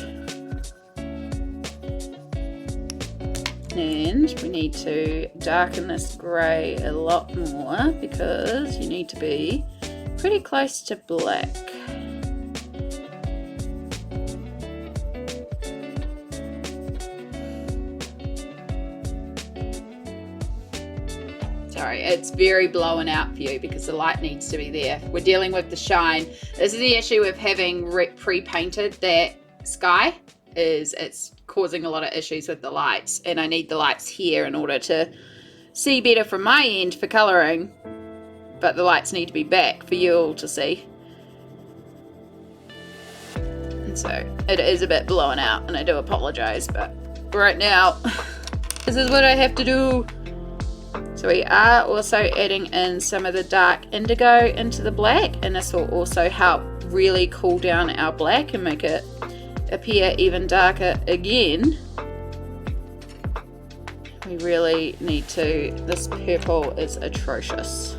And we need to darken this grey a lot more because you need to be pretty close to black. Sorry, it's very blown out for you because the light needs to be there. We're dealing with the shine. This is the issue with having pre-painted that sky, is it's causing a lot of issues with the lights, and I need the lights here in order to see better from my end for colouring, but the lights need to be back for you all to see. And so it is a bit blown out, and I do apologise, but right now this is what I have to do. So we are also adding in some of the dark indigo into the black, and this will also help really cool down our black and make it appear even darker again. We really need to, this purple is atrocious.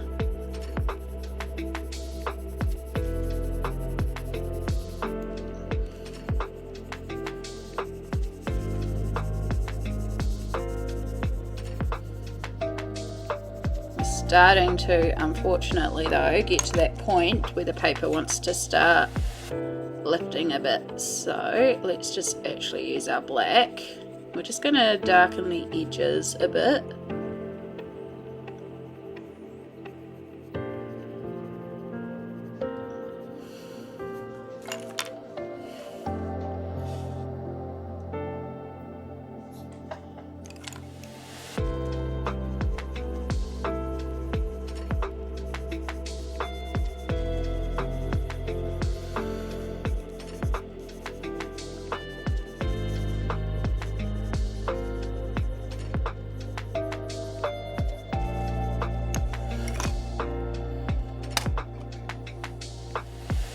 Starting to, unfortunately though, get to that point where the paper wants to start lifting a bit. So let's just actually use our black. We're just going to darken the edges a bit.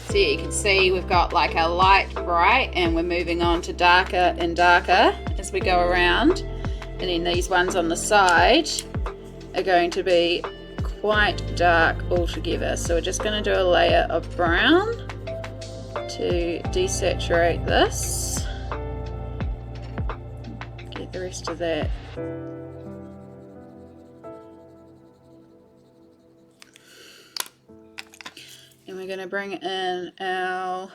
So yeah, you can see we've got like a light, bright, and we're moving on to darker and darker as we go around. And then these ones on the side are going to be quite dark altogether. So we're just going to do a layer of brown to desaturate this. Get the rest of that. And we're going to bring in our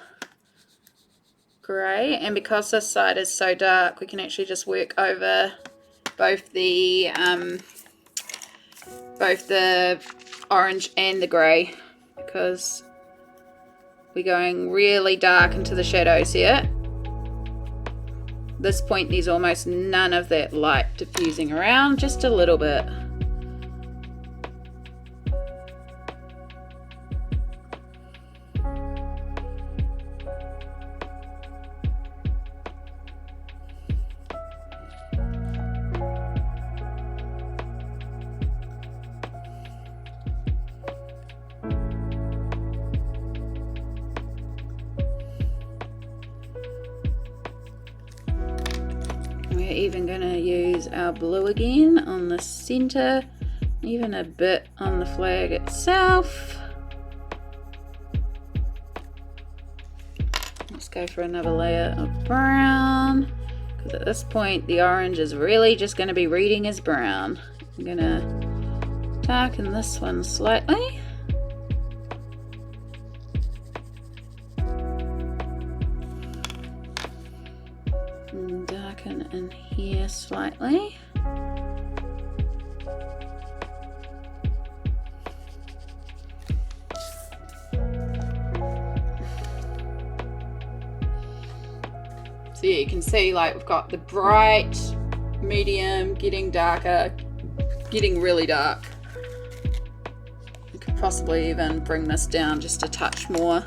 grey, and because this side is so dark we can actually just work over both the orange and the grey, because we're going really dark into the shadows here. At this point there's almost none of that light diffusing around, just a little bit. We're even going to use our blue again on the center, even a bit on the flag itself. Let's go for another layer of brown, because at this point the orange is really just going to be reading as brown. I'm going to darken this one slightly. And darken in here slightly. So yeah, you can see like we've got the bright, medium, getting darker, getting really dark. We could possibly even bring this down just a touch more.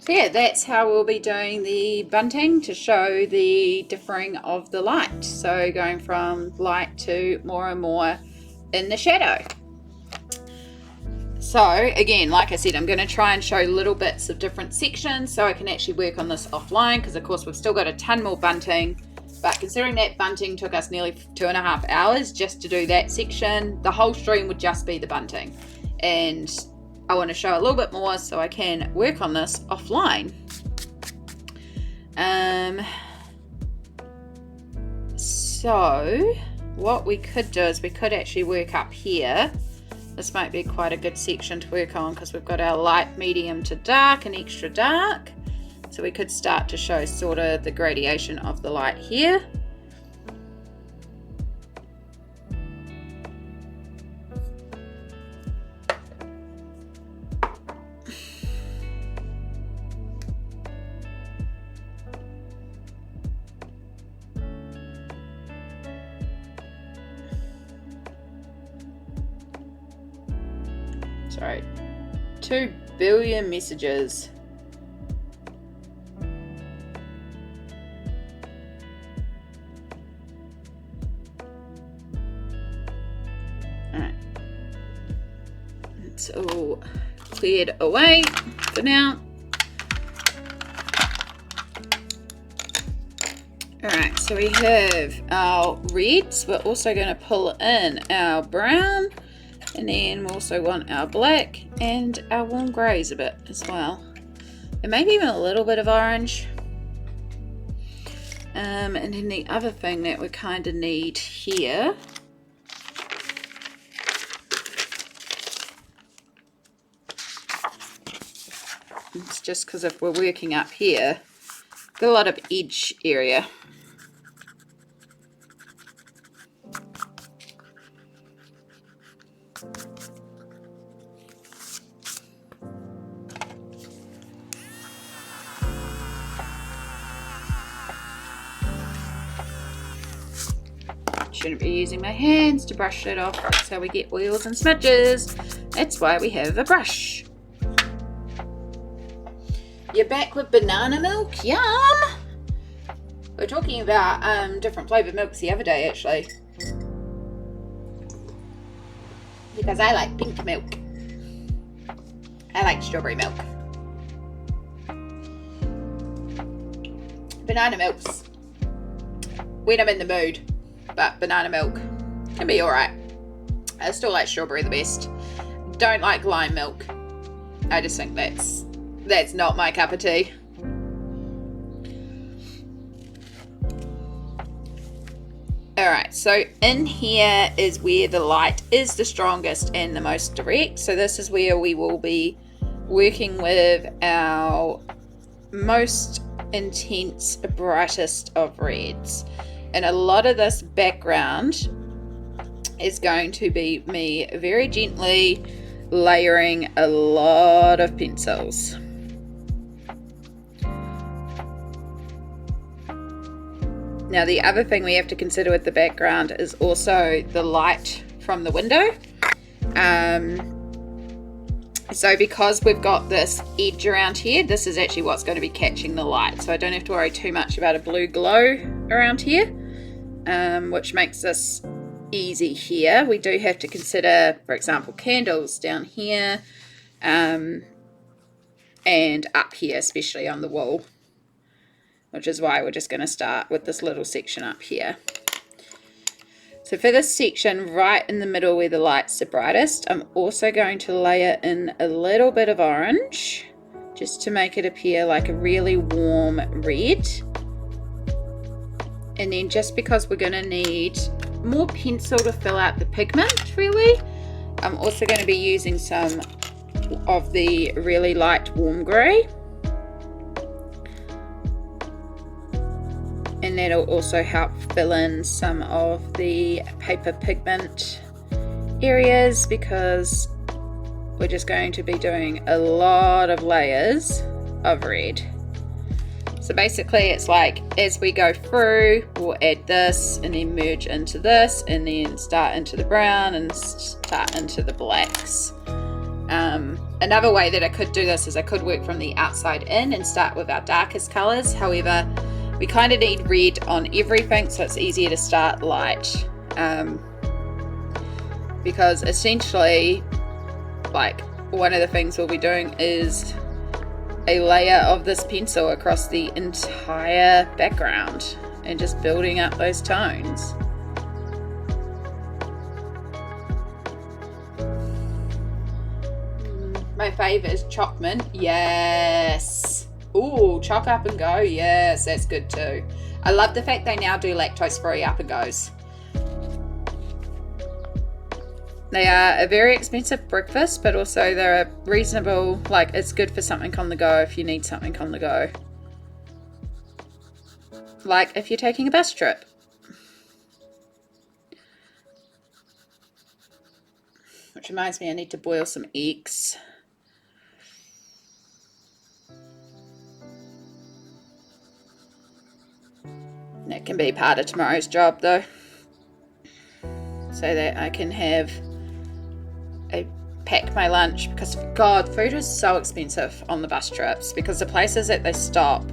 So yeah, that's how we'll be doing the bunting to show the differing of the light. So going from light to more and more in the shadow. So again, like I said, I'm going to try and show little bits of different sections so I can actually work on this offline, because of course we've still got a ton more bunting. But considering that bunting took us nearly 2.5 hours just to do that section, the whole stream would just be the bunting. And I want to show a little bit more so I can work on this offline. So what we could do is we could actually work up here. This might be quite a good section to work on because we've got our light, medium to dark and extra dark. So we could start to show sort of the gradation of the light here. Sorry, 2 billion messages. Alright, it's all cleared away for now. Alright, so we have our reds. We're also going to pull in our brown. And then we also want our black and our warm greys a bit as well. And maybe even a little bit of orange. And then the other thing that we kind of need here it's just because if we're working up here, got a lot of edge area. Shouldn't be using my hands to brush it off. That's how we get oils and smudges. That's why we have a brush. You're back with banana milk? Yum! We were talking about different flavoured milks the other day actually. Because I like pink milk. I like strawberry milk. Banana milks, when I'm in the mood. But banana milk can be alright. I still like strawberry the best. Don't like lime milk. I just think that's not my cup of tea. Alright, so in here is where the light is the strongest and the most direct. So this is where we will be working with our most intense, brightest of reds. And a lot of this background is going to be me very gently layering a lot of pencils. Now the other thing we have to consider with the background is also the light from the window. So because we've got this edge around here, this is actually what's going to be catching the light. So I don't have to worry too much about a blue glow around here, which makes this easy here. We do have to consider, for example, candles down here and up here, especially on the wall, which is why we're just going to start with this little section up here. So for this section right in the middle where the light's the brightest, I'm also going to layer in a little bit of orange just to make it appear like a really warm red. And then just because we're going to need more pencil to fill out the pigment really, I'm also going to be using some of the really light warm grey. And that'll also help fill in some of the paper pigment areas because we're just going to be doing a lot of layers of red. So basically it's like as we go through, we'll add this and then merge into this and then start into the brown and start into the blacks. Another way that I could do this is I could work from the outside in and start with our darkest colors. However, we kind of need red on everything, so it's easier to start light. Because essentially, like, one of the things we'll be doing is a layer of this pencil across the entire background and just building up those tones. My favourite is chalk mint. Yes. Ooh, chalk up and go. Yes, that's good too. I love the fact they now do lactose free up and goes. They are a very expensive breakfast, but also they're a reasonable, like, it's good for something on the go if you need something on the go. Like if you're taking a bus trip. Which reminds me, I need to boil some eggs. That can be part of tomorrow's job though, so that I can pack my lunch, because God, food is so expensive on the bus trips because the places that they stop,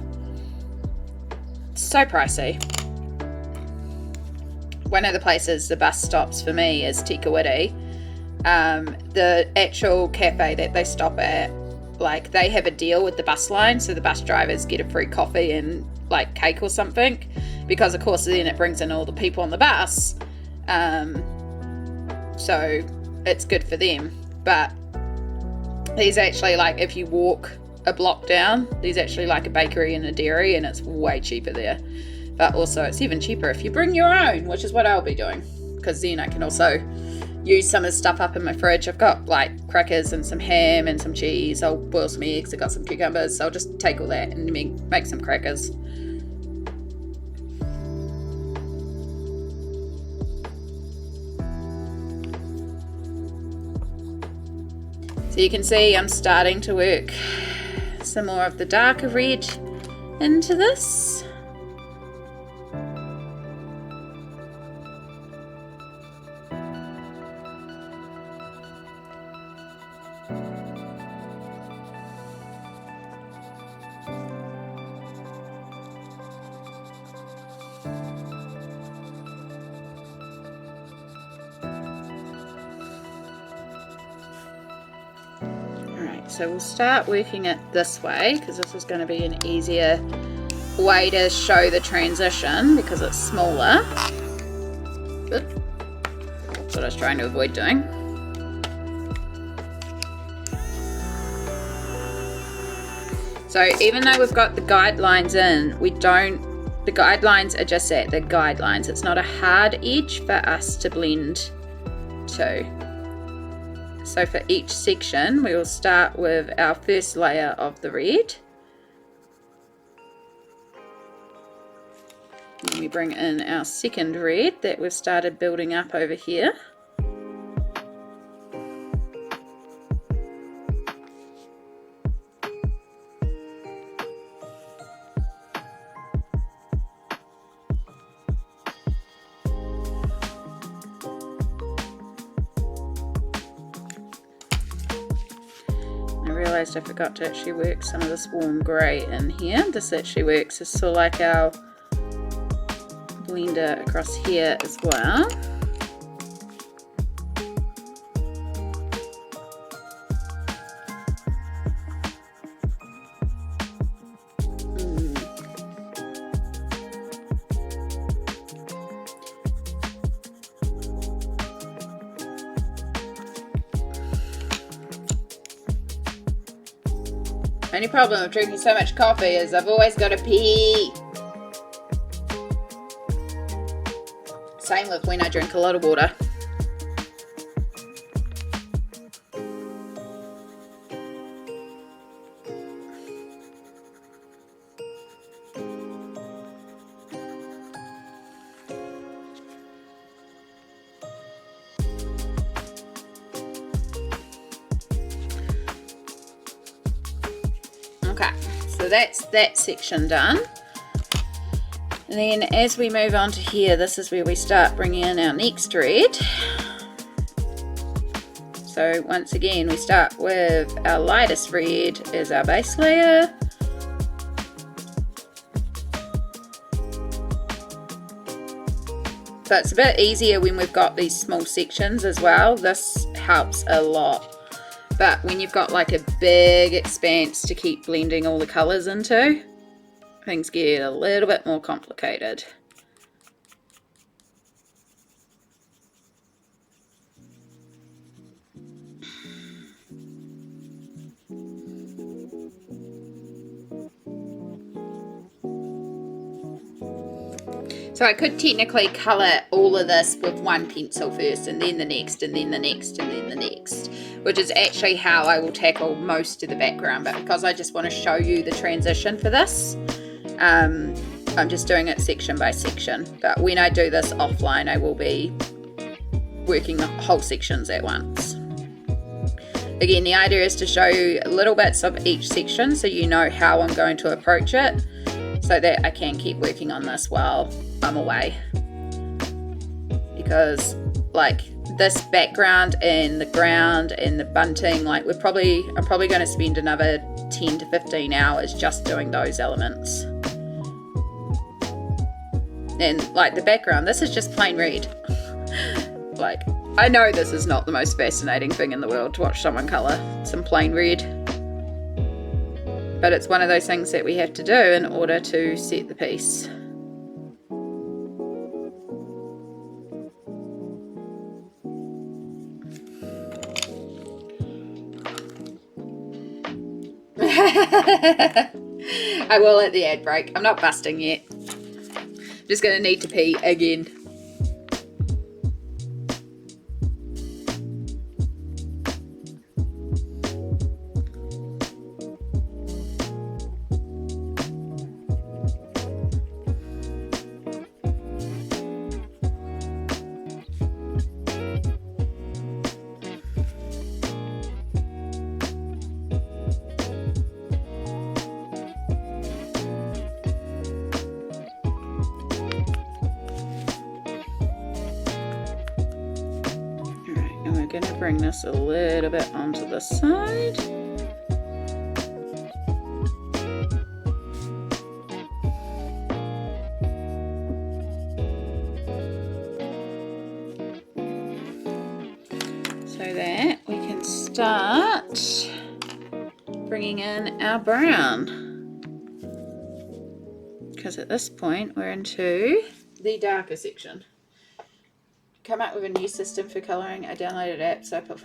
so pricey. One of the places the bus stops for me is Tikawiti. The actual cafe that they stop at, like, they have a deal with the bus line, so the bus drivers get a free coffee and like cake or something, because of course then it brings in all the people on the bus, so it's good for them. But there's actually, like, if you walk a block down, there's actually like a bakery and a dairy, and it's way cheaper there. But also it's even cheaper if you bring your own, which is what I'll be doing, because then I can also use some of the stuff up in my fridge. I've got like crackers and some ham and some cheese. I'll boil some eggs. I've got some cucumbers, so I'll just take all that and make some crackers. So you can see I'm starting to work some more of the darker red into this. So we'll start working it this way, because this is going to be an easier way to show the transition because it's smaller. Good. That's what I was trying to avoid doing. So even though we've got the guidelines in, the guidelines are just that, they're guidelines. It's not a hard edge for us to blend to. So for each section, we will start with our first layer of the red. And we bring in our second red that we've started building up over here. I forgot to actually work some of this warm grey in here. This actually works as sort of like our blender across here as well. Only problem with drinking so much coffee is I've always got to pee. Same with when I drink a lot of water. Okay, so that's that section done. And then as we move on to here, this is where we start bringing in our next red. So once again, we start with our lightest red as our base layer. So it's a bit easier when we've got these small sections as well. This helps a lot. But when you've got like a big expanse to keep blending all the colours into, things get a little bit more complicated. So I could technically colour all of this with one pencil first, and then the next, and then the next, and then the next, which is actually how I will tackle most of the background. But because I just want to show you the transition for this, I'm just doing it section by section. But when I do this offline, I will be working the whole sections at once. Again, the idea is to show you little bits of each section so you know how I'm going to approach it, so that I can keep working on this while I'm away. Because like this background and the ground and the bunting, like I'm probably going to spend another 10 to 15 hours just doing those elements. And like the background, this is just plain red. Like, I know this is not the most fascinating thing in the world to watch someone colour some plain red, but it's one of those things that we have to do in order to set the piece. I will at the ad break. I'm not busting yet. I'm just going to need to pee again. Going to bring this a little bit onto the side. So that we can start bringing in our brown. Because at this point we're into the darker section. Come up with a new system for colouring. I downloaded app, so I put...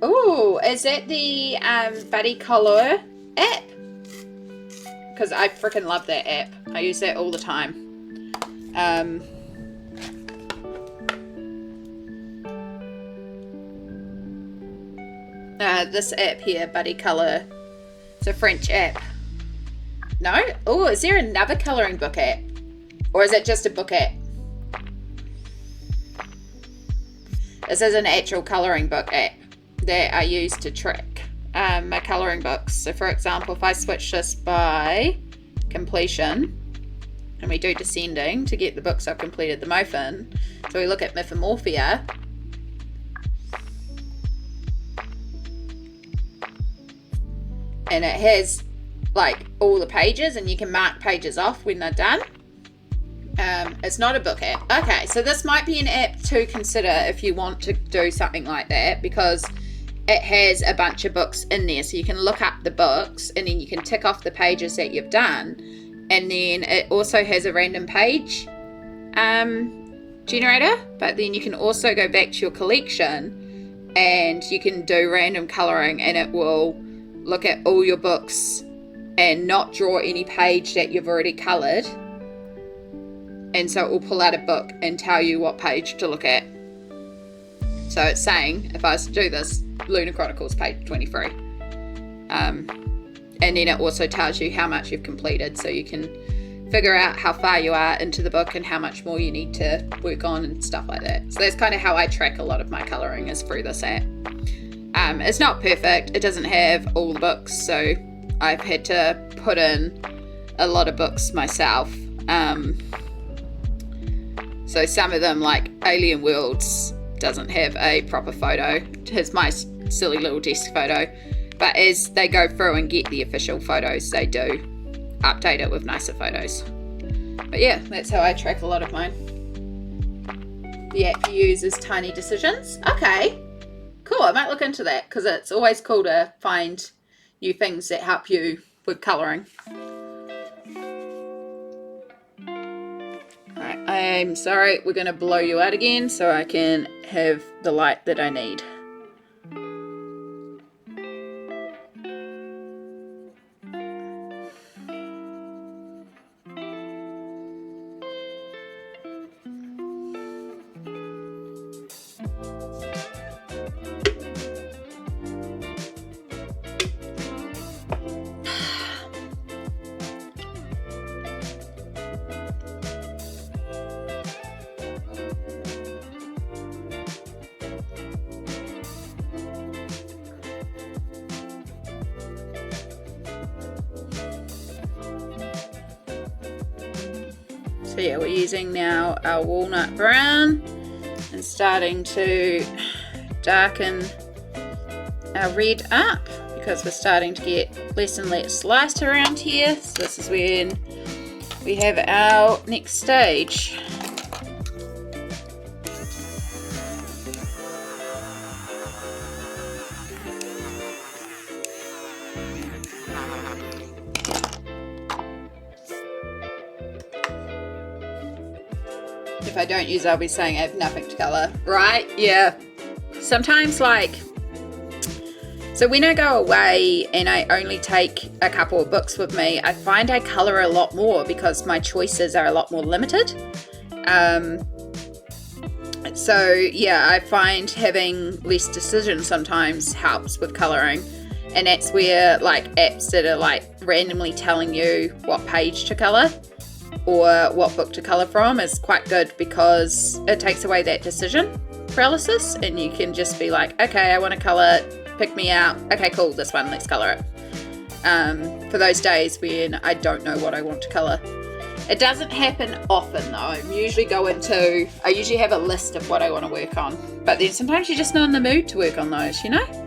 Oh, is that the Polychromos app? Because I freaking love that app. I use that all the time. This app here, Polychromos, it's a French app. No? Oh, is there another colouring book app? Or is it just a book app? This is an actual colouring book app that I use to track my colouring books. So for example, if I switch this by completion and we do descending to get the books I've completed the most in, so we look at Mythomorphia, and it has like all the pages and you can mark pages off when they're done. It's not a book app. Okay, so this might be an app to consider if you want to do something like that, because it has a bunch of books in there, so you can look up the books and then you can tick off the pages that you've done, and then it also has a random page generator, but then you can also go back to your collection and you can do random colouring, and it will look at all your books and not draw any page that you've already coloured. And so it will pull out a book and tell you what page to look at. So it's saying, if I was to do this, Lunar Chronicles page 23. And then it also tells you how much you've completed, so you can figure out how far you are into the book and how much more you need to work on and stuff like that. So that's kind of how I track a lot of my colouring, is through this app. It's not perfect. It doesn't have all the books, so I've had to put in a lot of books myself. So some of them, like Alien Worlds, doesn't have a proper photo. It's my silly little desk photo. But as they go through and get the official photos, they do update it with nicer photos. But yeah, that's how I track a lot of mine. The app you use is Tiny Decisions. Okay, cool. I might look into that because it's always cool to find new things that help you with colouring. Alright, I'm sorry, we're going to blow you out again so I can have the light that I need. So yeah, we're using now our walnut brown and starting to darken our red up because we're starting to get less and less light around here. So this is when we have our next stage. If I don't use it, I'll be saying I have nothing to colour, right? Yeah. Sometimes, like, so when I go away and I only take a couple of books with me, I find I colour a lot more because my choices are a lot more limited. So yeah, I find having less decisions sometimes helps with colouring. And that's where, like, apps that are like randomly telling you what page to colour or what book to colour from is quite good because it takes away that decision paralysis and you can just be like, okay, I want to colour, pick me out, okay cool, this one, let's colour it. For those days when I don't know what I want to colour. It doesn't happen often though. I usually have a list of what I want to work on, but then sometimes you're just not in the mood to work on those, you know?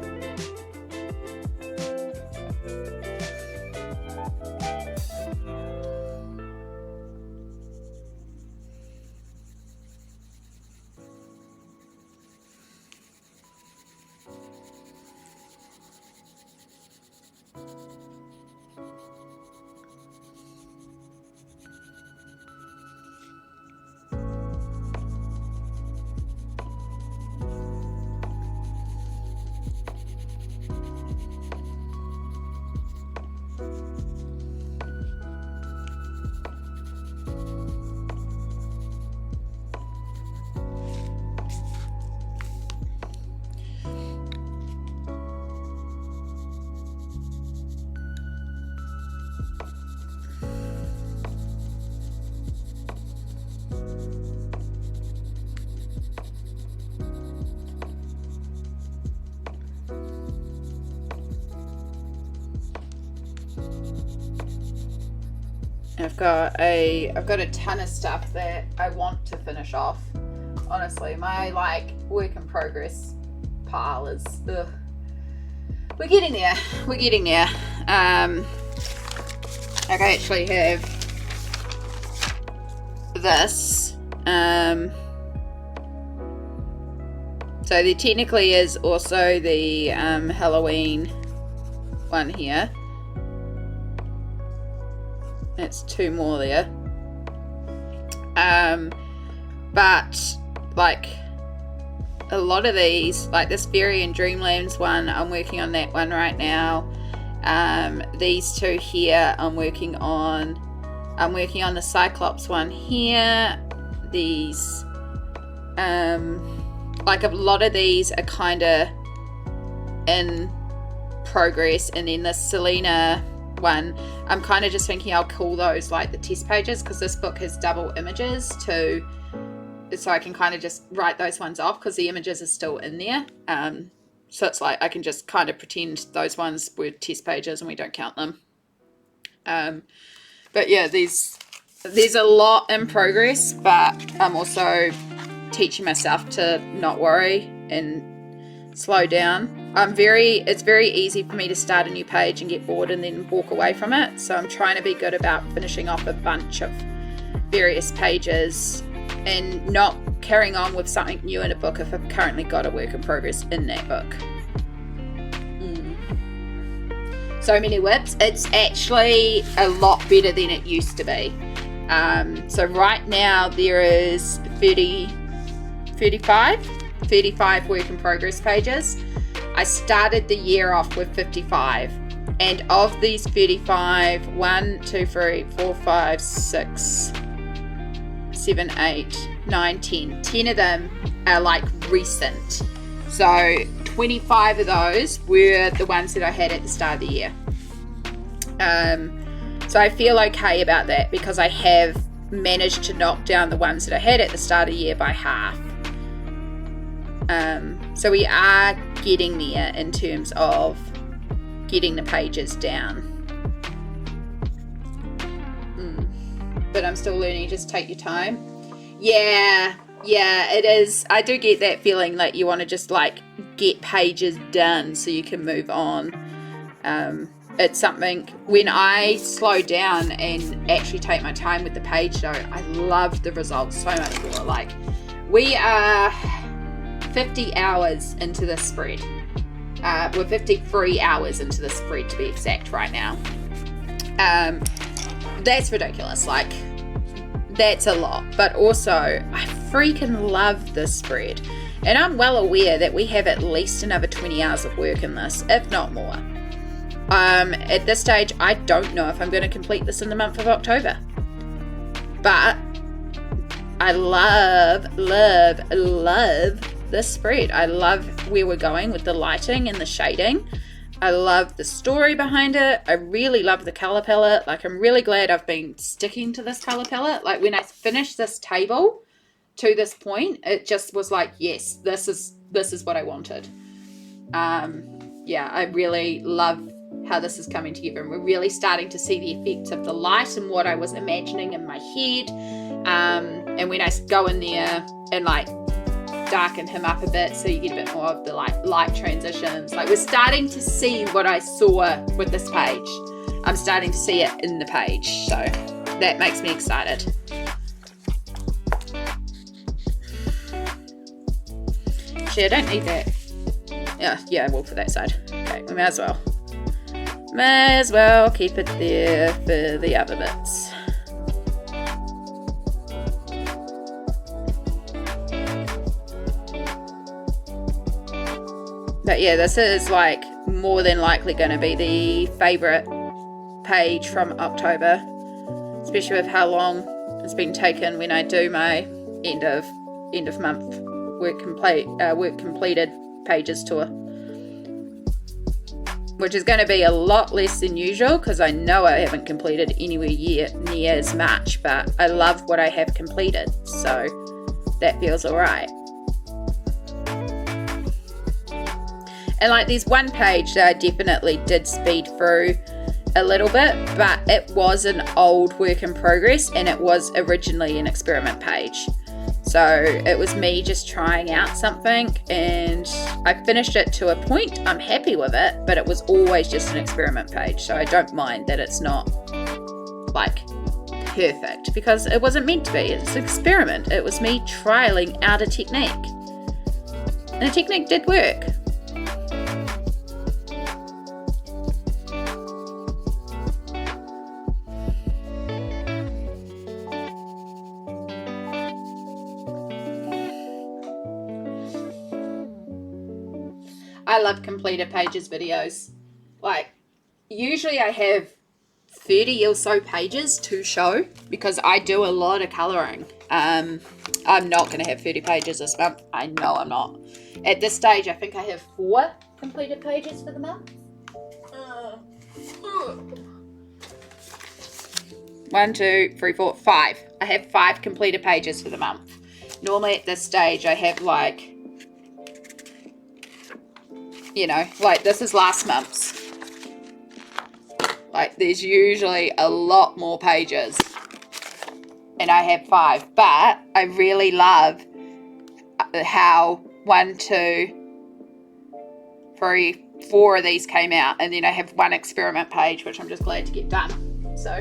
I've got a ton of stuff that I want to finish off. Honestly, my like work in progress pile is we're getting there. We're getting there. Like I actually have this. So there technically is also the Halloween one here. It's two more there. But like a lot of these, like this Fairy and Dreamlands one, I'm working on that one right now. These two here I'm working on the Cyclops one here. These like a lot of these are kind of in progress, and then the Selena one I'm kind of just thinking I'll call those like the test pages because this book has double images too, so I can kind of just write those ones off because the images are still in there. So it's like I can just kind of pretend those ones were test pages and we don't count them. But yeah, there's a lot in progress, but I'm also teaching myself to not worry and slow down. It's very easy for me to start a new page and get bored and then walk away from it. So I'm trying to be good about finishing off a bunch of various pages and not carrying on with something new in a book if I've currently got a work in progress in that book. So many whips. It's actually a lot better than it used to be. So right now there is 35 work in progress pages. I started the year off with 55, and of these 35, 1, 2, 3, 4, 5, 6, 7, 8, 9, 10 of them are like recent. So 25 of those were the ones that I had at the start of the year. So I feel okay about that because I have managed to knock down the ones that I had at the start of the year by half. So we are getting there in terms of getting the pages down. But I'm still learning. Just take your time. Yeah, it is. I do get that feeling like you want to just like get pages done so you can move on. It's something, when I slow down and actually take my time with the page though, I love the results so much more. Like, we are 50 hours into this spread. We're 53 hours into the spread to be exact right now. That's ridiculous. Like, that's a lot. But also, I freaking love this spread. And I'm well aware that we have at least another 20 hours of work in this, if not more. At this stage, I don't know if I'm going to complete this in the month of October. But I love this spread. I love where we're going with the lighting and the shading. I love the story behind it. I really love the color palette. Like, I'm really glad I've been sticking to this color palette. Like, when I finished this table to this point, it just was like, yes, this is what I wanted. Yeah, I really love how this is coming together, and we're really starting to see the effects of the light and what I was imagining in my head. And when I go in there and like darken him up a bit so you get a bit more of the like light transitions, like we're starting to see what I saw with this page. I'm starting to see it in the page, so that makes me excited. Actually, I don't need that. Yeah, I will for that side. Okay, we may as well. May as well keep it there for the other bits. But yeah, this is like more than likely going to be the favourite page from October, especially with how long it's been taken when I do my end of month work completed pages tour, which is going to be a lot less than usual because I know I haven't completed anywhere near as much, but I love what I have completed, so that feels alright. And like, there's one page that I definitely did speed through a little bit, but it was an old work in progress and it was originally an experiment page. So it was me just trying out something, and I finished it to a point. I'm happy with it, but it was always just an experiment page. So I don't mind that it's not like perfect because it wasn't meant to be. It's an experiment. It was me trialing out a technique, and the technique did work. I love completed pages videos. Like, usually I have 30 or so pages to show because I do a lot of colouring. I'm not going to have 30 pages this month. I know I'm not. At this stage, I think I have 4 completed pages for the month. 1, 2, 3, 4, 5. I have 5 completed pages for the month. Normally at this stage, I have like, you know, like this is last month's. Like, there's usually a lot more pages. And I have 5. But I really love how 1, 2, 3, 4 of these came out, and then I have one experiment page, which I'm just glad to get done. So,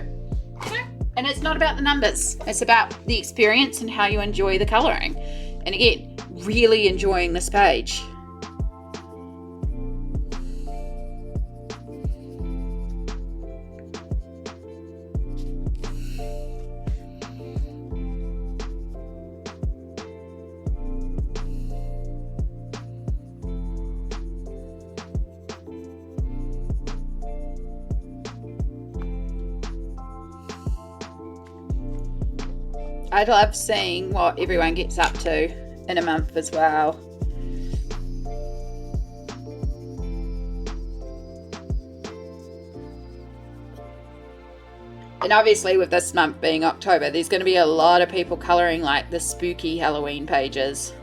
you know, and it's not about the numbers, it's about the experience and how you enjoy the colouring. And again, really enjoying this page. I love seeing what everyone gets up to in a month as well. And obviously with this month being October, there's going to be a lot of people colouring like the spooky Halloween pages.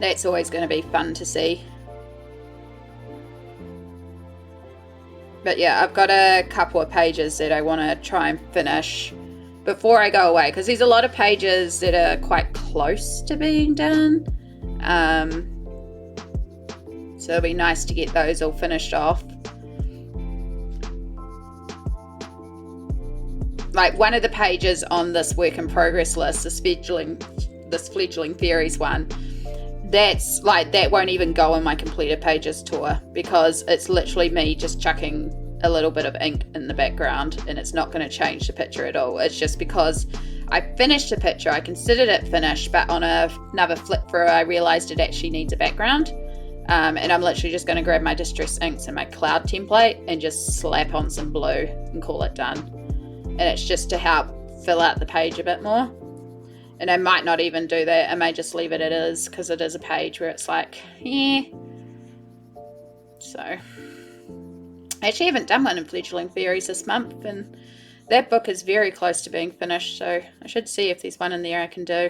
That's always going to be fun to see. But yeah, I've got a couple of pages that I want to try and finish before I go away, because there's a lot of pages that are quite close to being done. So it'll be nice to get those all finished off. Like one of the pages on this work in progress list, this fledgling fairies one, that's like, that won't even go on my completed pages tour, because it's literally me just chucking a little bit of ink in the background, and it's not going to change the picture at all. It's just because I finished the picture, I considered it finished, but on another flip through I realized it actually needs a background, and I'm literally just going to grab my distress inks and my cloud template and just slap on some blue and call it done. And it's just to help fill out the page a bit more. And I might not even do that, I may just leave it as is, because it is a page where it's like, yeah. So I actually haven't done one in Fledgling Fairies this month, and that book is very close to being finished, so I should see if there's one in there I can do.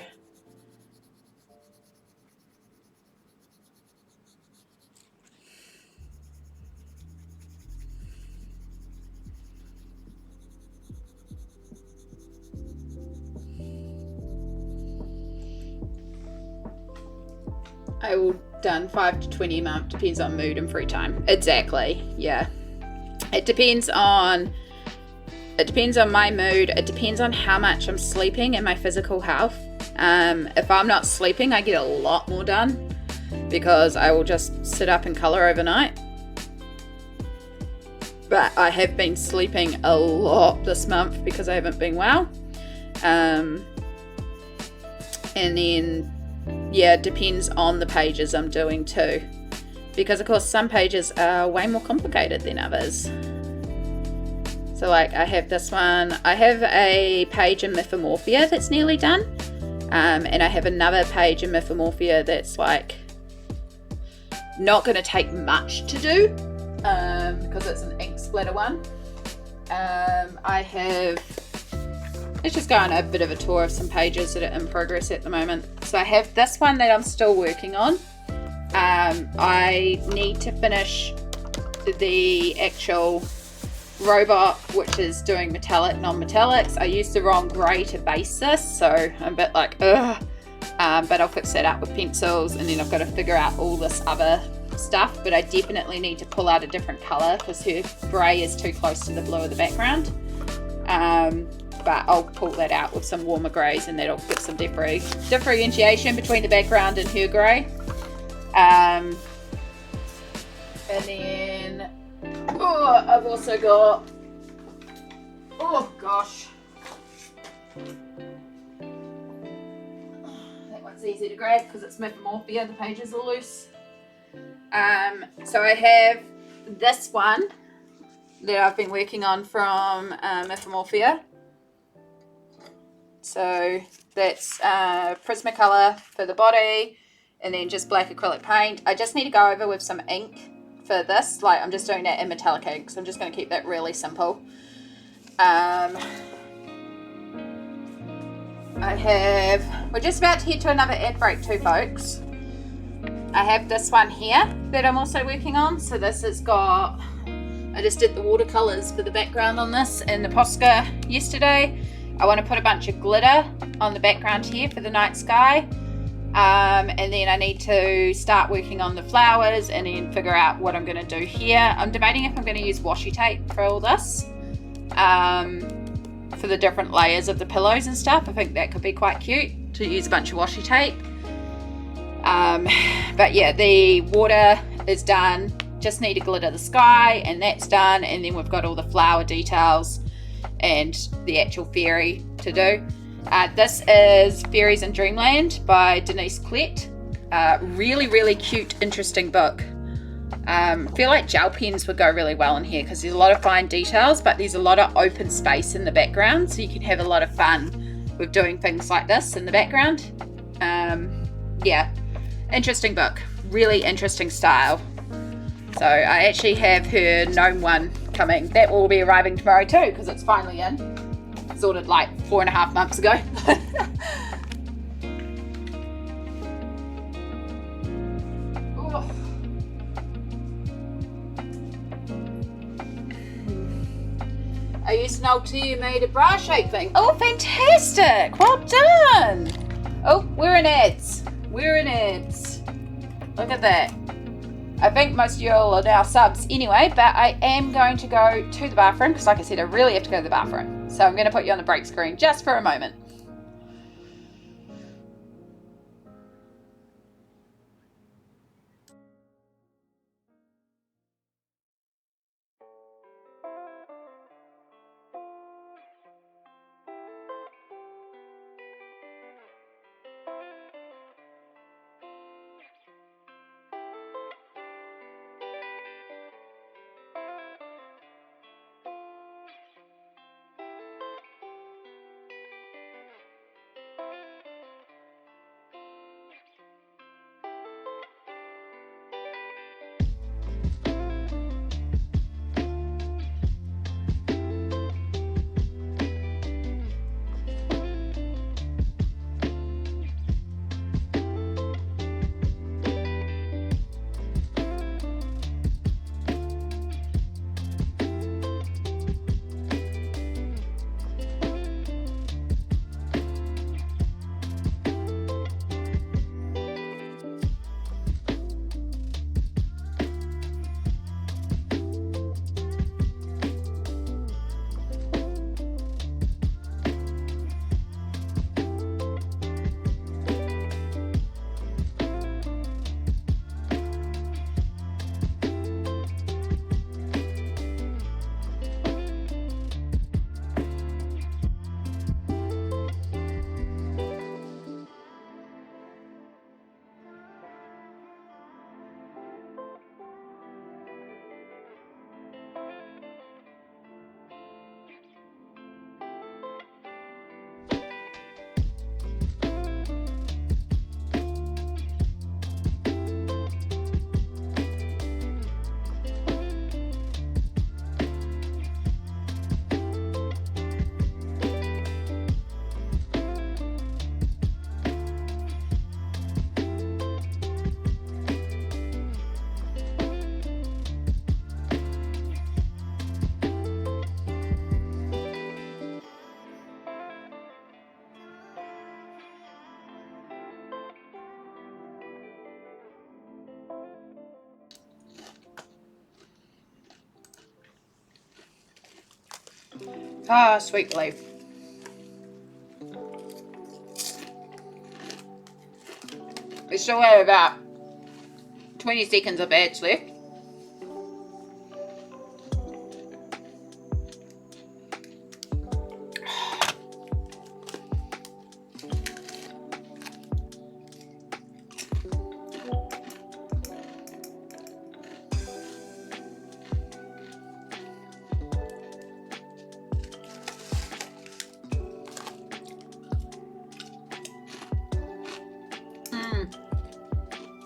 I will done 5 to 20 a month, depends on mood and free time. Exactly, yeah. It depends on my mood. It depends on how much I'm sleeping and my physical health. If I'm not sleeping, I get a lot more done, because I will just sit up and colour overnight. But I have been sleeping a lot this month because I haven't been well. And then, yeah, it depends on the pages I'm doing too, because of course some pages are way more complicated than others. So like I have this one, I have a page in Mythomorphia that's nearly done, and I have another page in Mythomorphia that's like not going to take much to do, because it's an ink splatter one. Let's just go on a bit of a tour of some pages that are in progress at the moment. So I have this one that I'm still working on. I need to finish the actual robot, which is doing metallic, non-metallics. I used the wrong grey to base this, so I'm a bit like, ugh. But I'll fix that up with pencils, and then I've got to figure out all this other stuff. But I definitely need to pull out a different colour, because her grey is too close to the blue of the background. But I'll pull that out with some warmer greys, and that'll give some differentiation between the background and her grey. And then, I've also got, oh gosh, that one's easy to grab because it's Mythomorphia, the pages are loose. So I have this one that I've been working on from Mythomorphia. So that's Prismacolor for the body, and then just black acrylic paint. I just need to go over with some ink for this. Like, I'm just doing that in metallic ink, so I'm just going to keep that really simple. We're just about to head to another ad break too, folks. I have this one here that I'm also working on. So this has got, I just did the watercolors for the background on this in the Posca yesterday. I want to put a bunch of glitter on the background here for the night sky. And then I need to start working on the flowers and then figure out what I'm going to do here. I'm debating if I'm going to use washi tape for all this, for the different layers of the pillows and stuff. I think that could be quite cute to use a bunch of washi tape. But yeah, the water is done. Just need to glitter the sky, and that's done. And then we've got all the flower details and the actual fairy to do. This is Fairies in Dreamland by Denise Klett. Really, really cute, interesting book. I feel like gel pens would go really well in here because there's a lot of fine details, but there's a lot of open space in the background, so you can have a lot of fun with doing things like this in the background. Yeah, interesting book. Really interesting style. So I actually have her gnome one coming. That will be arriving tomorrow too because it's finally in. Sorted like 4.5 months ago. Oh. I used an old tea you made a bra shape thing. Oh, fantastic! Well done! Oh, we're in ads. We're in ads. Look at that. I think most of you all are now subs anyway, but I am going to go to the bathroom because, like I said, I really have to go to the bathroom. So I'm going to put you on the break screen just for a moment. Ah, sweet relief. We still have about 20 seconds of ads left.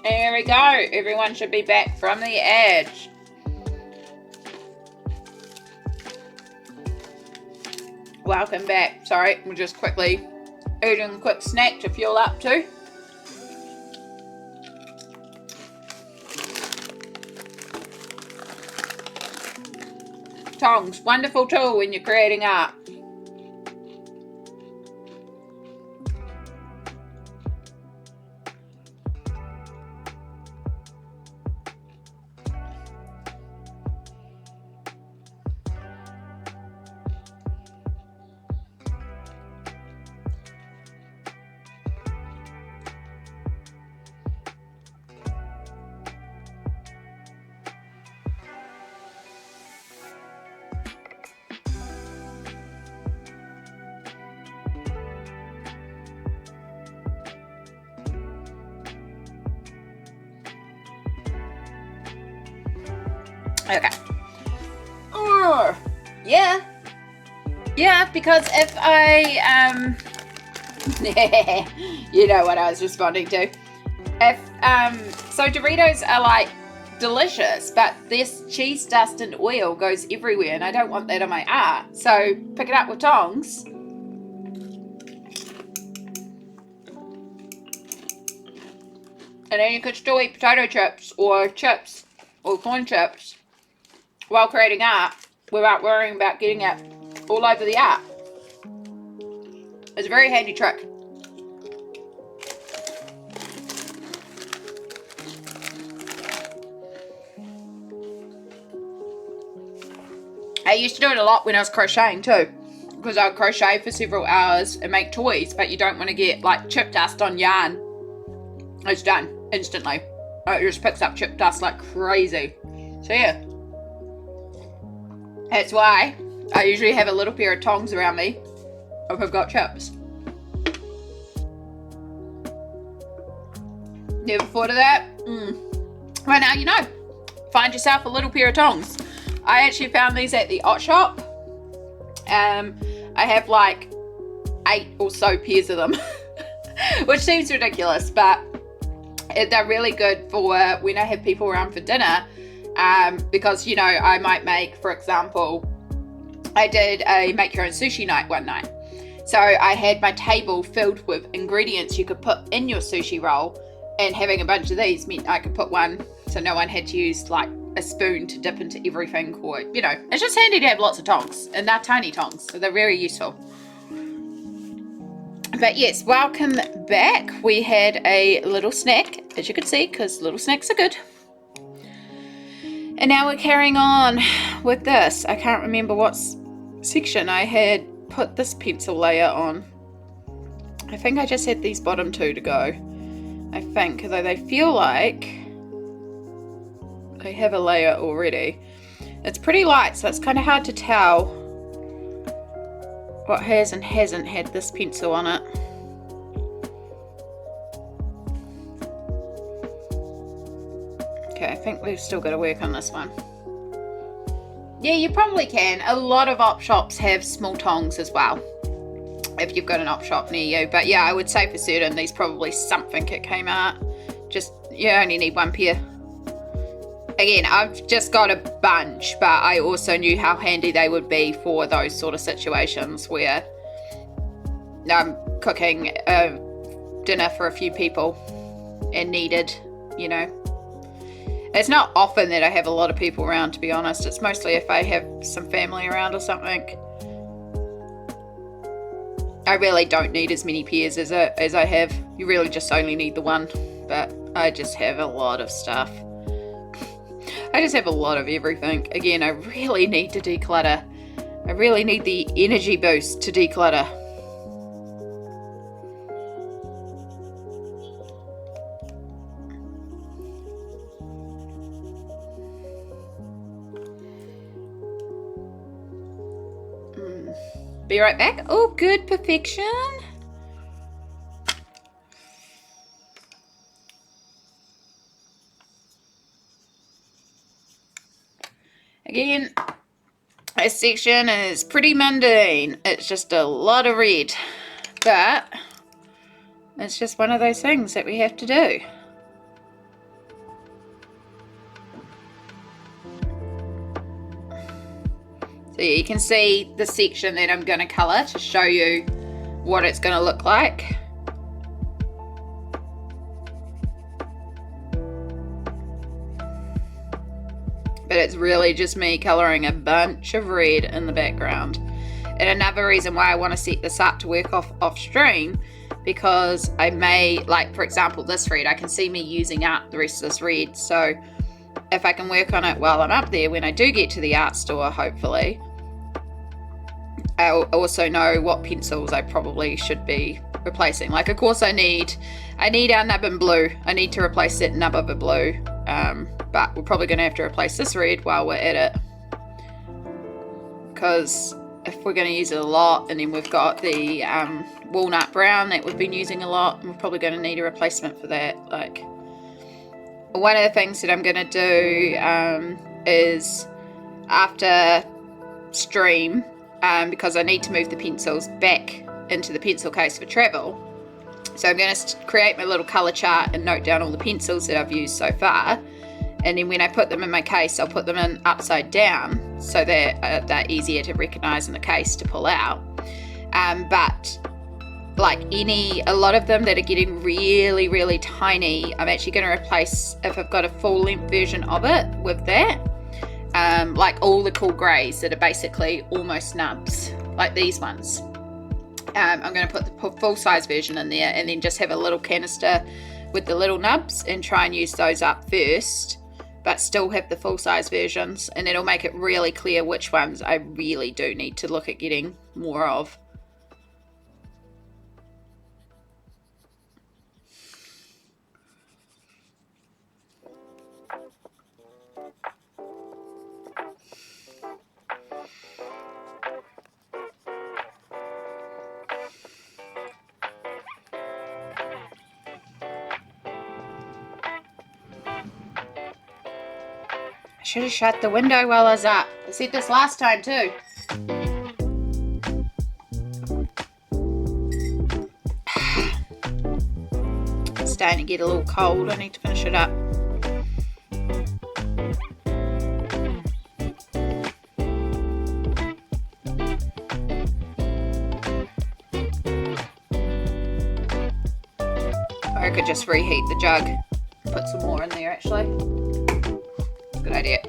There we go. Everyone should be back from the edge. Welcome back. Sorry, we're just quickly eating a quick snack to fuel up too. Tongs, wonderful tool when you're creating art. Okay. Oh, yeah. Yeah, because if I, you know what I was responding to. If, so Doritos are like delicious, but this cheese dust and oil goes everywhere and I don't want that on my art. So pick it up with tongs. And then you could still eat potato chips or corn chips while creating art without worrying about getting it all over the art. It's a very handy trick. I used to do it a lot when I was crocheting too, because I would crochet for several hours and make toys, but you don't want to get like chip dust on yarn. It's done instantly. It just picks up chip dust like crazy. So yeah, that's why I usually have a little pair of tongs around me if I've got chips. Never thought of that? Well, now you know. Find yourself a little pair of tongs. I actually found these at the art shop. I have like 8 or so pairs of them, which seems ridiculous, but they're really good for when I have people around for dinner, because, you know, I might make, for example, I did a make your own sushi night one night. So I had my table filled with ingredients you could put in your sushi roll, and having a bunch of these meant I could put one so no one had to use like a spoon to dip into everything, or, you know, it's just handy to have lots of tongs, and they're tiny tongs, so they're very useful. But yes, welcome back. We had a little snack, as you can see, because little snacks are good. And now we're carrying on with this. I can't remember what section I had put this pencil layer on. I think I just had these bottom 2 to go. I think, although they feel like I have a layer already. It's pretty light, so it's kind of hard to tell what has and hasn't had this pencil on it. Okay, I think we've still got to work on this one. Yeah, you probably can. A lot of op shops have small tongs as well, if you've got an op shop near you. But yeah, I would say for certain these probably something at Kmart. Just, you only need 1 pair. Again, I've just got a bunch, but I also knew how handy they would be for those sort of situations where I'm cooking a dinner for a few people and needed, you know. It's not often that I have a lot of people around, to be honest. It's mostly if I have some family around or something. I really don't need as many pairs as I have. You really just only need the 1, but I just have a lot of stuff. I just have a lot of everything. Again, I really need to declutter. I really need the energy boost to declutter. Be right back. Oh, good, perfection. Again, this section is pretty mundane. It's just a lot of red, but it's just one of those things that we have to do. So you can see the section that I'm going to colour to show you what it's going to look like. But it's really just me colouring a bunch of red in the background. And another reason why I want to set this up to work off stream, because I may, like for example this red, I can see me using up the rest of this red. So if I can work on it while I'm up there, when I do get to the art store, hopefully, I'll also know what pencils I probably should be replacing. Like, of course I need our nubbin blue. I need to replace that nub of a blue. But we're probably going to have to replace this red while we're at it, because if we're going to use it a lot, and then we've got the walnut brown that we've been using a lot, we're probably going to need a replacement for that. Like, one of the things that I'm going to do is after stream, because I need to move the pencils back into the pencil case for travel. So I'm going to create my little colour chart and note down all the pencils that I've used so far. And then when I put them in my case, I'll put them in upside down so that they're easier to recognise in the case to pull out. But like a lot of them that are getting really, really tiny, I'm actually going to replace, if I've got a full length version of it, with that. Like all the cool greys that are basically almost nubs, like these ones. I'm going to put the full size version in there and then just have a little canister with the little nubs and try and use those up first, but still have the full size versions, and it'll make it really clear which ones I really do need to look at getting more of. I should have shut the window while I was up. I said this last time too. It's starting to get a little cold. I need to finish it up. Or I could just reheat the jug. Put some more in there actually. Good idea.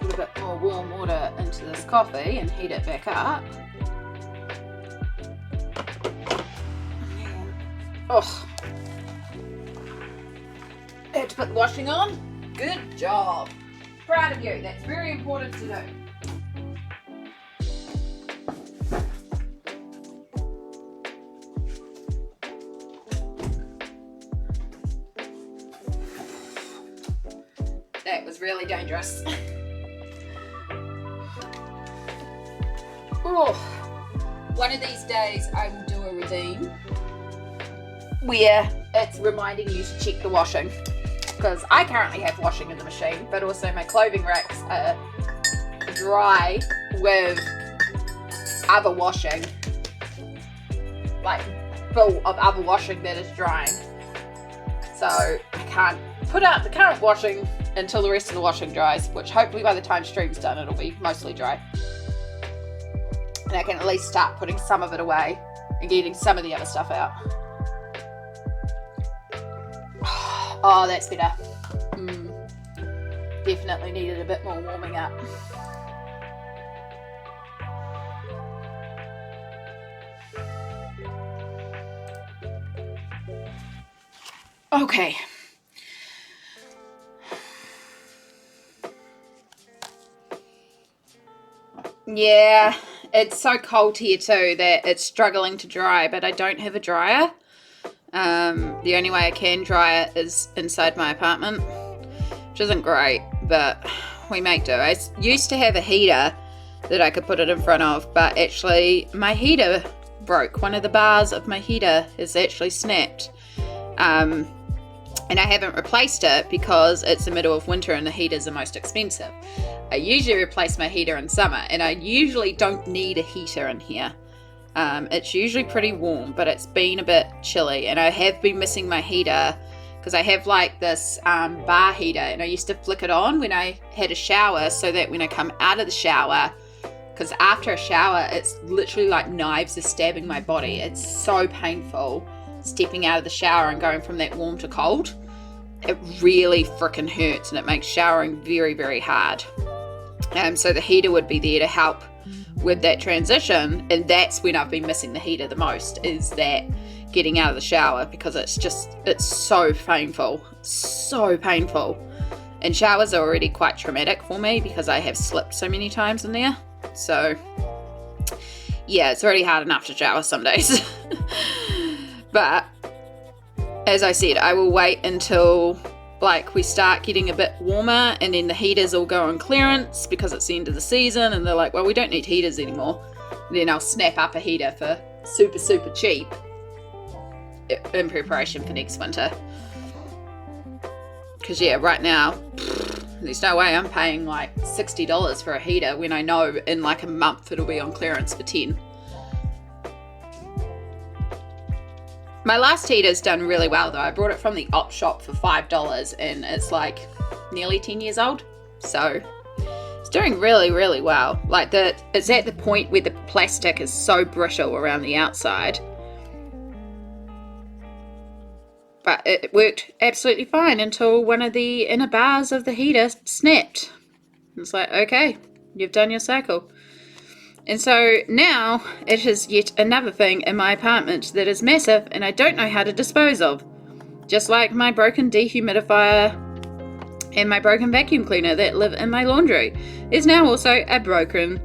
Put a bit more warm water into this coffee and heat it back up. Oh, I had to put the washing on. Good job. Proud of you. That's very important to do. That was really dangerous. Oh, one of these days I will do a routine where it's reminding you to check the washing. because I currently have washing in the machine, but also my clothing racks are dry with other washing, like full of other washing that is drying. So I can't put out the current washing until the rest of the washing dries, which hopefully by the time stream's done it'll be mostly dry. And I can at least start putting some of it away and getting some of the other stuff out. Oh, that's better. Definitely needed a bit more warming up. Okay. Yeah, it's so cold here too that it's struggling to dry, but I don't have a dryer. The only way I can dry it is inside my apartment, which isn't great, but we make do. I used to have a heater that I could put it in front of, but actually my heater broke. One of the bars of my heater has actually snapped. And I haven't replaced it because it's the middle of winter and the heaters are most expensive. I usually replace my heater in summer, and I usually don't need a heater in here. It's usually pretty warm, but it's been a bit chilly, and I have been missing my heater because I have like this bar heater, and I used to flick it on when I had a shower so that when I come out of the shower, because after a shower it's literally like knives are stabbing my body. It's so painful stepping out of the shower and going from that warm to cold. It really freaking hurts, and it makes showering very, very hard. So the heater would be there to help with that transition, and that's when I've been missing the heater the most, is that getting out of the shower, because it's so painful, and showers are already quite traumatic for me because I have slipped so many times in there. So yeah, it's already hard enough to shower some days. But as I said, I will wait until like we start getting a bit warmer, and then the heaters all go on clearance because it's the end of the season and they're like, well, we don't need heaters anymore. Then I'll snap up a heater for super, super cheap in preparation for next winter. Because yeah, right now there's no way I'm paying like $60 for a heater when I know in like a month it'll be on clearance for 10. My last heater's done really well though. I brought it from the op shop for $5 and it's like nearly 10 years old. So it's doing really, really well. Like it's at the point where the plastic is so brittle around the outside. But it worked absolutely fine until one of the inner bars of the heater snapped. It's like, okay, you've done your cycle. And so now it is yet another thing in my apartment that is massive and I don't know how to dispose of. Just like my broken dehumidifier and my broken vacuum cleaner that live in my laundry. There's now also a broken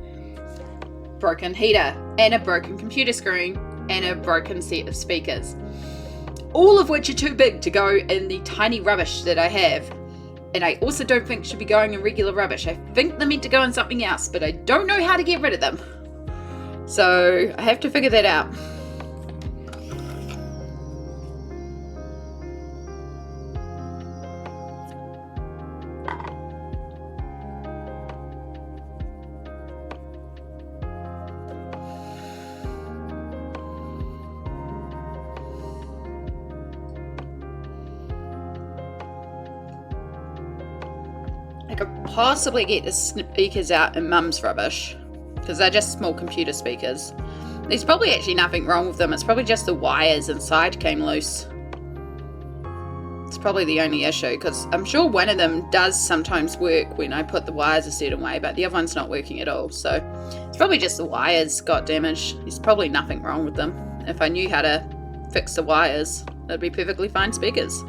heater and a broken computer screen and a broken set of speakers. All of which are too big to go in the tiny rubbish that I have. And I also don't think should be going in regular rubbish. I think they're meant to go in something else, but I don't know how to get rid of them. So I have to figure that out. I could possibly get the speakers out in Mum's rubbish because they're just small computer speakers. There's probably actually nothing wrong with them. It's probably just the wires inside came loose. It's probably the only issue because I'm sure one of them does sometimes work when I put the wires a certain way, but the other one's not working at all. So it's probably just the wires got damaged. There's probably nothing wrong with them. If I knew how to fix the wires, it'd be perfectly fine speakers.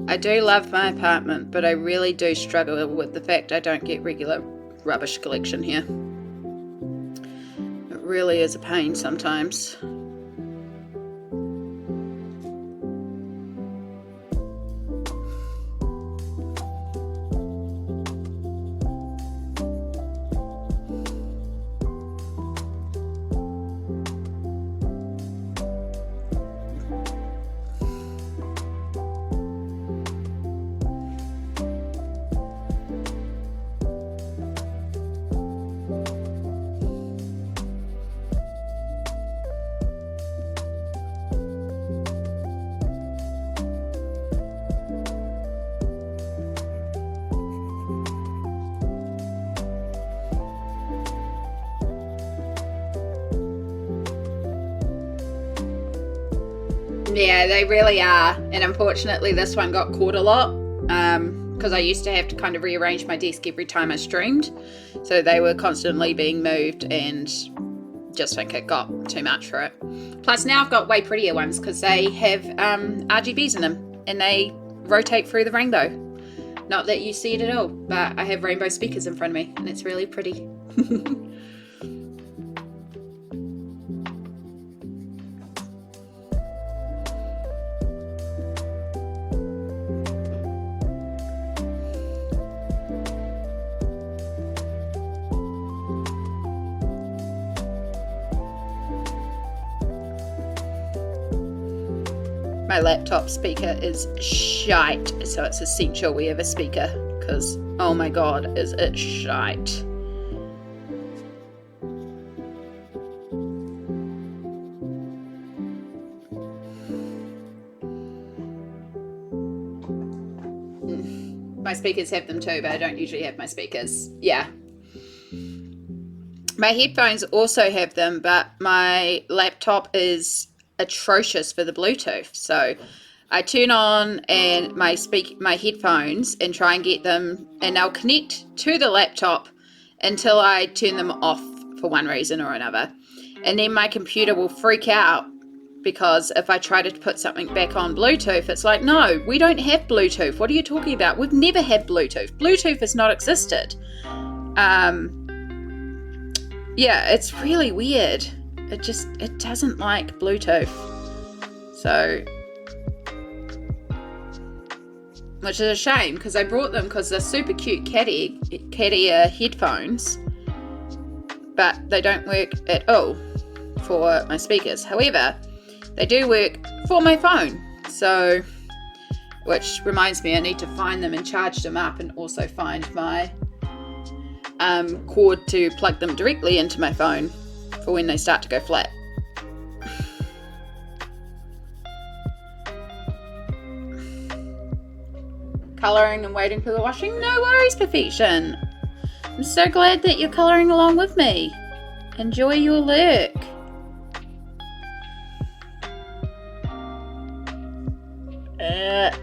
I do love my apartment, but I really do struggle with the fact I don't get regular rubbish collection here. It really is a pain sometimes. Yeah, they really are, and unfortunately this one got caught a lot because I used to have to kind of rearrange my desk every time I streamed, so they were constantly being moved and just think it got too much for it. Plus now I've got way prettier ones because they have RGBs in them and they rotate through the rainbow. Not that you see it at all, but I have rainbow speakers in front of me and it's really pretty. My laptop speaker is shite, so it's essential we have a speaker because, oh my god, is it shite. My speakers have them too, but I don't usually have my speakers. Yeah. My headphones also have them, but my laptop is atrocious for the Bluetooth, so I turn on and my headphones and try and get them, and they'll connect to the laptop until I turn them off for one reason or another, and then my computer will freak out because if I try to put something back on Bluetooth, it's like, no, we don't have Bluetooth, what are you talking about, we've never had Bluetooth has not existed. Yeah, it's really weird. It doesn't like Bluetooth. So, which is a shame because I brought them because they're super cute catty headphones, but they don't work at all for my speakers. However, they do work for my phone. So, which reminds me, I need to find them and charge them up, and also find my cord to plug them directly into my phone for when they start to go flat. Colouring and waiting for the washing? No worries, Perfection. I'm so glad that you're colouring along with me. Enjoy your lurk.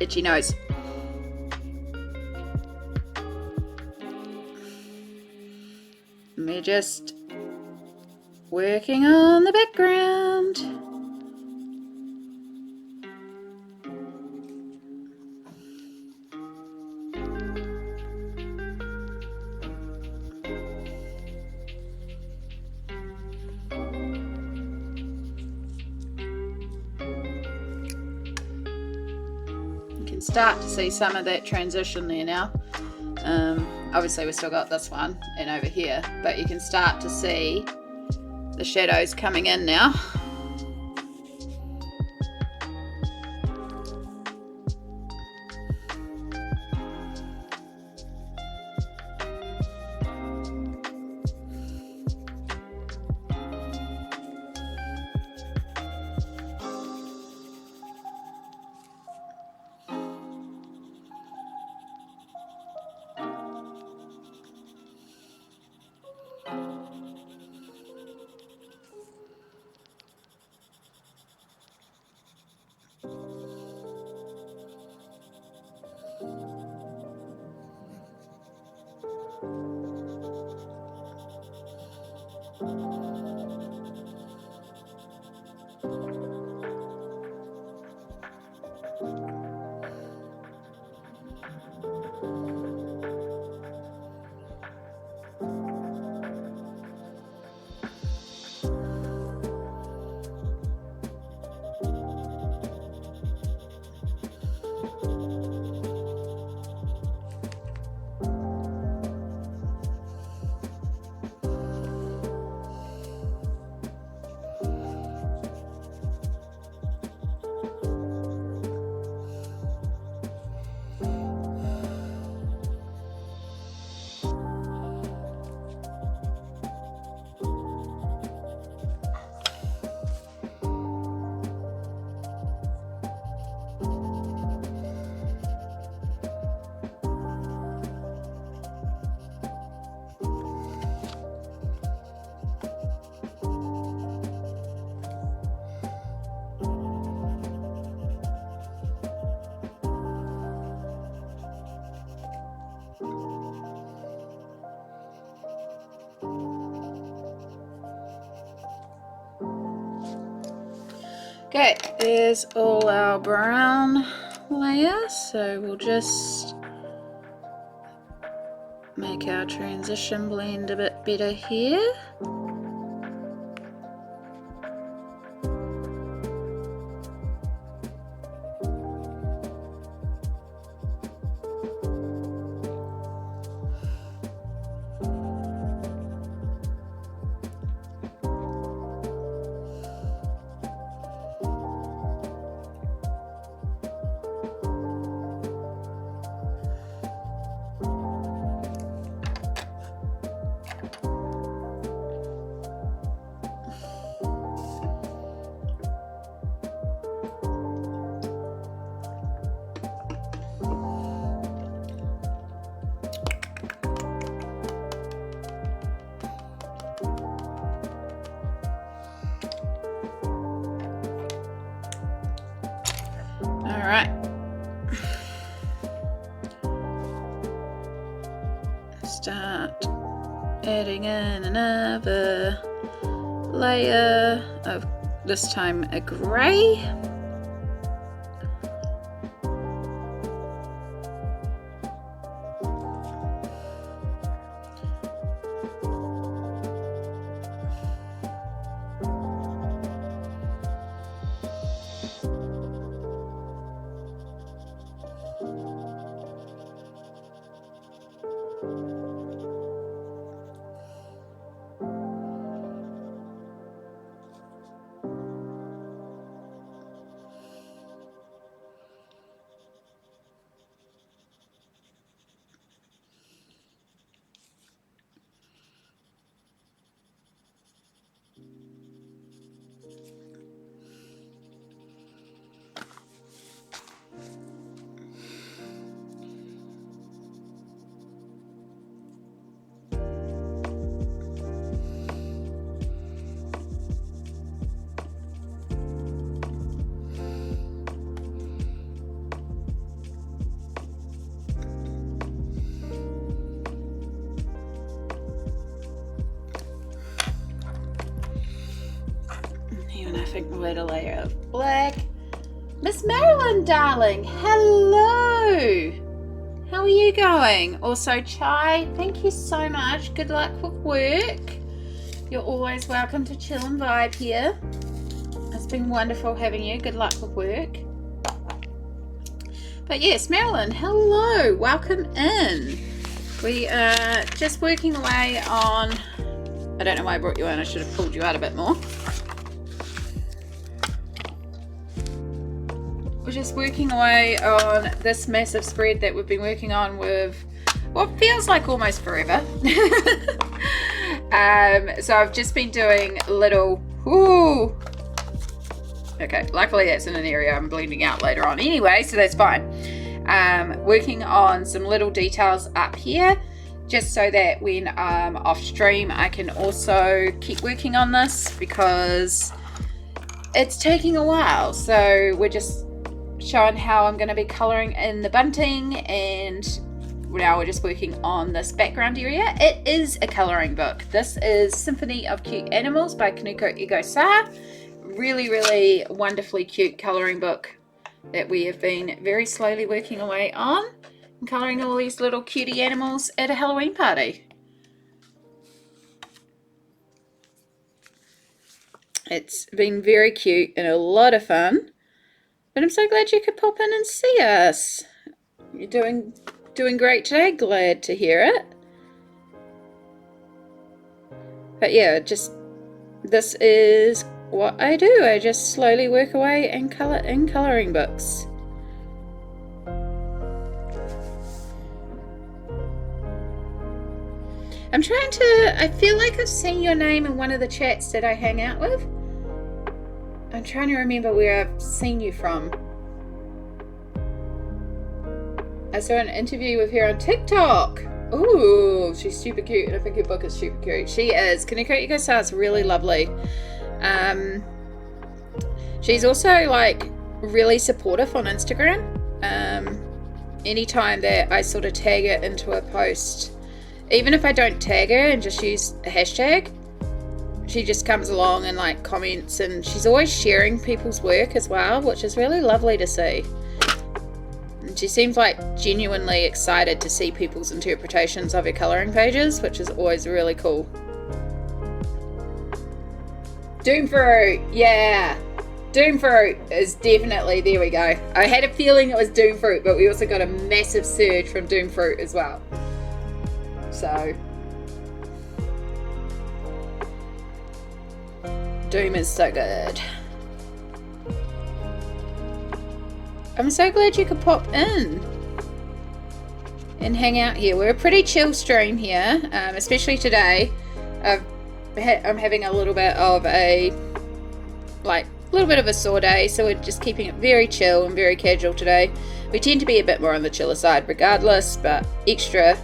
Itchy nose. We're just working on the background. You can start to see some of that transition there now. Obviously we've still got this one and over here, but you can start to see the shadows coming in now. Okay, there's all our brown layer, so we'll just make our transition blend a bit better here. Alright. Start adding in another layer of, this time, a grey. Even I think we'll add a layer of black. Miss Marilyn, darling, hello! How are you going? Also, Chai, thank you so much. Good luck with work. You're always welcome to chill and vibe here. It's been wonderful having you. Good luck with work. But yes, Marilyn, hello. Welcome in. We are just working away on... I don't know why I brought you in. I should have pulled you out a bit more. We're just working away on this massive spread that we've been working on with what feels like almost forever. So I've just been doing little, ooh. Okay, luckily that's in an area I'm blending out later on anyway, so that's fine. Working on some little details up here, just so that when I'm off stream I can also keep working on this, because it's taking a while. So we're just showing how I'm going to be colouring in the bunting, and now we're just working on this background area. It is a colouring book. This is Symphony of Cute Animals by Kanoko Egusa. Really, really wonderfully cute colouring book that we have been very slowly working away on, and colouring all these little cutie animals at a Halloween party. It's been very cute and a lot of fun. But I'm so glad you could pop in and see us. You're doing great today. Glad to hear it. But yeah, this is what I do. I just slowly work away and colour in colouring books. I feel like I've seen your name in one of the chats that I hang out with. I'm trying to remember where I've seen you from. I saw an interview with her on TikTok. Ooh, she's super cute, and I think her book is super cute. She is. Kanoko Egusa is really lovely. She's also like really supportive on Instagram. Anytime that I sort of tag her into a post, even if I don't tag her and just use a hashtag, she just comes along and like comments, and she's always sharing people's work as well, which is really lovely to see. And she seems like genuinely excited to see people's interpretations of her colouring pages, which is always really cool. Doomfruit, yeah! Doomfruit is definitely, there we go. I had a feeling it was Doomfruit, but we also got a massive surge from Doomfruit as well. So, Doom is so good. I'm so glad you could pop in and hang out here. We're a pretty chill stream here, especially today. I'm having a little bit of a sore day, so we're just keeping it very chill and very casual today. We tend to be a bit more on the chiller side regardless, but extra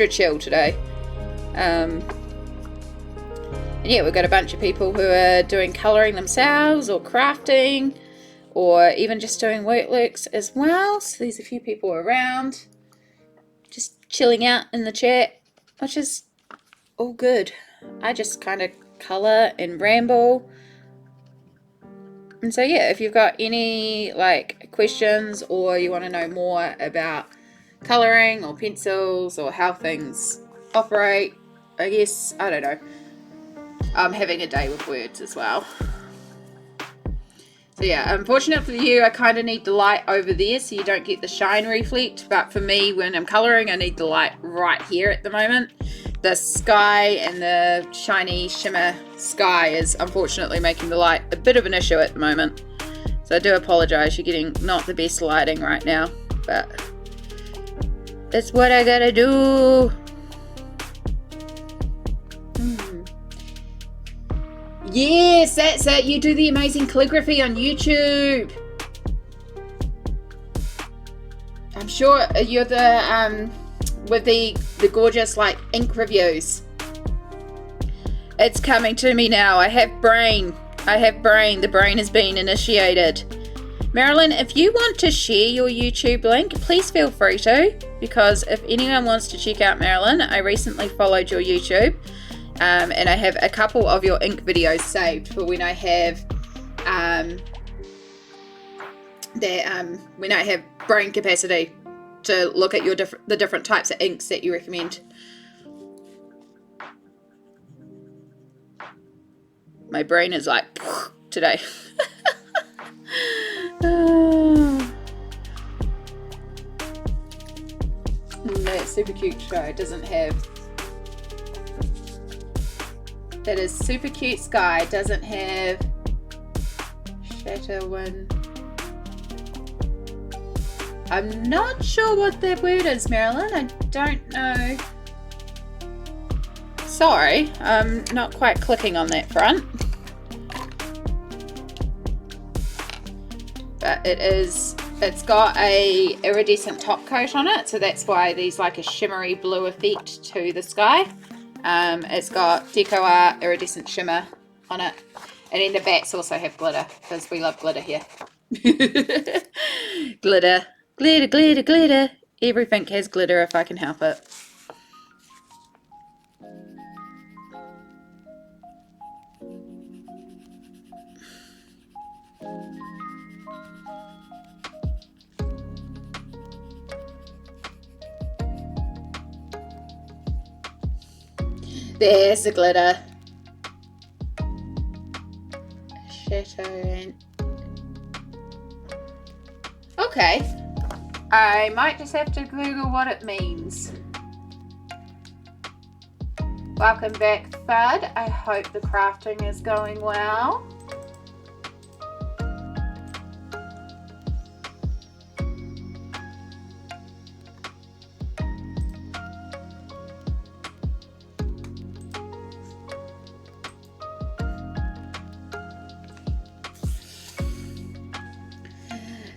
chill today. And yeah, we've got a bunch of people who are doing colouring themselves or crafting or even just doing worklooks as well. So there's a few people around just chilling out in the chat, which is all good. I just kind of colour and ramble. And so yeah, if you've got any like questions or you want to know more about colouring or pencils or how things operate, I guess, I don't know. I'm having a day with words as well. So yeah, unfortunate for you, I kind of need the light over there so you don't get the shine reflect. But for me, when I'm colouring, I need the light right here at the moment. The sky and the shiny shimmer sky is unfortunately making the light a bit of an issue at the moment. So I do apologise, you're getting not the best lighting right now, but it's what I gotta do. Yes, that's it. You do the amazing calligraphy on YouTube. I'm sure you're the with the gorgeous like ink reviews. It's coming to me now. I have brain. The brain has been initiated. Marilyn, if you want to share your YouTube link, please feel free to, because if anyone wants to check out Marilyn, I recently followed your YouTube. And I have a couple of your ink videos saved for when I have when I have brain capacity to look at your the different types of inks that you recommend. My brain is like today. That super cute show. It doesn't have. That is super cute sky. Doesn't have Shatterwind. I'm not sure what that word is, Marilyn. I don't know. Sorry, I'm not quite clicking on that front. But it's got a iridescent top coat on it, so that's why there's like a shimmery blue effect to the sky. It's got DecoArt Iridescent Shimmer on it. And then the bats also have glitter, because we love glitter here. Glitter, glitter, glitter, glitter. Everything has glitter if I can help it. There's the glitter. Shatter. Okay. I might just have to Google what it means. Welcome back, Thud. I hope the crafting is going well.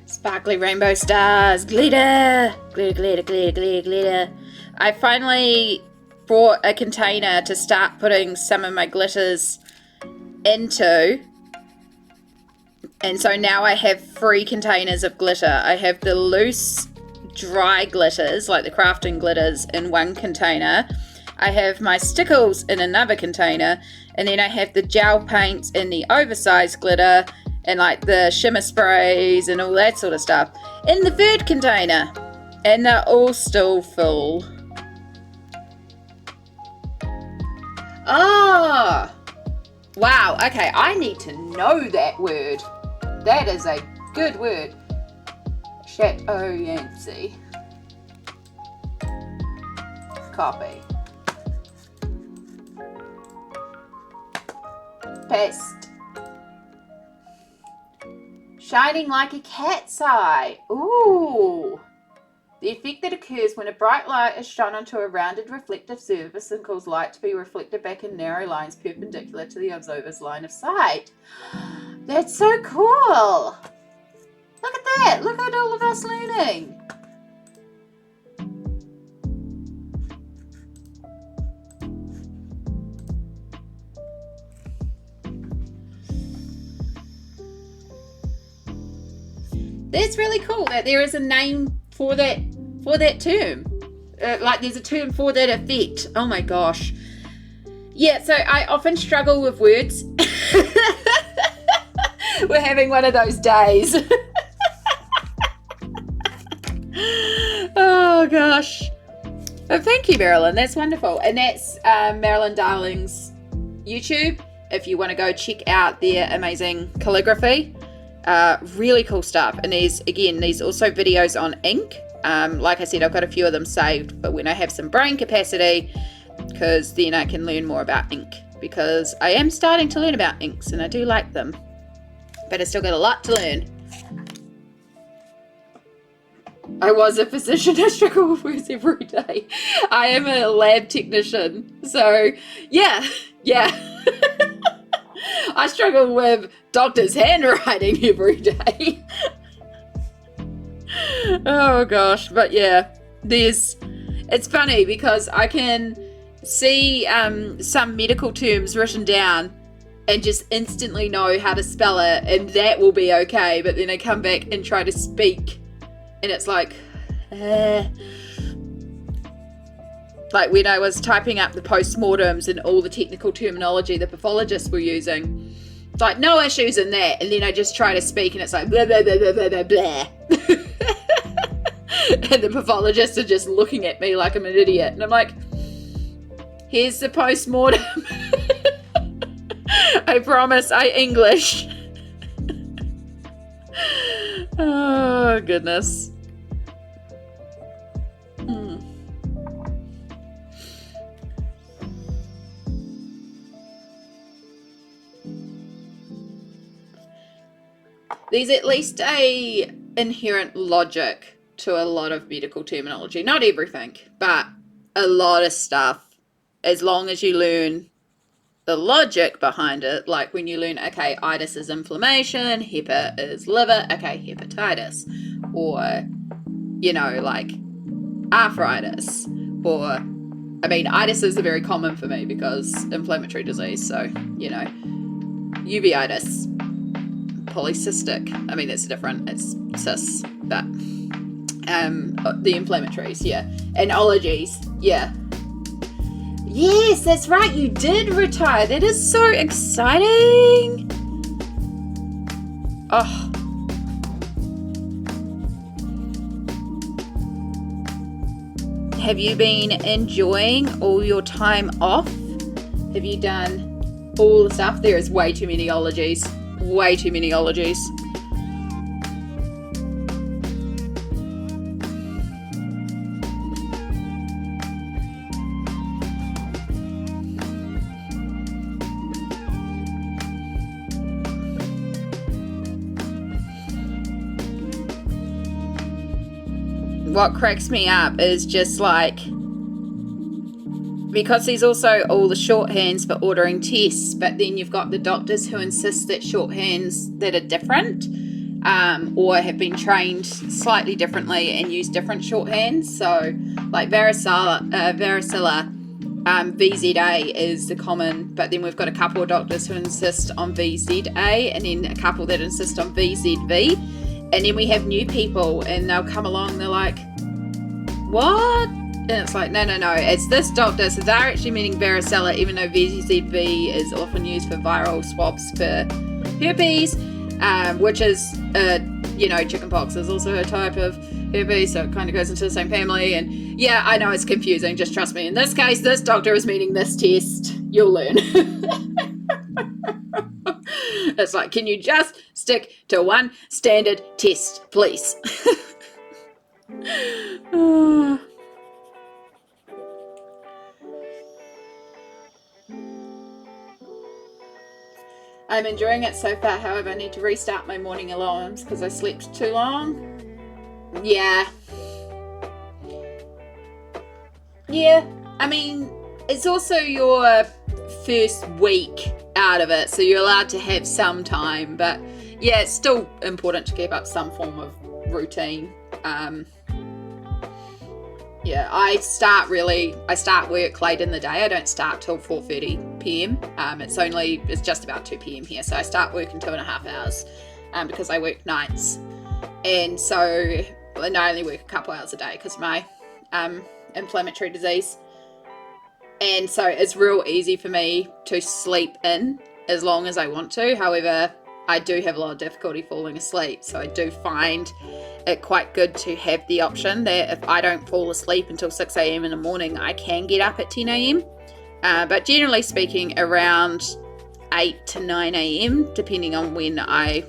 Sparkly rainbow stars, glitter, glitter, glitter, glitter, glitter, glitter. I finally bought a container to start putting some of my glitters into. And so now I have 3 containers of glitter. I have the loose, dry glitters, like the crafting glitters, in one container. I have my stickles in another container. And then I have the gel paints and the oversized glitter and like the shimmer sprays and all that sort of stuff in the third container. And they're all still full. Ah! Wow, okay, I need to know that word. That is a good word. Chateauyancy. Copy. Paste. Shining like a cat's eye. Ooh. The effect that occurs when a bright light is shone onto a rounded reflective surface and causes light to be reflected back in narrow lines perpendicular to the observer's line of sight. That's so cool. Look at that. Look at all of us learning. That's really cool that there is a name for that term. Like there's a term for that effect. Oh my gosh. Yeah, so I often struggle with words. We're having one of those days. Oh gosh. Oh, thank you, Marilyn. That's wonderful. And that's Marilyn Darling's YouTube. If you want to go check out their amazing calligraphy. Really cool stuff. And there's also videos on ink. Like I said, I've got a few of them saved, but when I have some brain capacity, because then I can learn more about ink, because I am starting to learn about inks and I do like them, but I still got a lot to learn. I was a physician. I struggle with words every day. I am a lab technician, so yeah. I struggle with doctors' handwriting every day. Oh gosh, but yeah, it's funny because I can see some medical terms written down and just instantly know how to spell it, and that will be okay, but then I come back and try to speak and it's like like when I was typing up the postmortems and all the technical terminology the pathologists were using, it's like no issues in that, and then I just try to speak and it's like blah blah blah blah blah blah blah. And the pathologists are just looking at me like I'm an idiot, and I'm like, here's the postmortem. I promise I English. Oh goodness. There's at least a inherent logic to a lot of medical terminology. Not everything, but a lot of stuff. As long as you learn the logic behind it, like when you learn, okay, itis is inflammation, hepa is liver, okay, hepatitis. Or, you know, like arthritis. Or, I mean, itis is very common for me because inflammatory disease. So, you know, uveitis. Polycystic, I mean it's different, it's cis, but the inflammatories, yeah, and ologies, yeah. Yes, that's right, you did retire. That is so exciting. Oh, have you been enjoying all your time off? Have you done all the stuff? There is way too many ologies. Way too many ologies. What cracks me up is just like, because there's also all the shorthands for ordering tests, but then you've got the doctors who insist that shorthands that are different or have been trained slightly differently and use different shorthands. So like varicella, VZA is the common, but then we've got a couple of doctors who insist on VZA and then a couple that insist on VZV. And then we have new people and they'll come along, they're like, what And it's like, no, it's this doctor. So they're actually meaning varicella, even though VZV is often used for viral swabs for herpes, which is, chickenpox is also a type of herpes, so it kind of goes into the same family. And yeah, I know it's confusing, just trust me. In this case, this doctor is meaning this test. You'll learn. It's like, can you just stick to one standard test, please? I'm enjoying it so far, however, I need to restart my morning alarms because I slept too long. Yeah. I mean, it's also your first week out of it, so you're allowed to have some time, but yeah, it's still important to keep up some form of routine. I start work late in the day. I don't start till 4:30 p.m. It's just about 2 p.m. here, so I start work in 2.5 hours because I work nights, and I only work a couple hours a day because of my inflammatory disease, and so it's real easy for me to sleep in as long as I want to. However, I do have a lot of difficulty falling asleep, so I do find it quite good to have the option that if I don't fall asleep until 6 a.m. in the morning, I can get up at 10 a.m. But generally speaking, around 8 to 9 a.m., depending on when I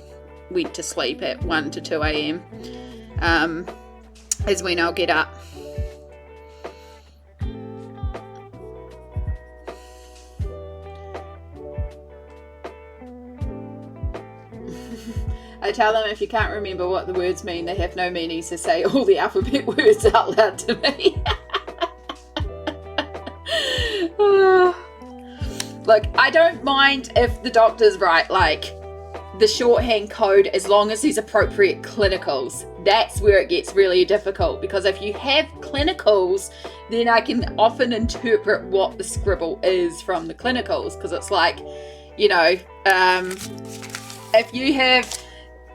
went to sleep at 1 to 2 a.m., is when I'll get up. I tell them if you can't remember what the words mean, they have no meaning, so say all the alphabet words out loud to me. Look, I don't mind if the doctor's right, like the shorthand code, as long as there's appropriate clinicals. That's where it gets really difficult, because if you have clinicals, then I can often interpret what the scribble is from the clinicals, because it's like, if you have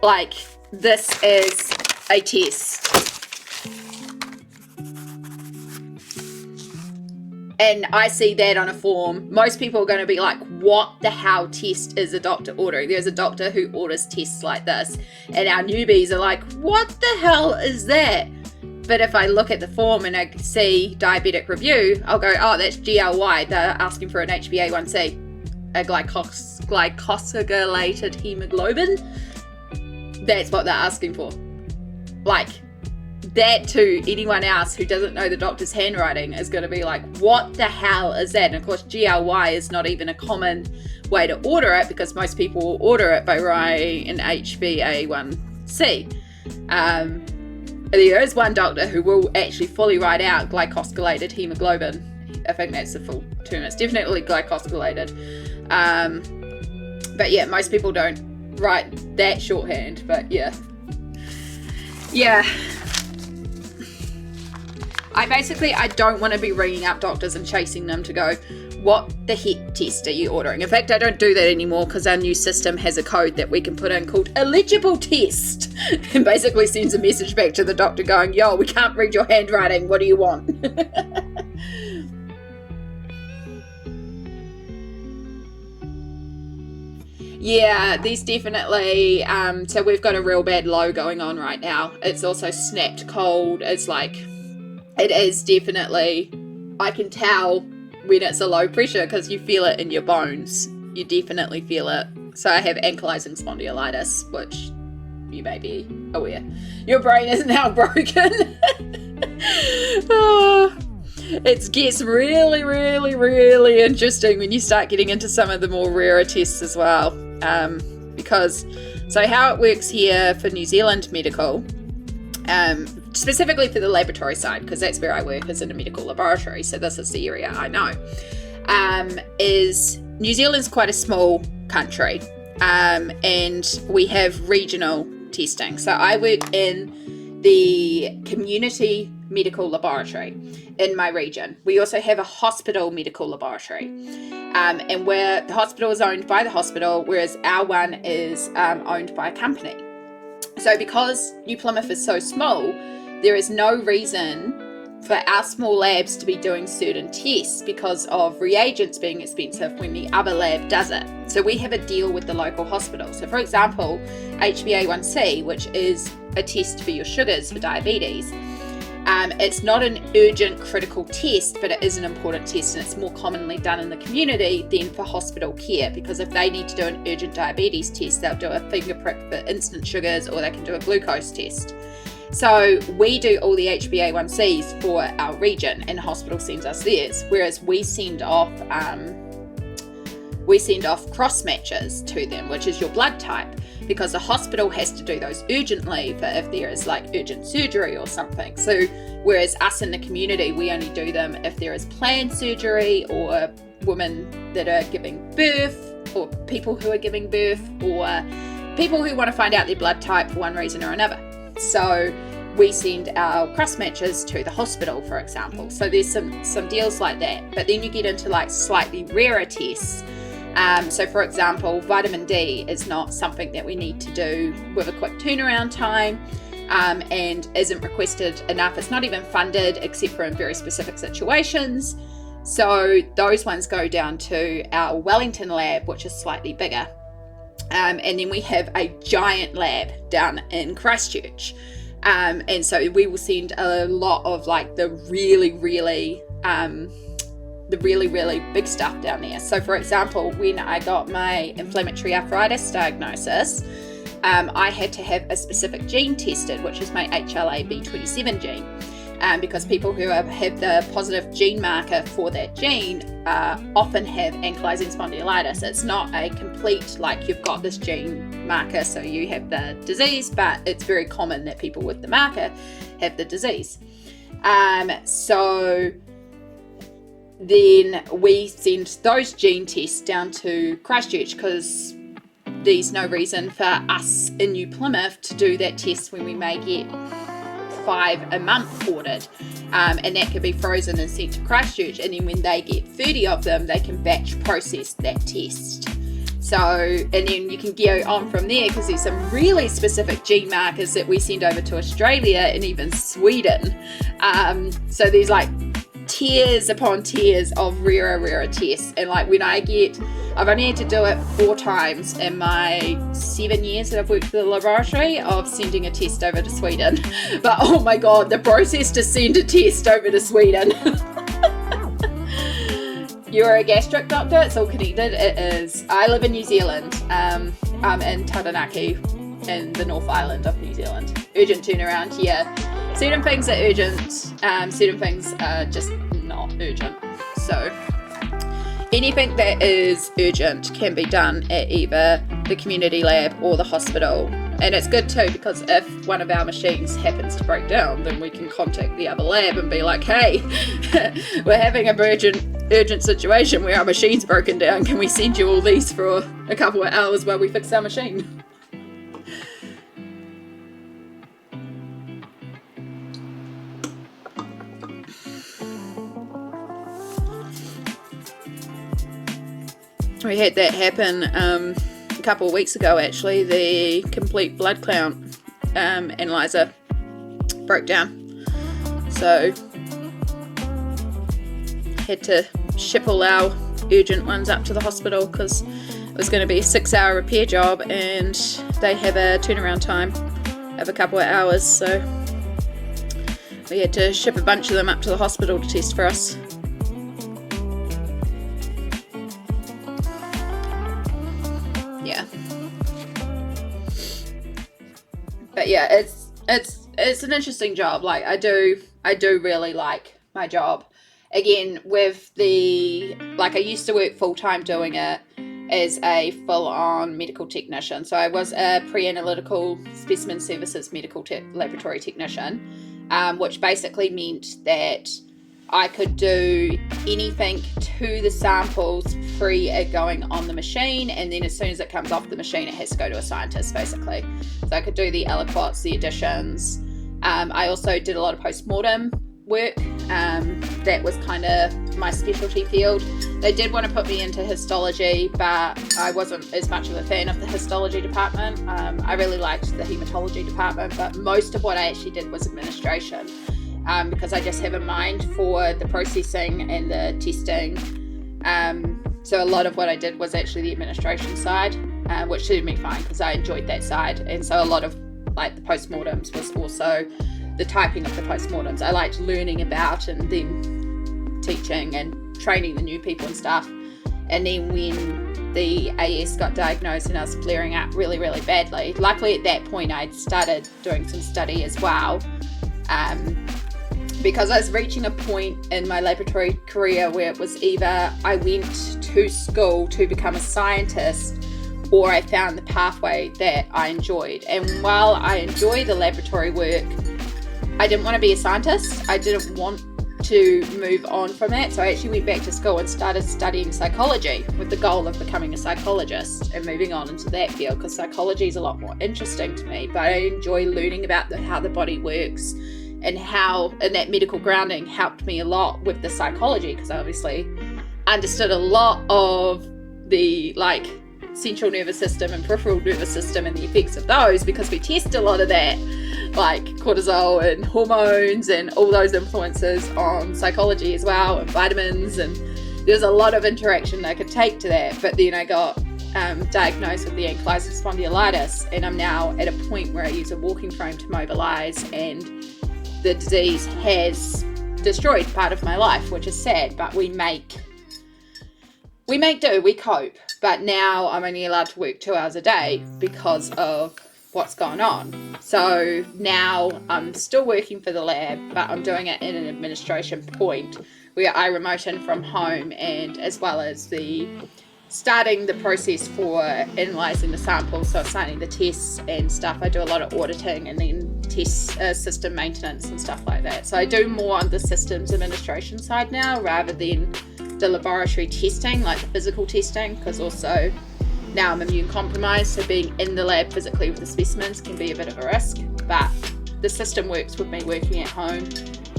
like, this is a test, and I see that on a form, most people are going to be like, what the hell test is a doctor ordering? There's a doctor who orders tests like this, and our newbies are like, what the hell is that? But if I look at the form and I see diabetic review, I'll go, oh, that's GLY, they're asking for an HbA1c, a glycosylated hemoglobin. That's what they're asking for. Like, that to anyone else who doesn't know the doctor's handwriting is going to be like, what the hell is that? And of course, GLY is not even a common way to order it, because most people will order it by writing an HbA1c. There is one doctor who will actually fully write out glycosylated hemoglobin. I think that's the full term. It's definitely glycosylated. But yeah, most people don't write that shorthand, but yeah. I don't want to be ringing up doctors and chasing them to go, what the heck test are you ordering? In fact, I don't do that anymore, because our new system has a code that we can put in called eligible test, and basically sends a message back to the doctor going, yo, we can't read your handwriting, what do you want? Yeah, there's definitely, so we've got a real bad low going on right now. It's also snapped cold. It's like, it is definitely, I can tell when it's a low pressure because you feel it in your bones. You definitely feel it. So I have ankylosing spondylitis, which you may be aware. Your brain is now broken. It gets really, really, really interesting when you start getting into some of the more rarer tests as well. So how it works here for New Zealand medical, specifically for the laboratory side, because that's where I work, is in a medical laboratory, so this is the area I know, is New Zealand's quite a small country, and we have regional testing. So I work in the community medical laboratory in my region. We also have a hospital medical laboratory, and where the hospital is owned by the hospital, whereas our one is owned by a company. So because New Plymouth is so small, there is no reason for our small labs to be doing certain tests because of reagents being expensive when the other lab does it. So we have a deal with the local hospital. So for example, HbA1c, which is a test for your sugars for diabetes, it's not an urgent critical test, but it is an important test, and it's more commonly done in the community than for hospital care, because if they need to do an urgent diabetes test, they'll do a finger prick for instant sugars, or they can do a glucose test. So we do all the HbA1cs for our region, and the hospital sends us theirs, whereas we send off cross matches to them, which is your blood type, because the hospital has to do those urgently for if there is like urgent surgery or something. So whereas us in the community, we only do them if there is planned surgery, or women that are giving birth, or people who are giving birth, or people who want to find out their blood type for one reason or another. So we send our cross matches to the hospital, for example. So there's some deals like that. But then you get into like slightly rarer tests. So for example, vitamin D is not something that we need to do with a quick turnaround time, and isn't requested enough. It's not even funded except for in very specific situations. So those ones go down to our Wellington lab, which is slightly bigger. And then we have a giant lab down in Christchurch. And so we will send a lot of like the really big stuff down there. So for example, when I got my inflammatory arthritis diagnosis, I had to have a specific gene tested, which is my HLA-B27 gene. Because people who have the positive gene marker for that gene often have ankylosing spondylitis. It's not a complete, like, you've got this gene marker, so you have the disease, but it's very common that people with the marker have the disease. So then we send those gene tests down to Christchurch, because there's no reason for us in New Plymouth to do that test when we may get 5 a month ordered, and that can be frozen and sent to Christchurch, and then when they get 30 of them, they can batch process that test. So, and then you can go on from there, because there's some really specific gene markers that we send over to Australia and even Sweden. So there's like tiers upon tiers of rarer tests, and like when I've only had to do it 4 times in my 7 years that I've worked for the laboratory of sending a test over to Sweden. But oh my god, the process to send a test over to Sweden. You're a gastric doctor, it's all connected. It is. I live in New Zealand. I'm in Taranaki in the North Island of New Zealand. Urgent turnaround, yeah. Certain things are urgent, certain things are just not urgent. So anything that is urgent can be done at either the community lab or the hospital. And it's good too, because if one of our machines happens to break down, then we can contact the other lab and be like, hey, we're having an urgent situation where our machine's broken down. Can we send you all these for a couple of hours while we fix our machine? We had that happen a couple of weeks ago, actually. The complete blood count analyzer broke down. So had to ship all our urgent ones up to the hospital, because it was going to be a 6-hour repair job and they have a turnaround time of a couple of hours. So we had to ship a bunch of them up to the hospital to test for us. Yeah. But yeah, it's an interesting job. Like I do really like my job. Again, with I used to work full-time doing it as a full-on medical technician. So I was a pre-analytical specimen services medical laboratory technician, which basically meant that I could do anything to the samples free of going on the machine, and then as soon as it comes off the machine, it has to go to a scientist, basically. So I could do the aliquots, the additions. I also did a lot of post-mortem work. That was kind of my specialty field. They did want to put me into histology, but I wasn't as much of a fan of the histology department. I really liked the hematology department, but most of what I actually did was administration. because I just have a mind for the processing and the testing. So a lot of what I did was actually the administration side, which suited me fine because I enjoyed that side. And so a lot of like the postmortems was also the typing of the postmortems. I liked learning about and then teaching and training the new people and stuff. And then when the AS got diagnosed and I was flaring up really, really badly, luckily at that point I'd started doing some study as well, because I was reaching a point in my laboratory career where it was either I went to school to become a scientist or I found the pathway that I enjoyed. And while I enjoy the laboratory work, I didn't want to be a scientist. I didn't want to move on from that. So I actually went back to school and started studying psychology with the goal of becoming a psychologist and moving on into that field, because psychology is a lot more interesting to me. But I enjoy learning about how the body works, and how, and that medical grounding helped me a lot with the psychology, because I obviously understood a lot of the like central nervous system and peripheral nervous system and the effects of those, because we test a lot of that, like cortisol and hormones and all those influences on psychology as well, and vitamins, and there's a lot of interaction I could take to that. But then I got diagnosed with the ankylosing spondylitis, and I'm now at a point where I use a walking frame to mobilize, and the disease has destroyed part of my life, which is sad, but we make do, we cope. But now I'm only allowed to work 2 hours a day because of what's gone on. So now I'm still working for the lab, but I'm doing it in an administration point where I remote in from home, and as well as starting the process for analysing the samples, so assigning the tests and stuff. I do a lot of auditing and then test system maintenance and stuff like that. So I do more on the systems administration side now rather than the laboratory testing, like the physical testing, because also now I'm immune compromised, so being in the lab physically with the specimens can be a bit of a risk. But the system works with me working at home.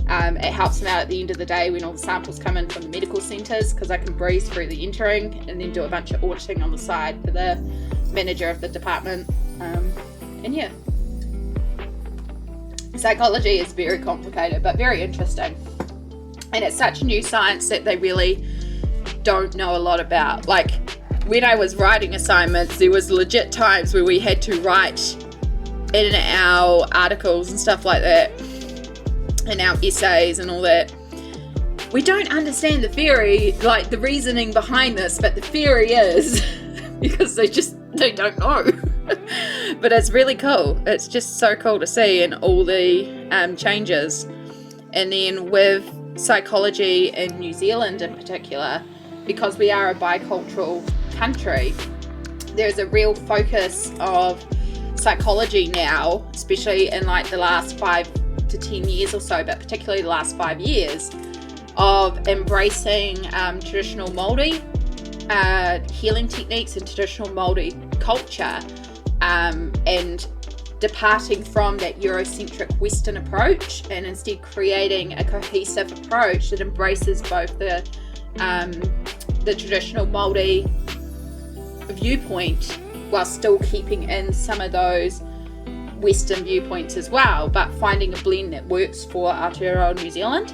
It helps them out at the end of the day when all the samples come in from the medical centres, because I can breeze through the entering and then do a bunch of auditing on the side for the manager of the department. And yeah, psychology is very complicated but very interesting, and it's such a new science that they really don't know a lot about. Like when I was writing assignments, there was legit times where we had to write in our articles and stuff like that, and our essays and all that. We don't understand the theory, like the reasoning behind this, but the theory is because they don't know. But it's really cool. It's just so cool to see, and all the changes. And then with psychology in New Zealand in particular, because we are a bicultural country, there's a real focus of psychology now, especially in like the last 5 to 10 years or so, but particularly the last 5 years, of embracing traditional Māori healing techniques and traditional Māori culture, and departing from that Eurocentric Western approach, and instead creating a cohesive approach that embraces both the traditional Māori viewpoint while still keeping in some of those Western viewpoints as well, but finding a blend that works for Aotearoa New Zealand.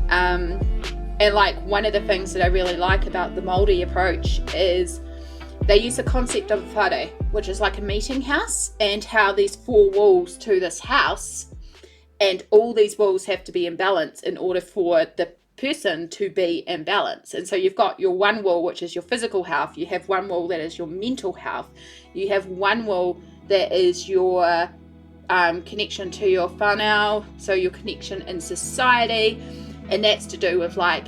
And like one of the things that I really like about the Māori approach is they use the concept of a whare, which is like a meeting house, and how there's 4 walls to this house, and all these walls have to be in balance in order for the person to be in balance. And so you've got your one wall, which is your physical health, you have one wall that is your mental health, you have one wall that is your connection to your whānau, so your connection in society, and that's to do with like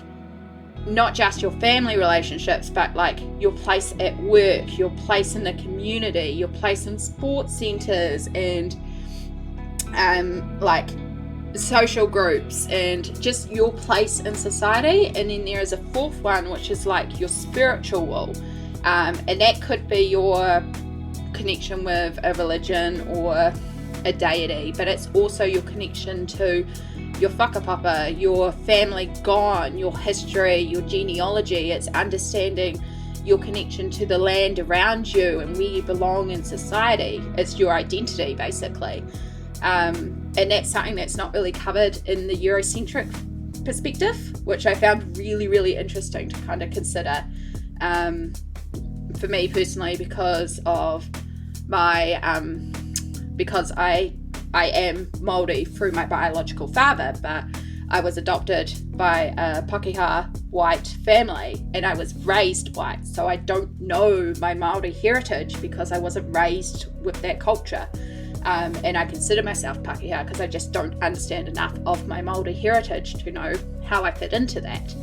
not just your family relationships, but like your place at work, your place in the community, your place in sports centres, and like social groups, and just your place in society. And then there is a 4th one, which is like your spiritual wall, and that could be your connection with a religion or a deity, but it's also your connection to your whakapapa, your family gone, your history, your genealogy. It's understanding your connection to the land around you and where you belong in society. It's your identity, basically. And that's something that's not really covered in the Eurocentric perspective, which I found really, really interesting to kind of consider. For me personally, because of my because I am Māori through my biological father, but I was adopted by a Pakeha white family and I was raised white, so I don't know my Māori heritage because I wasn't raised with that culture. And I consider myself Pakeha because I just don't understand enough of my Māori heritage to know how I fit into that.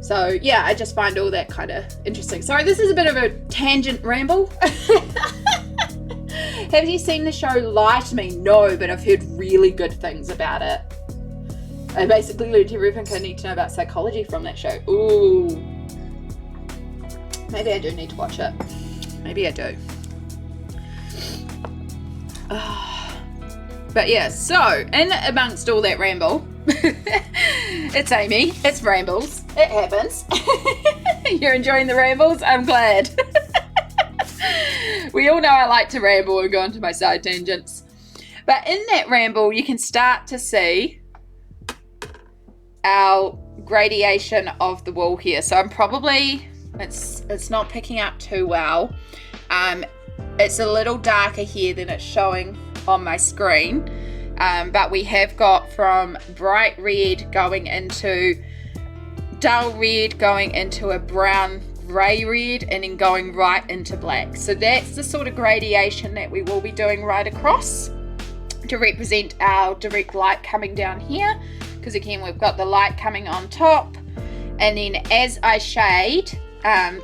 So yeah, I just find all that kind of interesting. Sorry, this is a bit of a tangent ramble. Have you seen the show Lie to Me? No, but I've heard really good things about it. I basically learned everything I need to know about psychology from that show. Ooh. Maybe I do need to watch it. Maybe I do. But yeah, so in amongst all that ramble, it's Amy, it's rambles, it happens. You're enjoying the rambles? I'm glad. We all know I like to ramble and go into my side tangents. But in that ramble, you can start to see our gradation of the wool here. So I'm probably, it's not picking up too well. It's a little darker here than it's showing on my screen. But we have got from bright red going into dull red, going into a brown grey red, and then going right into black. So that's the sort of gradation that we will be doing right across to represent our direct light coming down here, because again we've got the light coming on top, and then as I shade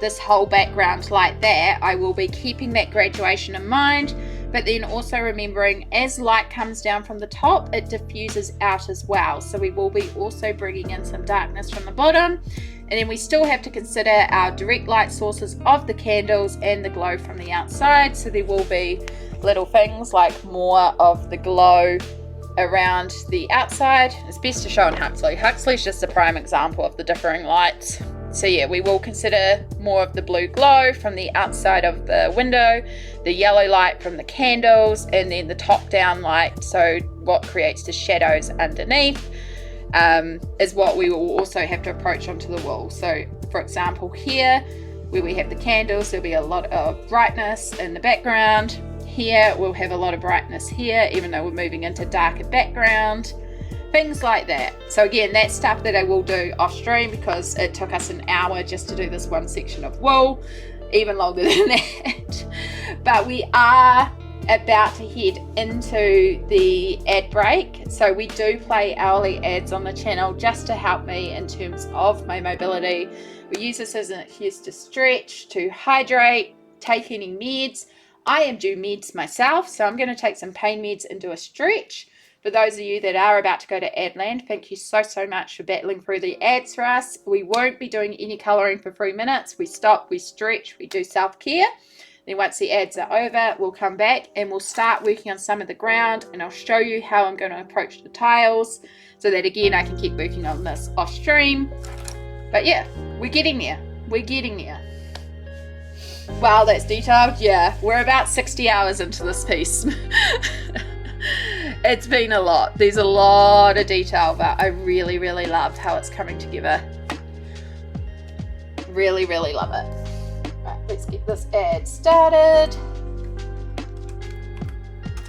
this whole background like that, I will be keeping that graduation in mind, but then also remembering as light comes down from the top, it diffuses out as well. So we will be also bringing in some darkness from the bottom, and then we still have to consider our direct light sources of the candles and the glow from the outside. So there will be little things like more of the glow around the outside. It's best to show in Huxley. Huxley's just a prime example of the differing lights. So yeah, we will consider more of the blue glow from the outside of the window, the yellow light from the candles, and then the top down light, so what creates the shadows underneath, is what we will also have to approach onto the wall. So for example here, where we have the candles, there'll be a lot of brightness in the background. Here we'll have a lot of brightness here, even though we're moving into darker background. Things like that. So again, that's stuff that I will do off stream because it took us an hour just to do this one section of wool, even longer than that. But we are about to head into the ad break. So we do play hourly ads on the channel just to help me in terms of my mobility. We use this as an excuse to stretch, to hydrate, take any meds. I am due meds myself, so I'm going to take some pain meds and do a stretch. For those of you that are about to go to Adland, thank you so much for battling through the ads for us. We won't be doing any colouring for 3 minutes. We stop, we stretch, we do self-care. Then once the ads are over, we'll come back and we'll start working on some of the ground, and I'll show you how I'm going to approach the tiles so that again I can keep working on this off stream. But yeah, we're getting there. We're getting there. Wow, that's detailed. Yeah, we're about 60 hours into this piece. It's been a lot. There's a lot of detail, but I really, really loved how it's coming together. Really, really love it. Right, let's get this ad started.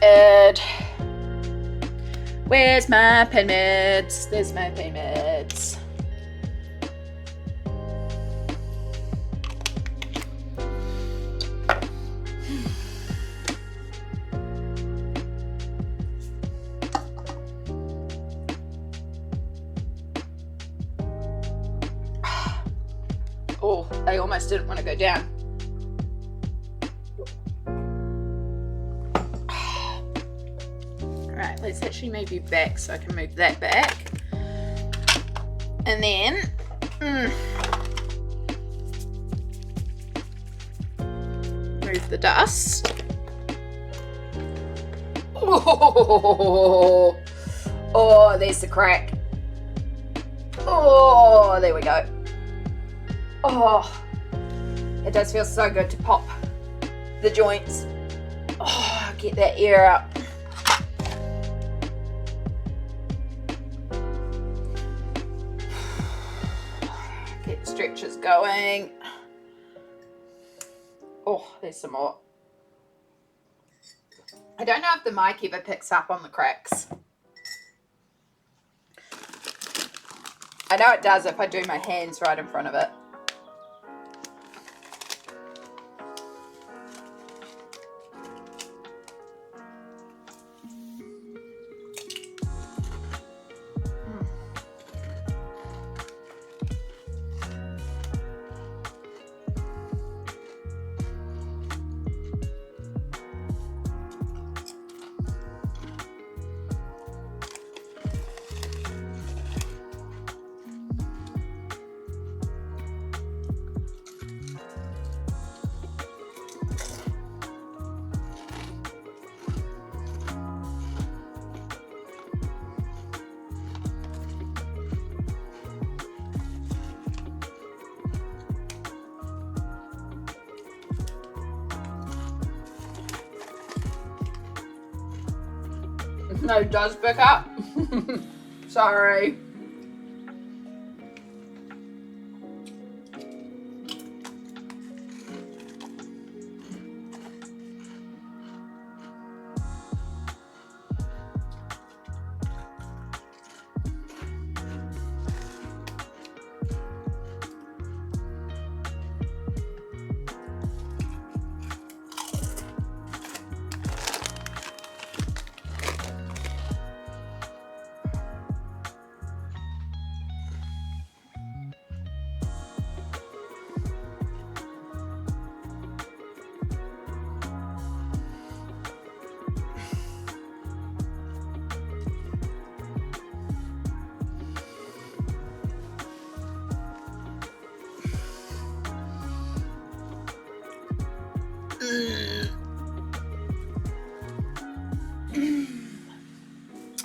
Ad. Where's my pen meds? There's my pen meds. Oh, I almost didn't want to go down. Alright, let's actually move you back so I can move that back. And then move the dust. Oh, there's the crack. Oh, there we go. Oh, it does feel so good to pop the joints. Oh, get that air out. stretches going. Oh, there's some more. I don't know if the mic ever picks up on the cracks. I know it does if I do my hands right in front of it. No, it does pick up. Sorry.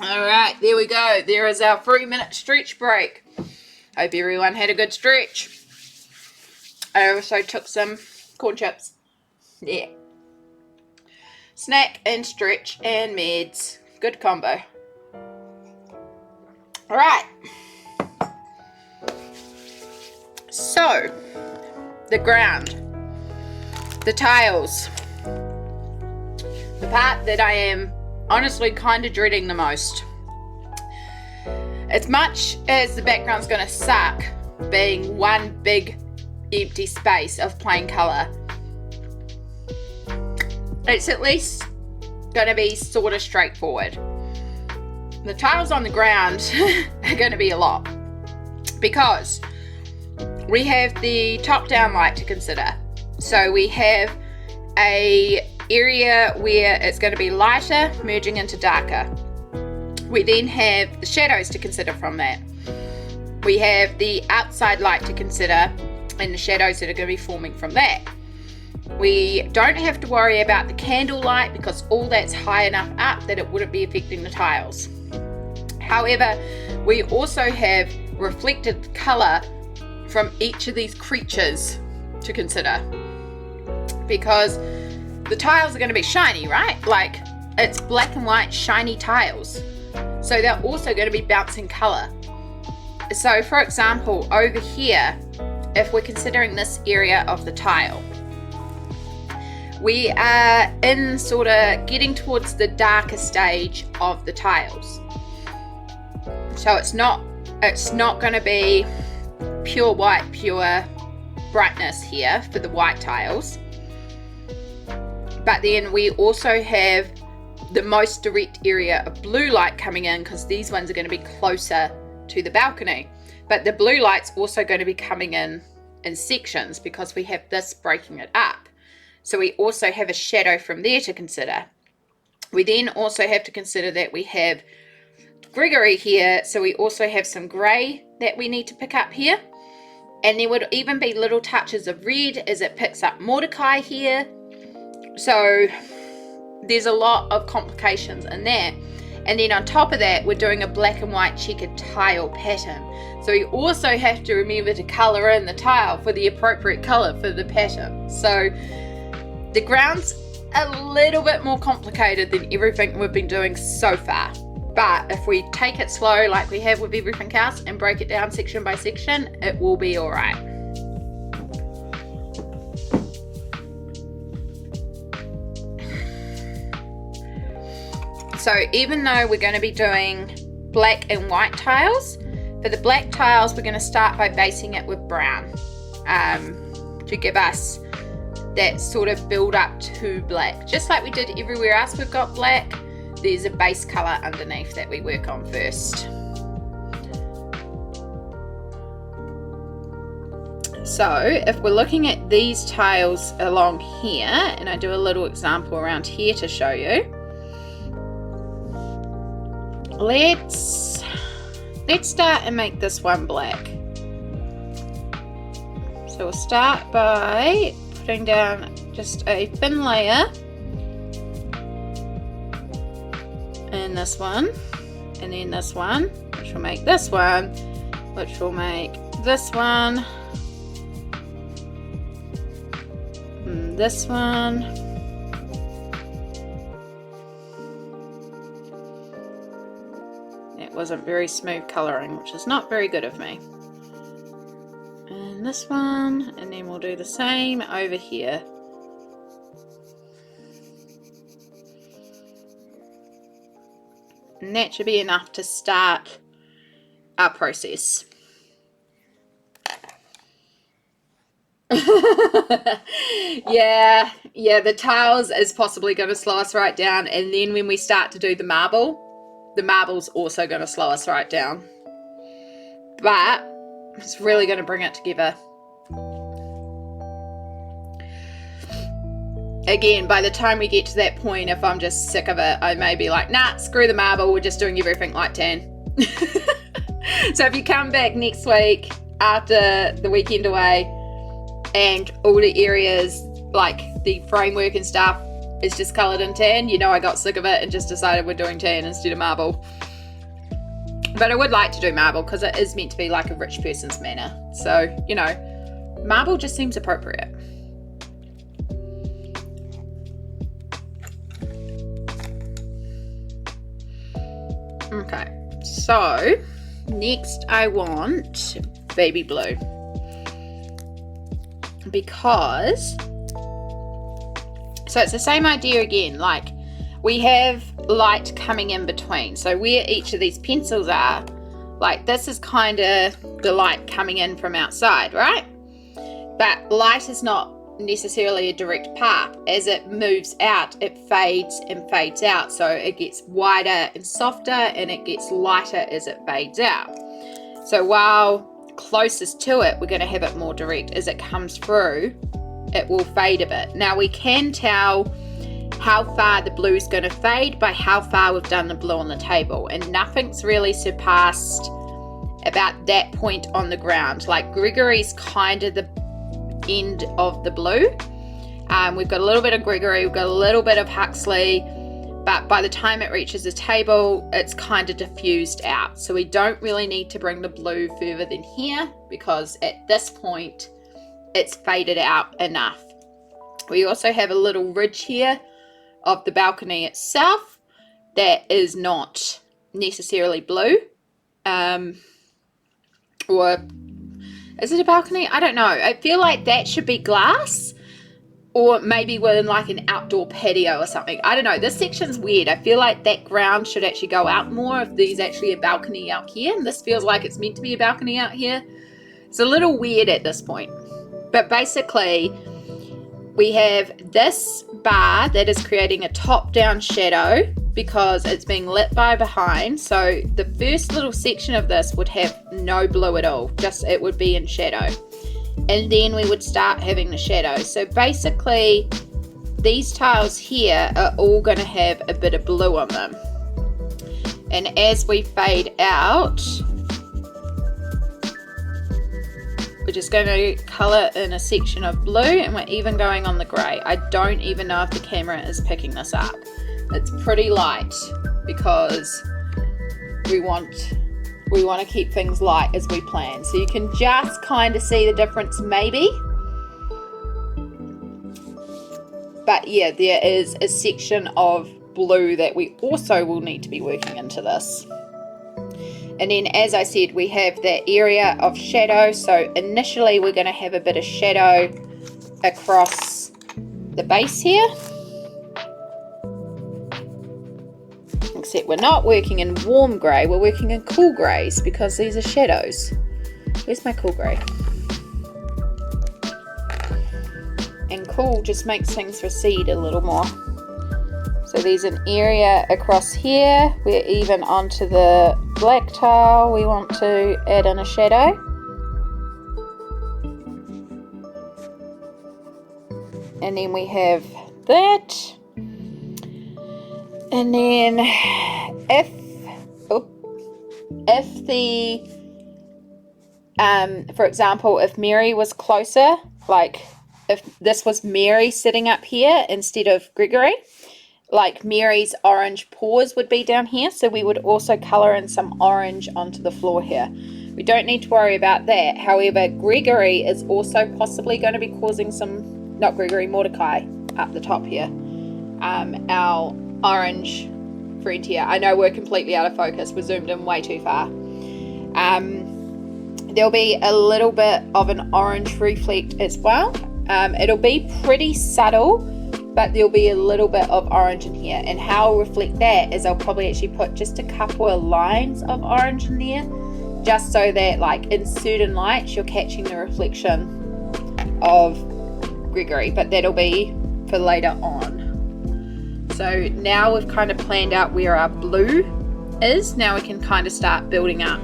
All right, there we go. There is our 3-minute stretch break. Hope everyone had a good stretch. I also took some corn chips. Yeah. Snack and stretch and meds. Good combo. All right. So, the ground. The tiles. The part that I am honestly kind of dreading the most. As much as the background's going to suck being one big empty space of plain colour, it's at least going to be sort of straightforward. The tiles on the ground are going to be a lot because we have the top-down light to consider. So we have a area where it's going to be lighter merging into darker. We then have the shadows to consider from that. We have the outside light to consider and the shadows that are going to be forming from that. We don't have to worry about the candle light because all that's high enough up that it wouldn't be affecting the tiles. However, we also have reflected colour from each of these creatures to consider, because the tiles are going to be shiny, right? Like, it's black and white shiny tiles. So they're also going to be bouncing colour. So for example, over here, if we're considering this area of the tile, we are in sort of getting towards the darker stage of the tiles. So it's not going to be pure white, pure brightness here for the white tiles. But then we also have the most direct area of blue light coming in because these ones are going to be closer to the balcony. But the blue light's also going to be coming in sections because we have this breaking it up. So we also have a shadow from there to consider. We then also have to consider that we have Gregory here, so we also have some grey that we need to pick up here. And there would even be little touches of red as it picks up Mordecai here. So there's a lot of complications in that. And then on top of that, we're doing a black and white checkered tile pattern. So we also have to remember to colour in the tile for the appropriate colour for the pattern. So the ground's a little bit more complicated than everything we've been doing so far. But if we take it slow like we have with everything else and break it down section by section, it will be alright. So even though we're going to be doing black and white tiles, for the black tiles we're going to start by basing it with brown to give us that sort of build up to black. Just like we did everywhere else we've got black, there's a base color underneath that we work on first. So if we're looking at these tiles along here, and I do a little example around here to show you, let's start and make this one black. So we'll start by putting down just a thin layer in this one, and then this one, which will make this one, which will make this one, and this one, it wasn't very smooth coloring, which is not very good of me, and this one, and then we'll do the same over here. And that should be enough to start our process. yeah, the tiles is possibly going to slow us right down, and then when we start to do the marble's also going to slow us right down. But it's really going to bring it together. Again, by the time we get to that point, if I'm just sick of it, I may be like, nah, screw the marble, we're just doing everything like tan. So if you come back next week after the weekend away and all the areas, like the framework and stuff, is just coloured in tan, you know I got sick of it and just decided we're doing tan instead of marble. But I would like to do marble because it is meant to be like a rich person's manner. So, you know, marble just seems appropriate. Okay, so next I want baby blue, because so it's the same idea again, like we have light coming in between, so where each of these pencils are, like this is kind of the light coming in from outside, right? But light is not necessarily a direct path. As it moves out, it fades and fades out, so it gets wider and softer and it gets lighter as it fades out. So while closest to it we're going to have it more direct, as it comes through it will fade a bit. Now we can tell how far the blue is going to fade by how far we've done the blue on the table, and nothing's really surpassed about that point on the ground. Like Gregory's kind of the end of the blue. We've got a little bit of Gregory, we've got a little bit of Huxley, but by the time it reaches the table it's kind of diffused out, so we don't really need to bring the blue further than here because at this point it's faded out enough. We also have a little ridge here of the balcony itself that is not necessarily blue, or is it a balcony? I don't know. I feel like that should be glass, or maybe we're in like an outdoor patio or something. I don't know. This section's weird. I feel like that ground should actually go out more if there's actually a balcony out here, and this feels like it's meant to be a balcony out here. It's a little weird at this point. But basically, we have this bar that is creating a top-down shadow because it's being lit by behind. So the first little section of this would have no blue at all, just it would be in shadow, and then we would start having the shadow. So basically these tiles here are all going to have a bit of blue on them, and as we fade out we're just going to colour in a section of blue, and we're even going on the grey. I don't even know if the camera is picking this up. It's pretty light because we want to keep things light as we plan. So you can just kind of see the difference maybe. But yeah, there is a section of blue that we also will need to be working into this. And then, as I said, we have that area of shadow. So initially we're going to have a bit of shadow across the base here. said, we're not working in warm grey, we're working in cool greys because these are shadows. Where's my cool grey? And cool just makes things recede a little more. So there's an area across here where even onto the black tile we want to add in a shadow. And then we have that. And then if the for example, if Mary was closer, like if this was Mary sitting up here instead of Gregory, like Mary's orange paws would be down here, so we would also colour in some orange onto the floor here. We don't need to worry about that. However, Gregory is also possibly going to be causing some, not Gregory, Mordecai up the top here. Our orange friend here. I know we're completely out of focus. We're zoomed in way too far. There'll be a little bit of an orange reflect as well. It'll be pretty subtle, but there'll be a little bit of orange in here. And how I'll reflect that is I'll probably actually put just a couple of lines of orange in there, just so that like in certain lights you're catching the reflection of Gregory, but that'll be for later on. So now we've kind of planned out where our blue is. Now we can kind of start building up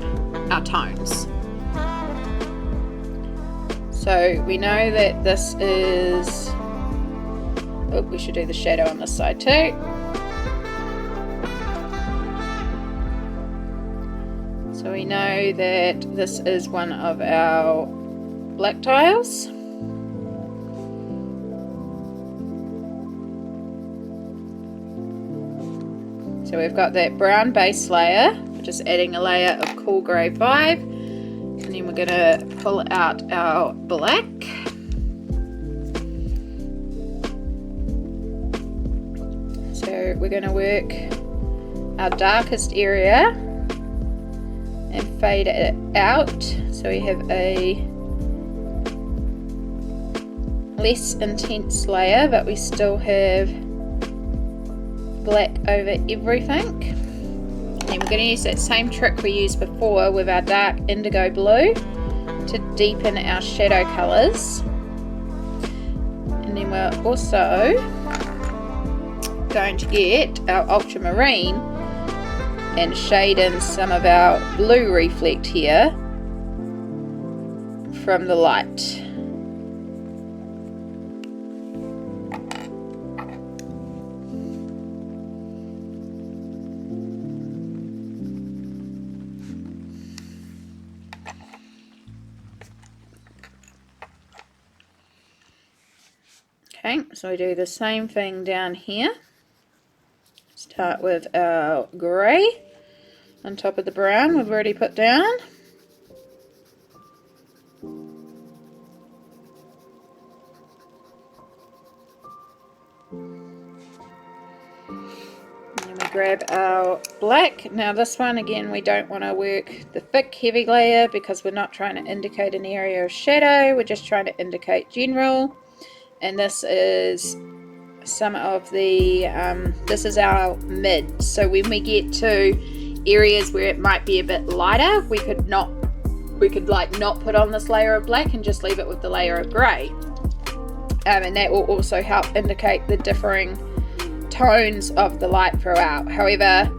our tones. So we know that this is, oh, we should do the shadow on this side too. So we know that this is one of our black tiles. So we've got that brown base layer, we're just adding a layer of cool grey 5, and then we're going to pull out our black. So we're going to work our darkest area and fade it out so we have a less intense layer, but we still have black over everything. And we're going to use that same trick we used before with our dark indigo blue to deepen our shadow colours. And then we're also going to get our ultramarine and shade in some of our blue reflect here from the light. Okay, so we do the same thing down here. Start with our grey on top of the brown we've already put down. And we grab our black. Now this one again, we don't want to work the thick heavy layer because we're not trying to indicate an area of shadow, we're just trying to indicate general. And this is some of the this is our mid, so when we get to areas where it might be a bit lighter, we could like not put on this layer of black and just leave it with the layer of grey, and that will also help indicate the differing tones of the light throughout. However,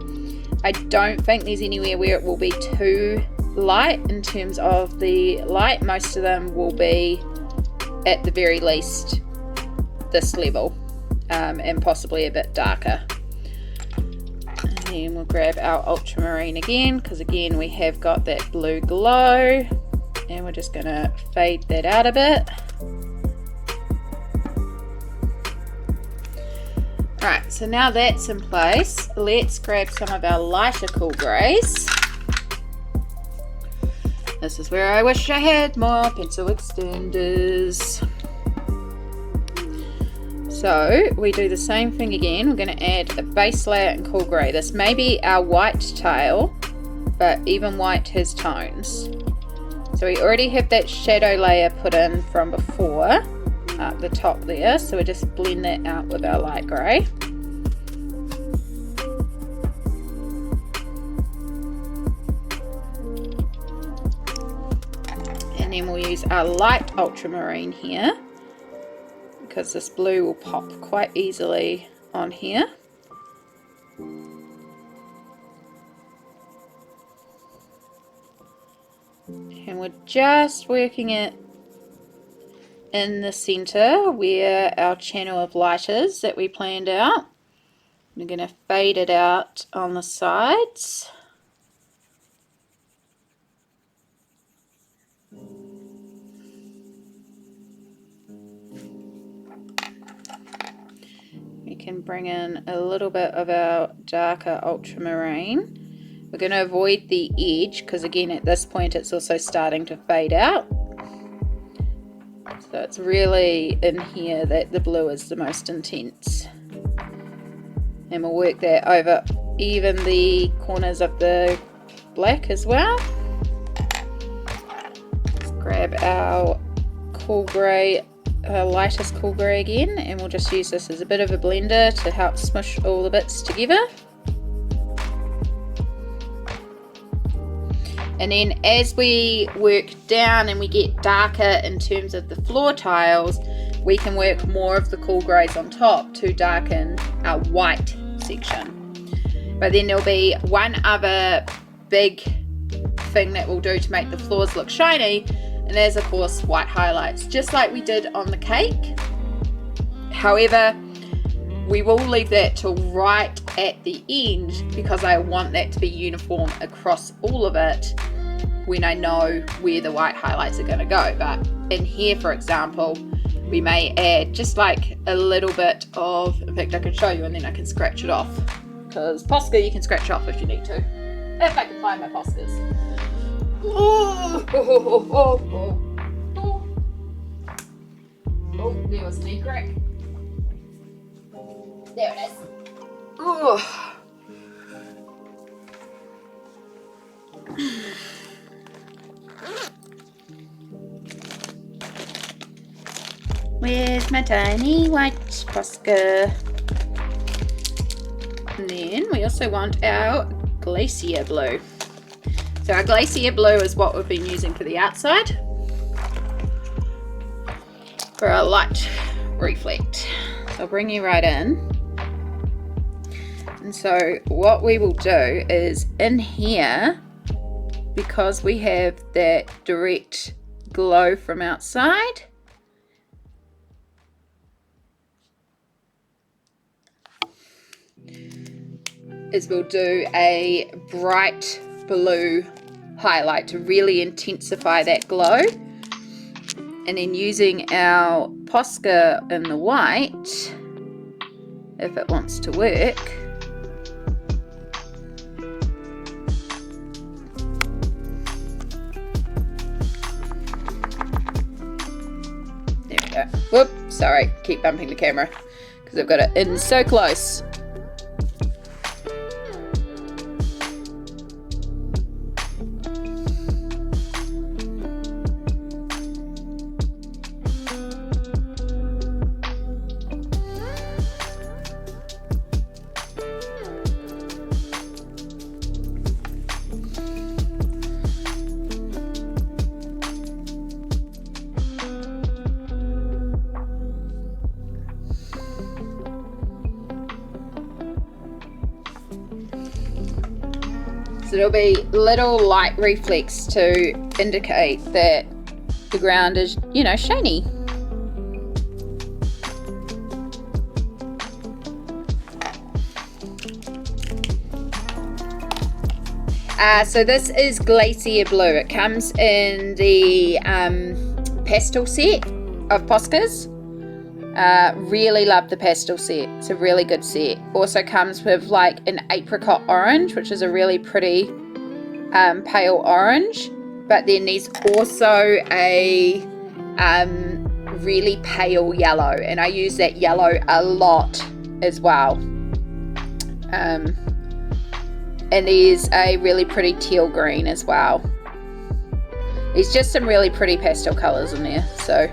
I don't think there's anywhere where it will be too light in terms of the light. Most of them will be at the very least this level, and possibly a bit darker. And then we'll grab our ultramarine again, because again we have got that blue glow, and we're just going to fade that out a bit. Alright, so now that's in place, let's grab some of our lighter cool greys. This is where I wish I had more pencil extenders. So we do the same thing again. We're going to add a base layer in cool grey. This may be our white tile, but even white has tones. So we already have that shadow layer put in from before up the top there. So we just blend that out with our light grey. then we'll use our light ultramarine here, because this blue will pop quite easily on here. And we're just working it in the center where our channel of light is that we planned out. We're going to fade it out on the sides. We can bring in a little bit of our darker ultramarine. We're going to avoid the edge because again at this point it's also starting to fade out. So it's really in here that the blue is the most intense. And we'll work that over even the corners of the black as well. Let's grab our cool grey, lightest cool grey again, and we'll just use this as a bit of a blender to help smush all the bits together. And then as we work down and we get darker in terms of the floor tiles, we can work more of the cool greys on top to darken our white section. But then there'll be one other big thing that we'll do to make the floors look shiny, and there's of course white highlights, just like we did on the cake. However, we will leave that till right at the end because I want that to be uniform across all of it when I know where the white highlights are going to go. But in here, for example, we may add just like a little bit of, in fact I can show you and then I can scratch it off, because Posca you can scratch off if you need to, if I can find my Poscas. Oh, there was an crack. There it is. Oh. Where's my tiny white Posca? And then we also want our glacier blue. So our glacier blue is what we've been using for the outside for our light reflect. So I'll bring you right in. And so what we will do is in here, because we have that direct glow from outside, is we'll do a bright blue highlight to really intensify that glow. And then using our Posca in the white, if it wants to work, there we go. Whoop, sorry, keep bumping the camera because I've got it in so close. So there'll be little light reflex to indicate that the ground is, you know, shiny. So this is Glacier Blue. It comes in the pastel set of Poscas. Really love the pastel set. It's a really good set. Also comes with like an apricot orange, which is a really pretty pale orange. But then there's also a really pale yellow, and I use that yellow a lot as well. And there's a really pretty teal green as well. There's just some really pretty pastel colours in there. So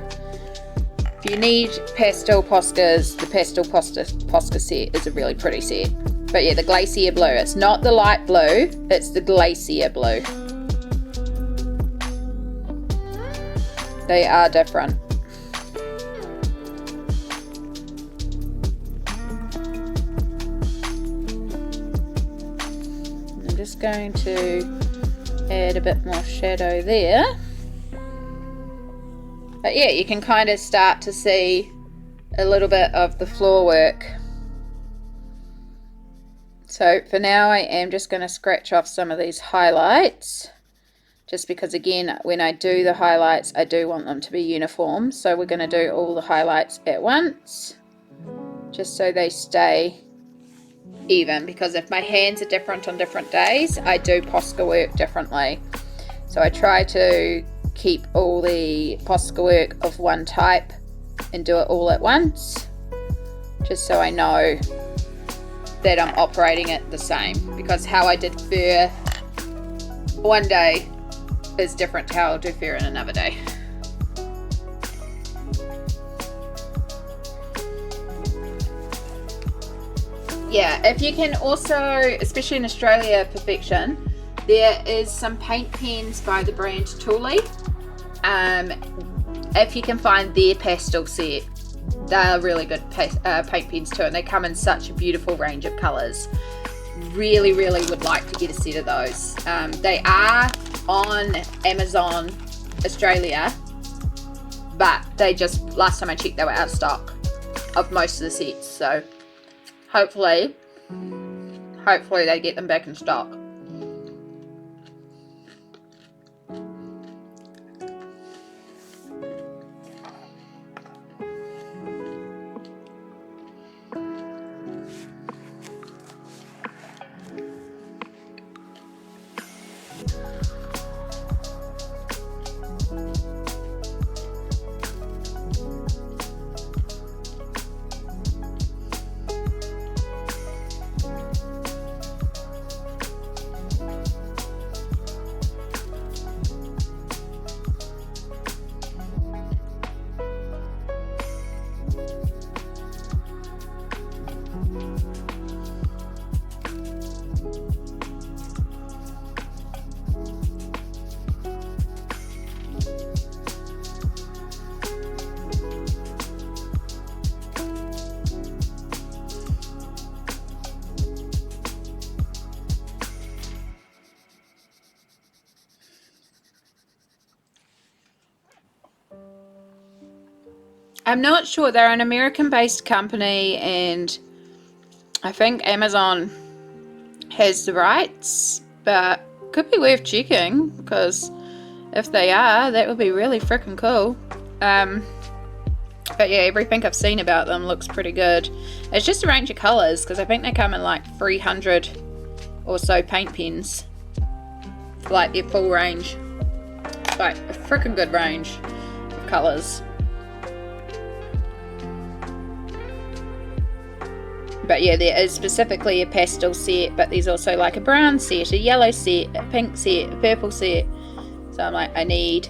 if you need pastel Poscas, the pastel Posca set is a really pretty set. But yeah, the Glacier Blue. It's not the light blue, it's the Glacier Blue. They are different. I'm just going to add a bit more shadow there. But yeah, you can kind of start to see a little bit of the floor work. So for now I am just going to scratch off some of these highlights, just because again when I do the highlights I do want them to be uniform. So we're going to do all the highlights at once just so they stay even, because if my hands are different on different days I do Posca work differently. So I try to keep all the Posca work of one type and do it all at once, just so I know that I'm operating it the same, because how I did fur one day is different to how I'll do fur in another day. Yeah, if you can also, especially in Australia, Perfection, there is some paint pens by the brand Thule. If you can find their pastel set, they're really good paint pens too, and they come in such a beautiful range of colours. Really would like to get a set of those. They are on Amazon Australia, but they just, last time I checked, they were out of stock of most of the sets, so hopefully they get them back in stock. I'm not sure, they're an American-based company, and I think Amazon has the rights, but could be worth checking, because if they are, that would be really freaking cool. But yeah, everything I've seen about them looks pretty good. It's just a range of colours, because I think they come in like 300 or so paint pens, like their full range. It's like a freaking good range of colours. But yeah, there is specifically a pastel set, but there's also like a brown set, a yellow set, a pink set, a purple set. So I'm like, I need.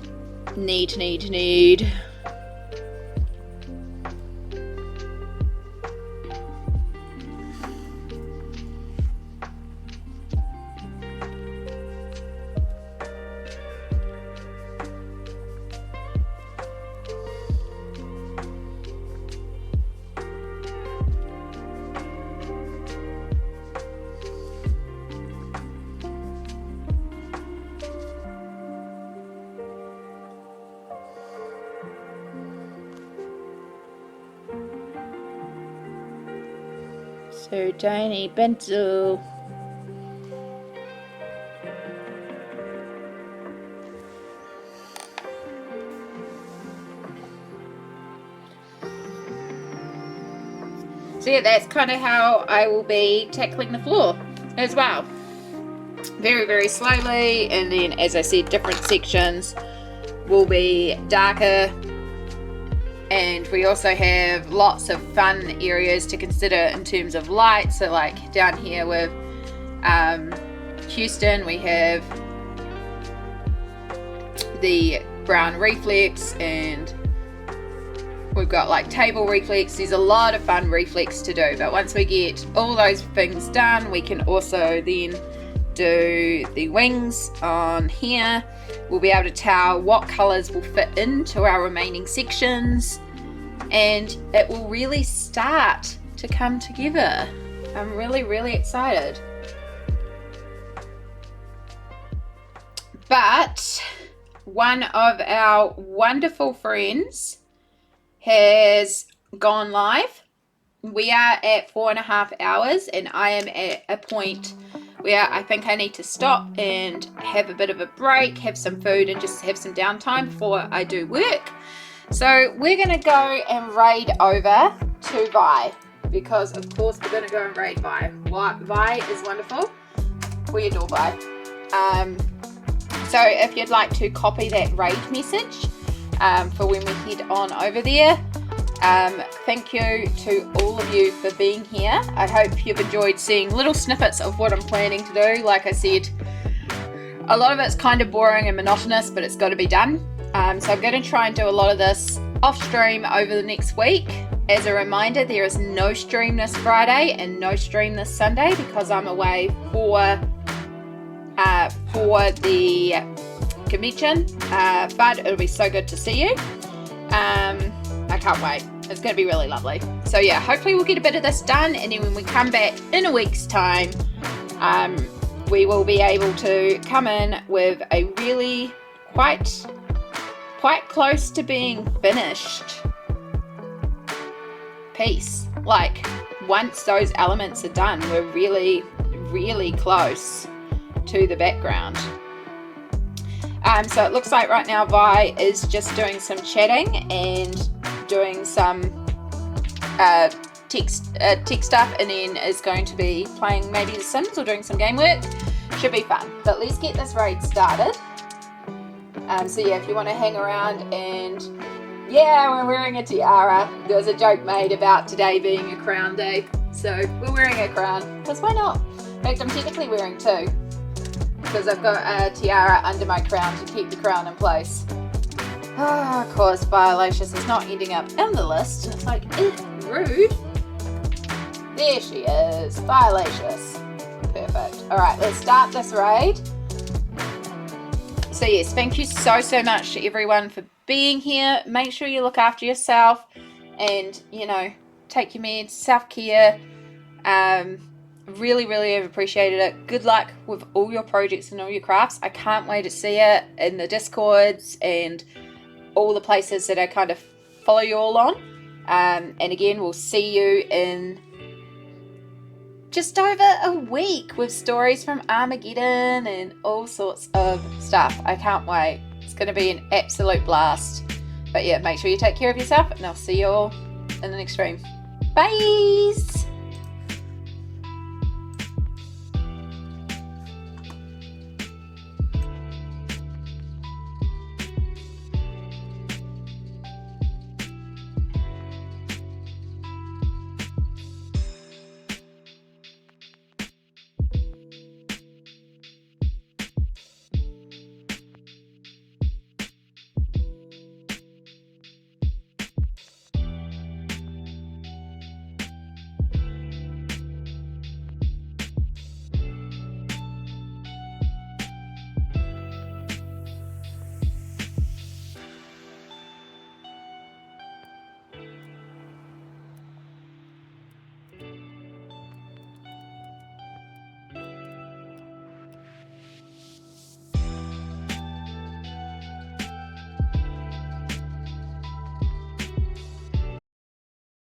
So tiny pencil. So yeah, that's kind of how I will be tackling the floor as well. Very slowly, and then as I said, different sections will be darker. And we also have lots of fun areas to consider in terms of light. So like down here with Houston, we have the brown reflex, and we've got like table reflex. There's a lot of fun reflex to do, but once we get all those things done, we can also then do the wings on here. We'll be able to tell what colours will fit into our remaining sections, and it will really start to come together. I'm really excited. But one of our wonderful friends has gone live. We are at 4.5 hours, and I am at a point where I think I need to stop and have a bit of a break, have some food, and just have some downtime before I do work. So we're going to go and raid over to Vi, because of course we're going to go and raid Vi. Vi is wonderful. We adore Vi. So if you'd like to copy that raid message for when we head on over there. Thank you to all of you for being here. I hope you've enjoyed seeing little snippets of what I'm planning to do. Like I said, a lot of it's kind of boring and monotonous, but it's got to be done. So I'm going to try and do a lot of this off stream over the next week. As a reminder, there is no stream this Friday and no stream this Sunday because I'm away for the convention, but it'll be so good to see you. I can't wait. It's going to be really lovely. So yeah, hopefully we'll get a bit of this done, and then when we come back in a week's time, we will be able to come in with a really quite close to being finished piece. Like, once those elements are done, we're really close to the background. So it looks like right now Vi is just doing some chatting and doing some tech stuff, and then is going to be playing maybe The Sims or doing some game work. Should be fun. But let's get this raid started. So yeah, if you want to hang around, and yeah, we're wearing a tiara. There was a joke made about today being a crown day, so we're wearing a crown because why not? In fact, I'm technically wearing two, because I've got a tiara under my crown to keep the crown in place. Of course, Violacious is not ending up in the list. It's like, rude. There she is, Violacious. Perfect. Alright, let's start this raid. So yes, thank you so much to everyone for being here. Make sure you look after yourself and, you know, take your meds, self-care. Really have appreciated it. Good luck with all your projects and all your crafts. I can't wait to see it in the Discords and all the places that I kind of follow you all on. And again, we'll see you in just over a week with stories from Armageddon and all sorts of stuff. I can't wait. It's going to be an absolute blast. But yeah, make sure you take care of yourself, and I'll see you all in the next stream. Bye!